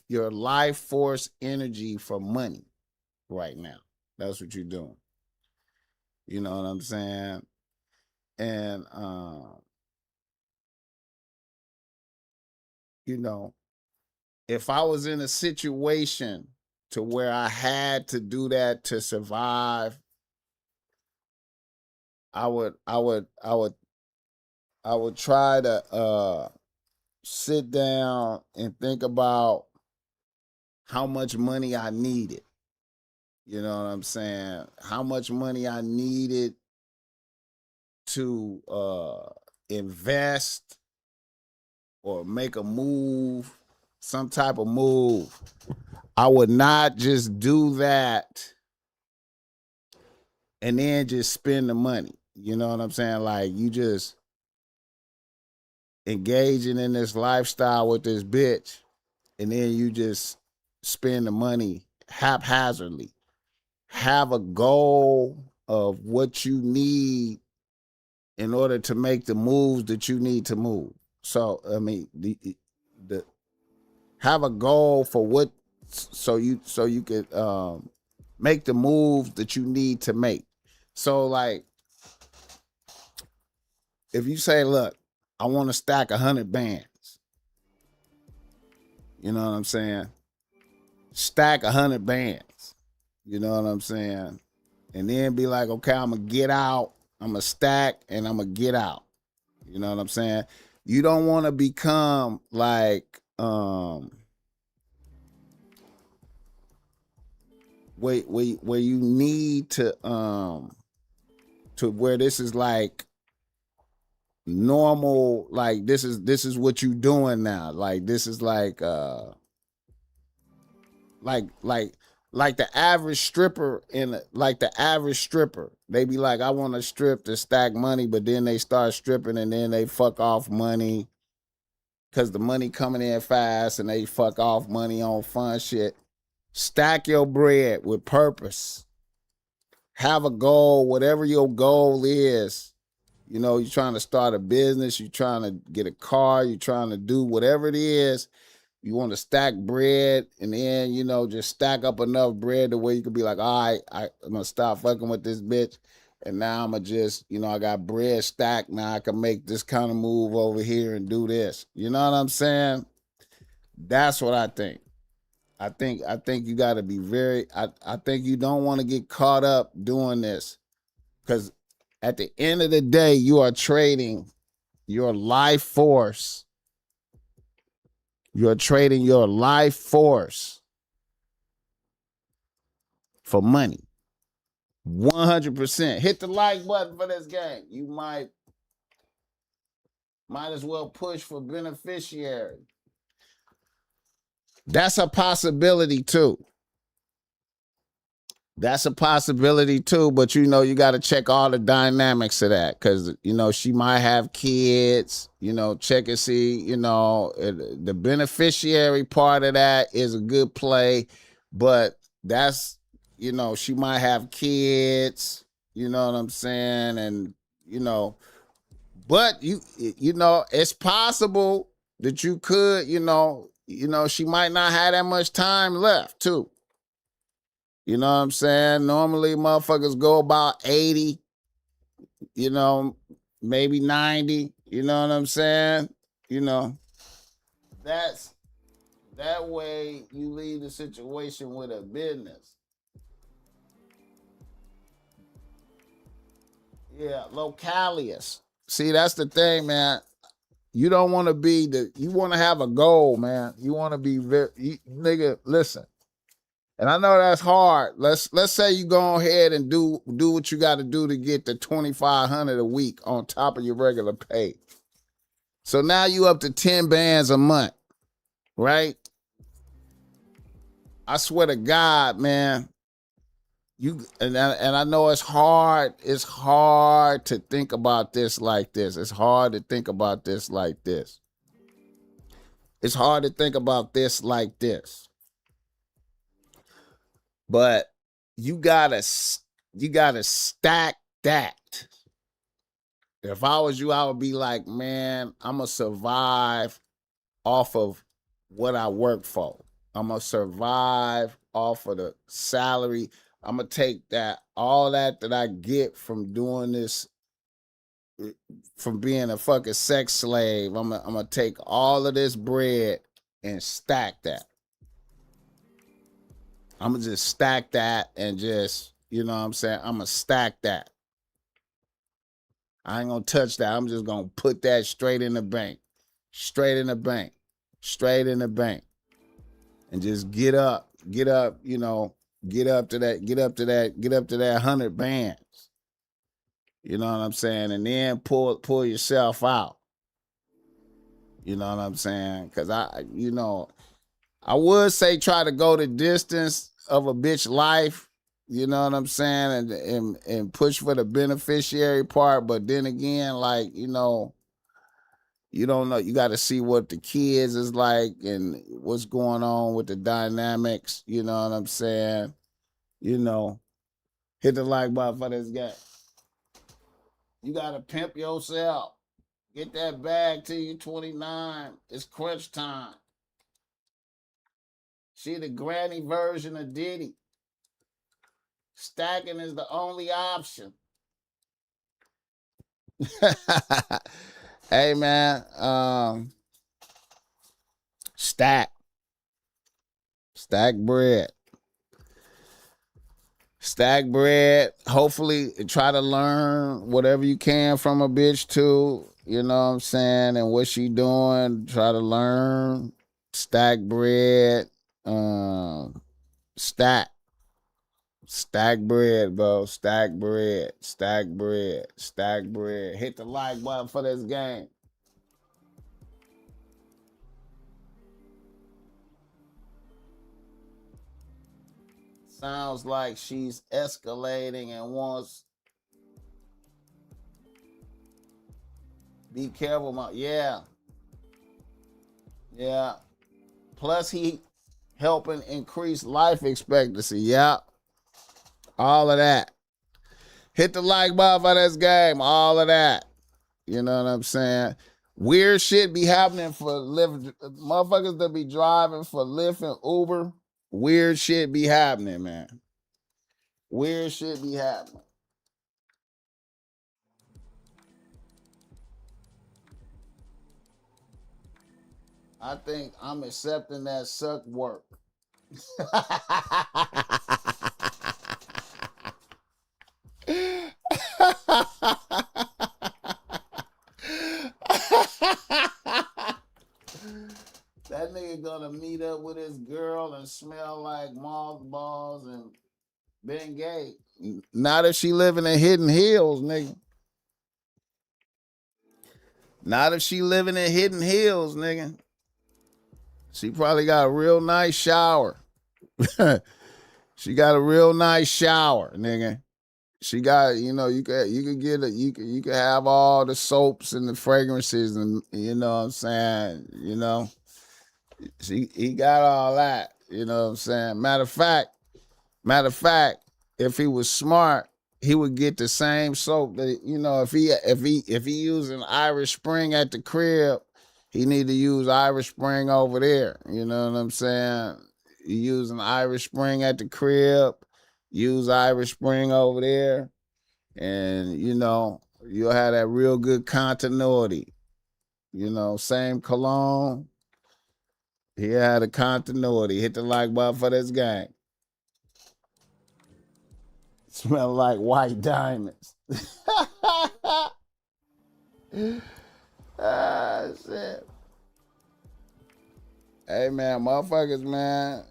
your life force energy for money right now. That's what you're doing. You know what I'm saying? And you know, if I was in a situation to where I had to do that to survive, I would try to sit down and think about how much money I needed. You know what I'm saying? How much money I needed to invest or make a move, some type of move. I would not just do that and then just spend the money. You know what I'm saying? Like, you just engaging in this lifestyle with this bitch, and then you just spend the money haphazardly. Have a goal of what you need in order to make the moves that you need to move. So, I mean, the have a goal for what, so you could make the moves that you need to make. So, like, if you say, look, I want to stack 100 bands, you know what I'm saying? Stack 100 bands, you know what I'm saying? And then be like, okay, I'm going to get out, I'm going to stack, and I'm going to get out. You know what I'm saying? You don't want to become like, where you need to where this is like normal, like this is what you doing now. Like, this is like the average stripper they be like, I want to strip to stack money, but then they start stripping and then they fuck off money because the money coming in fast and they fuck off money on fun shit. Stack your bread with purpose. Have a goal, whatever your goal is. You know, you're trying to start a business, you're trying to get a car, you're trying to do whatever it is. You want to stack bread, and then, you know, just stack up enough bread to where you could be like, all right, I'm going to stop fucking with this bitch. And now I'm going to just, you know, I got bread stacked. Now I can make this kind of move over here and do this. You know what I'm saying? That's what I think. I think you got to be very, I think you don't want to get caught up doing this, because at the end of the day, you are trading your life force. You're trading your life force for money. 100%. Hit the like button for this game. You might as well push for beneficiary. That's a possibility too. That's a possibility too, but you know, you got to check all the dynamics of that, because, you know, she might have kids, you know, check and see, you know, the beneficiary part of that is a good play, but that's, you know, she might have kids, you know what I'm saying? And, you know, but you know, it's possible that you could, you know, she might not have that much time left too. You know what I'm saying? Normally motherfuckers go about 80, you know, maybe 90. You know what I'm saying? You know, that way you leave the situation with a business. Yeah, localius. See, that's the thing, man. You don't want to be you want to have a goal, man. You want to be nigga, listen. And I know that's hard. Let's say you go ahead and do what you got to do to get the $2,500 a week on top of your regular pay. So now you up to 10 bands a month, right? I swear to God, man. And I know it's hard. It's hard to think about this like this. It's hard to think about this like this. It's hard to think about this like this. But you gotta stack that. If I was you, I would be like, man, I'm gonna survive off of what I work for. I'm gonna survive off of the salary. I'm gonna take all that I get from doing this, from being a fucking sex slave. I'm gonna take all of this bread and stack that. I'm gonna just stack that and just, you know what I'm saying? I'm gonna stack that. I ain't gonna touch that. I'm just gonna put that straight in the bank. Straight in the bank. Straight in the bank. And just get up, you know, Get up to that 100 bands. You know what I'm saying? And then pull yourself out. You know what I'm saying? Cause I would say try to go the distance of a bitch life. You know what I'm saying? And push for the beneficiary part. But then again, like, you don't know. You got to see what the kids is like and what's going on with the dynamics. You know what I'm saying? Hit the like button for this guy. You got to pimp yourself. Get that bag till you 29. It's crunch time. She the granny version of Diddy. Stacking is the only option. Hey, man. Stack bread. Stack bread. Hopefully try to learn whatever you can from a bitch too. You know what I'm saying? And what she doing. Try to learn. Stack bread. Stack bread, bro. Stack bread. Hit the like button for this game. Sounds like she's escalating and wants. Be careful, yeah. Plus he helping increase life expectancy. Yeah. All of that. Hit the like button for this game. All of that. You know what I'm saying? Weird shit be happening for Lyft. Motherfuckers that be driving for Lyft and Uber. Weird shit be happening, man. Weird shit be happening. I think I'm accepting that suck work. That nigga gonna meet up with his girl and smell like mothballs and been gay. Not if she living in Hidden Hills, nigga. Not if she living in Hidden Hills, nigga. She probably got a real nice shower. She got a real nice shower, nigga. She got, you could have all the soaps and the fragrances and you know what I'm saying, he got all that, you know what I'm saying. Matter of fact, if he was smart, he would get the same soap that if he using Irish Spring at the crib, he need to use Irish Spring over there. You know what I'm saying? You using Irish Spring at the crib, use Irish Spring over there, and you'll have that real good continuity. Same cologne. He had a continuity. Hit the like button for this game. Smell like white diamonds. Shit. Hey, man, motherfuckers, man,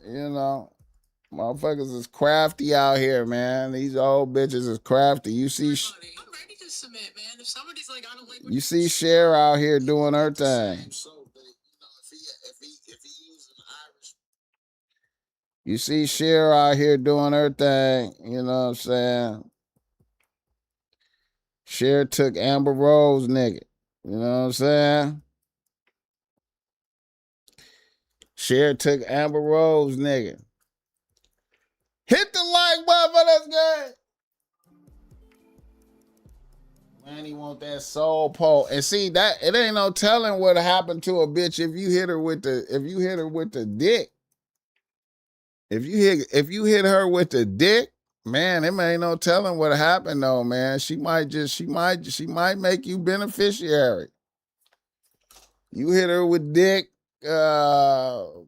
motherfuckers is crafty out here, man. These old bitches is crafty. You see, I'm ready to submit, man. If somebody's like, I don't like. You see Cher out here doing her thing. You see Cher out here doing her thing. You know what I'm saying? Cher took Amber Rose, nigga. You know what I'm saying? Cher took Amber Rose, nigga. Hit the like button for this game. Man, he want that soul pole. And see that it ain't no telling what happened to a bitch if you hit her with the dick. If you hit her with the dick, man, it ain't no telling what happened though, man. She might make you beneficiary. You hit her with dick, probably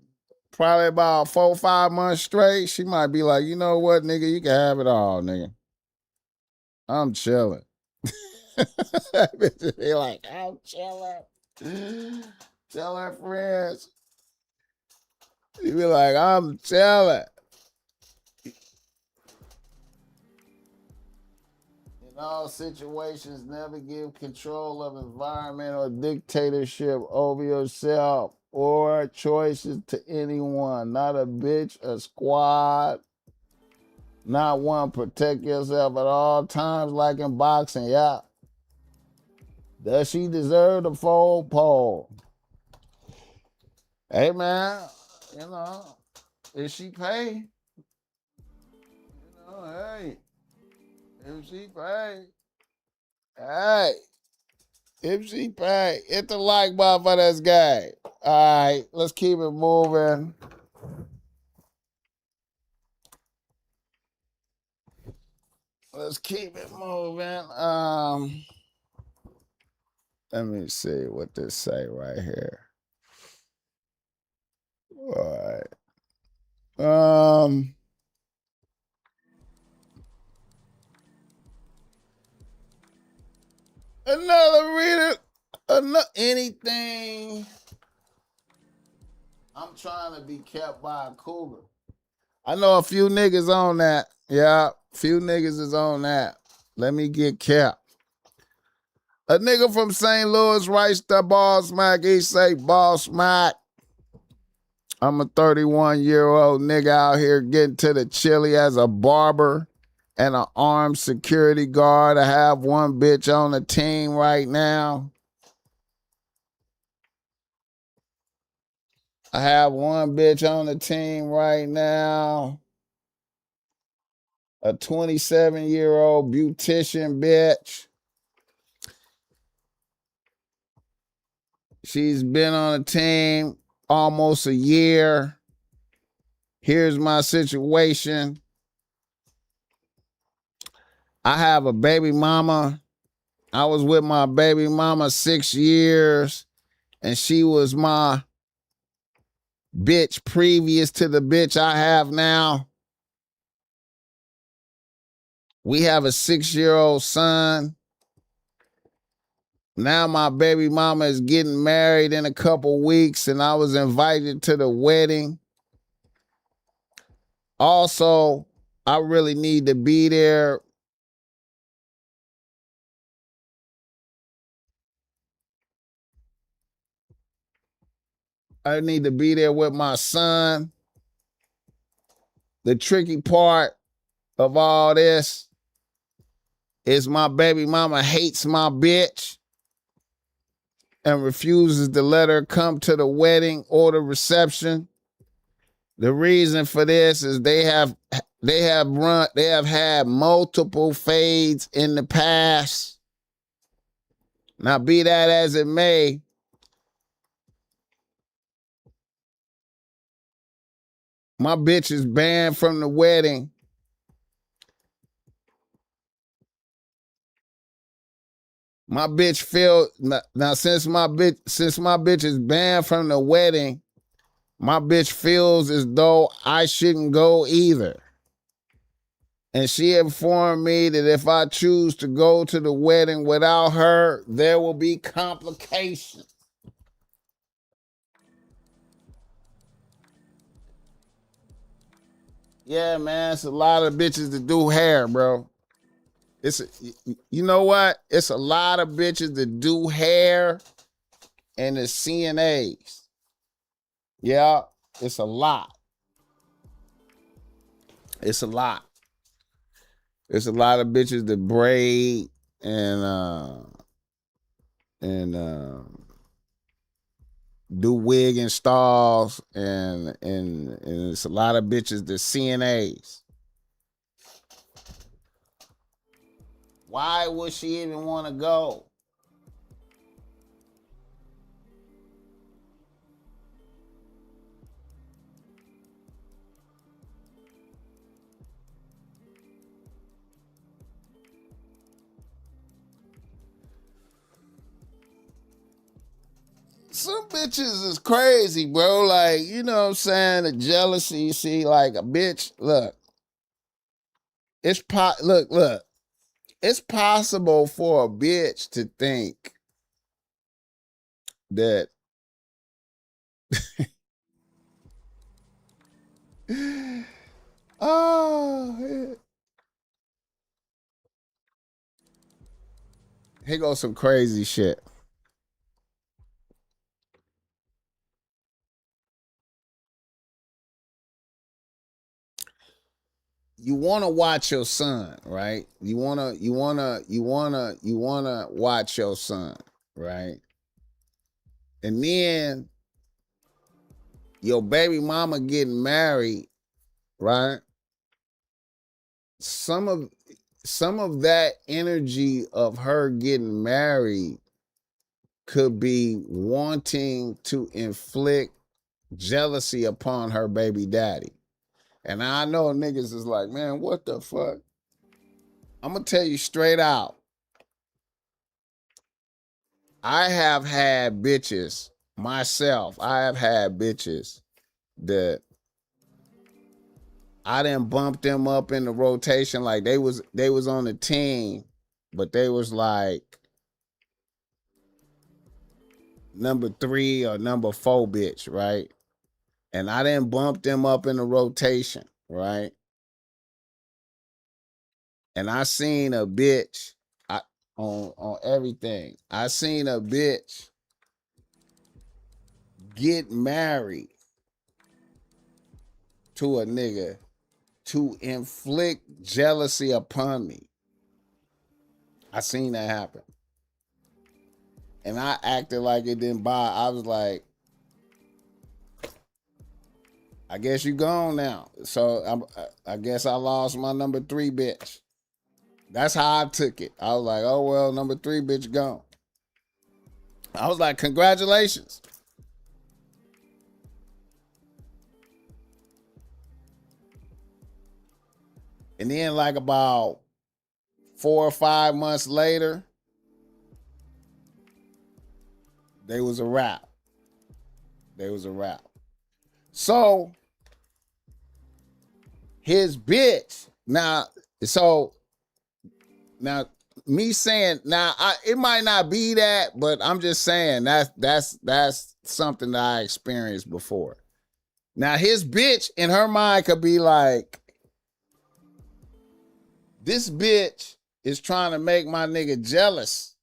about 4 or 5 months straight. She might be like, you know what, nigga, you can have it all, nigga. I'm chilling. They like, I'm chilling. Tell her friends. You be like, I'm chilling. In all situations, never give control of environment or dictatorship over yourself or choices to anyone. Not a bitch, a squad, not one. Protect yourself at all times like in boxing, yeah. Does she deserve the full pole? Hey, man, you know, if she pay, hey, if she pay, hey. If she pay, hit the like button for this guy. All right, let's keep it moving. Let's keep it moving. Let me see what this say right here. All right. Another reader. Anything. I'm trying to be kept by a cougar. I know a few niggas on that. Yeah, few niggas is on that. Let me get kept. A nigga from St. Louis writes the BossMack. He say, BossMack, I'm a 31-year-old nigga out here getting to the chili as a barber and an armed security guard. I have one bitch on the team right now. I have one bitch on the team right now. A 27-year-old beautician bitch. She's been on a team almost a year. Here's my situation. I have a baby mama. I was with my baby mama 6 years, and she was my bitch previous to the bitch I have now. We have a 6-year-old son. Now my baby mama is getting married in a couple weeks, and I was invited to the wedding. Also, I really need to be there. I need to be there with my son. The tricky part of all this is my baby mama hates my bitch and refuses to let her come to the wedding or the reception. The reason for this is they have had multiple fades in the past. Now, be that as it may, my bitch is banned from the wedding. My bitch feel now since my bitch is banned from the wedding, my bitch feels as though I shouldn't go either. And she informed me that if I choose to go to the wedding without her, there will be complications. Yeah, man, it's a lot of bitches that do hair, bro. You know what? It's a lot of bitches that do hair and the CNAs. Yeah, it's a lot. It's a lot. It's a lot of bitches that braid and do wig installs and it's a lot of bitches that CNAs. Why would she even want to go? Some bitches is crazy, bro. Like, you know what I'm saying? The jealousy, you see, like a bitch, look. Look. It's possible for a bitch to think that oh, Here goes some crazy shit. You want to watch your son, right? You want to watch your son, right? And then your baby mama getting married, right? Some of that energy of her getting married could be wanting to inflict jealousy upon her baby daddy. And I know niggas is like, man, what the fuck? I'm going to tell you straight out. I have had bitches myself. I have had bitches that I didn't bump them up in the rotation. Like they was on the team, but they was like number 3 or number 4 bitch, right? And I didn't bump them up in the rotation, right? And I seen a bitch on everything. I seen a bitch get married to a nigga to inflict jealousy upon me. I seen that happen. And I acted like it didn't bother. I was like, I guess you gone now. So I guess I lost my number 3 bitch. That's how I took it. I was like, oh, well, number 3 bitch gone. I was like, congratulations. And then like about 4 or 5 months later, they was a wrap. They was a wrap. So his bitch, now me saying, it might not be that, but I'm just saying that's something that I experienced before. Now his bitch in her mind could be like, this bitch is trying to make my nigga jealous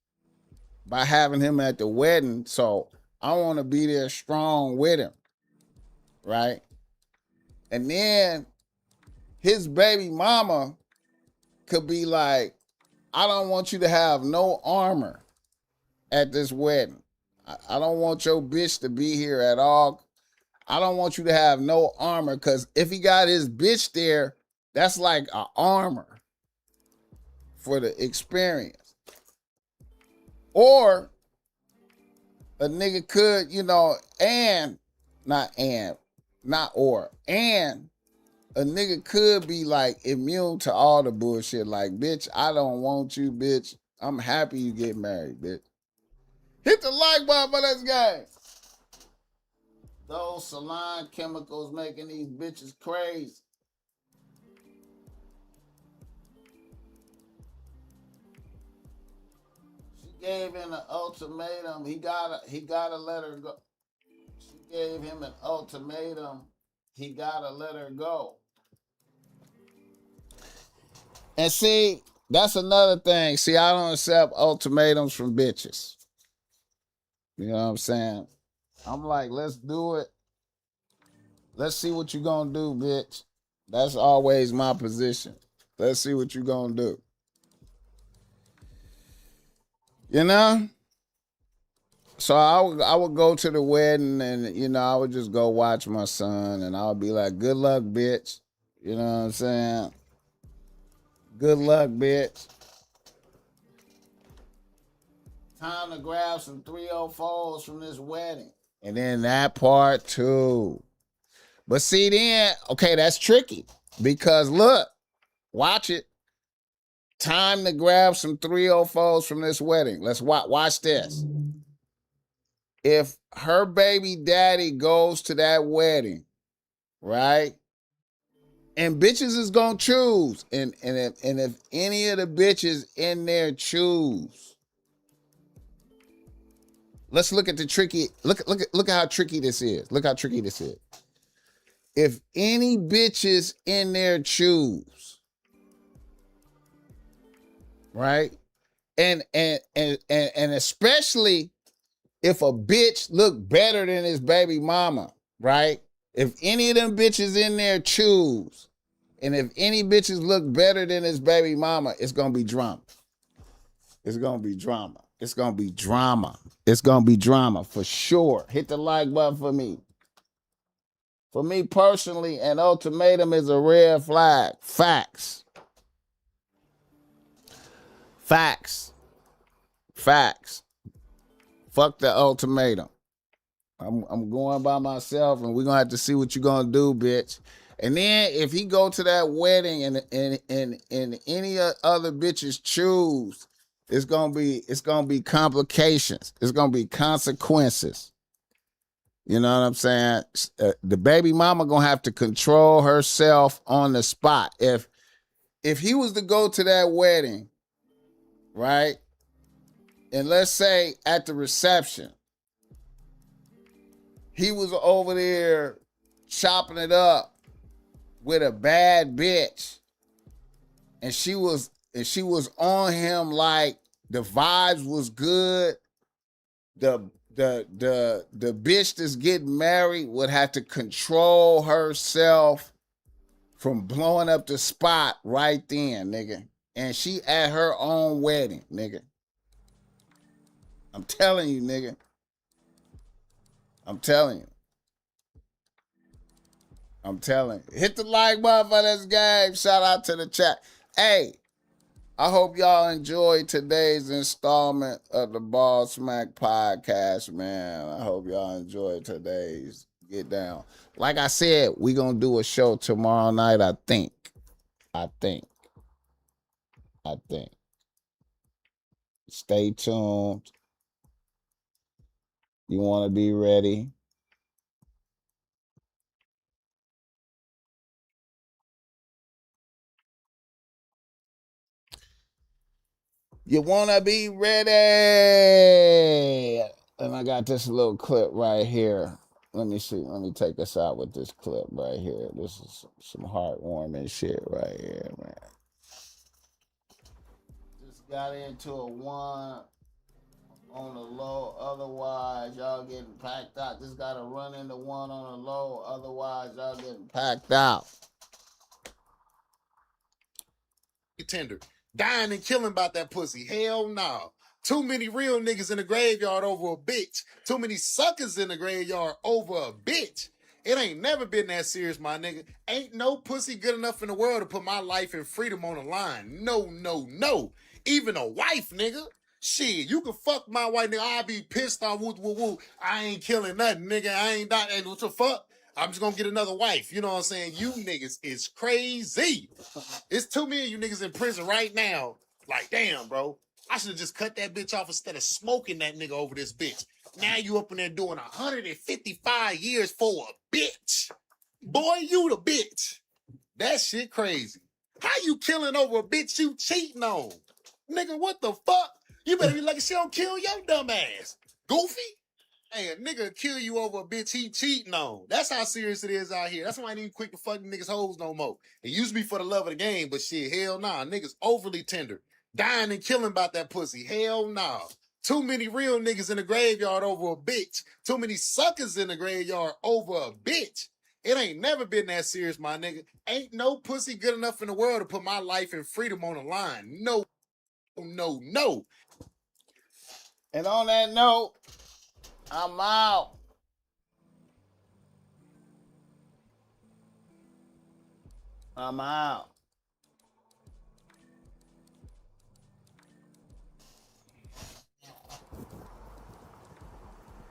by having him at the wedding, so I want to be there strong with him, right? And then his baby mama could be like, I don't want you to have no armor at this wedding. I don't want your bitch to be here at all. I don't want you to have no armor, because if he got his bitch there, that's like an armor for the experience. Or a nigga could, and a nigga could be like immune to all the bullshit. Like, bitch, I don't want you, bitch. I'm happy you get married, bitch. Hit the like button for this game. Those saline chemicals making these bitches crazy. She gave him an ultimatum. He gotta let her go. She gave him an ultimatum. He gotta let her go. And see, that's another thing. See, I don't accept ultimatums from bitches. You know what I'm saying? I'm like, let's do it. Let's see what you gonna do, bitch. That's always my position. Let's see what you gonna do. You know? So I would go to the wedding and, I would just go watch my son and I would be like, good luck, bitch. You know what I'm saying? Good luck, bitch. Time to grab some 304s from this wedding. And then that part too. But see then, okay, that's tricky. Because look, watch it. Time to grab some 304s from this wedding. Let's watch this. If her baby daddy goes to that wedding, right? And bitches is gonna choose. And if any of the bitches in there choose, let's look at the tricky. Look at how tricky this is. Look how tricky this is. If any bitches in there choose, right? And especially if a bitch look better than his baby mama, right? If any of them bitches in there choose, and if any bitches look better than his baby mama, it's gonna be drama. It's gonna be drama. It's gonna be drama. It's gonna be drama for sure. Hit the like button for me. For me personally, an ultimatum is a red flag. Facts. Facts. Facts. Fuck the ultimatum. I'm going by myself, and we're gonna have to see what you're gonna do, bitch. And then if he go to that wedding and any other bitches choose, it's gonna be complications. It's gonna be consequences. You know what I'm saying? The baby mama gonna have to control herself on the spot. If he was to go to that wedding, right? And let's say at the reception, he was over there chopping it up with a bad bitch, and she was on him like the vibes was good. The bitch that's getting married would have to control herself from blowing up the spot right then, nigga. And she at her own wedding, nigga. I'm telling you, nigga. I'm telling you. I'm telling you. Hit the like button for this game. Shout out to the chat. Hey, I hope y'all enjoyed today's installment of the BossMack podcast, man. I hope y'all enjoyed today's Get Down. Like I said, we gonna do a show tomorrow night, I think. Stay tuned. You want to be ready. You want to be ready. And I got this little clip right here. Let me see. Let me take us out with this clip right here. This is some heartwarming shit right here, man. Just got into a one on the low. Otherwise, y'all getting packed out. Just got to run into one on the low. Otherwise, y'all getting packed out. Tender. Dying and killing about that pussy. Hell no. Too many real niggas in the graveyard over a bitch. Too many suckers in the graveyard over a bitch. It ain't never been that serious, my nigga. Ain't no pussy good enough in the world to put my life and freedom on the line. No, no, no. Even a wife, nigga. Shit, you can fuck my wife, nigga. I be pissed off. Woo, woo, woo. I ain't killing nothing, nigga. I ain't not. What the fuck? I'm just gonna get another wife. You know what I'm saying? You niggas is crazy. It's too many of you niggas in prison right now. Like, damn, bro. I should have just cut that bitch off instead of smoking that nigga over this bitch. Now you up in there doing 155 years for a bitch. Boy, you the bitch. That shit crazy. How you killing over a bitch you cheating on? Nigga, what the fuck? You better be lucky she don't kill your dumb ass. Goofy? Hey, a nigga kill you over a bitch he cheating on. That's how serious it is out here. That's why I ain't even quick to fuck niggas hoes no more. It used to be for the love of the game, but shit, hell nah. Niggas overly tender. Dying and killing about that pussy. Hell nah. Too many real niggas in the graveyard over a bitch. Too many suckers in the graveyard over a bitch. It ain't never been that serious, my nigga. Ain't no pussy good enough in the world to put my life and freedom on the line. No, no, no. And on that note, I'm out. I'm out.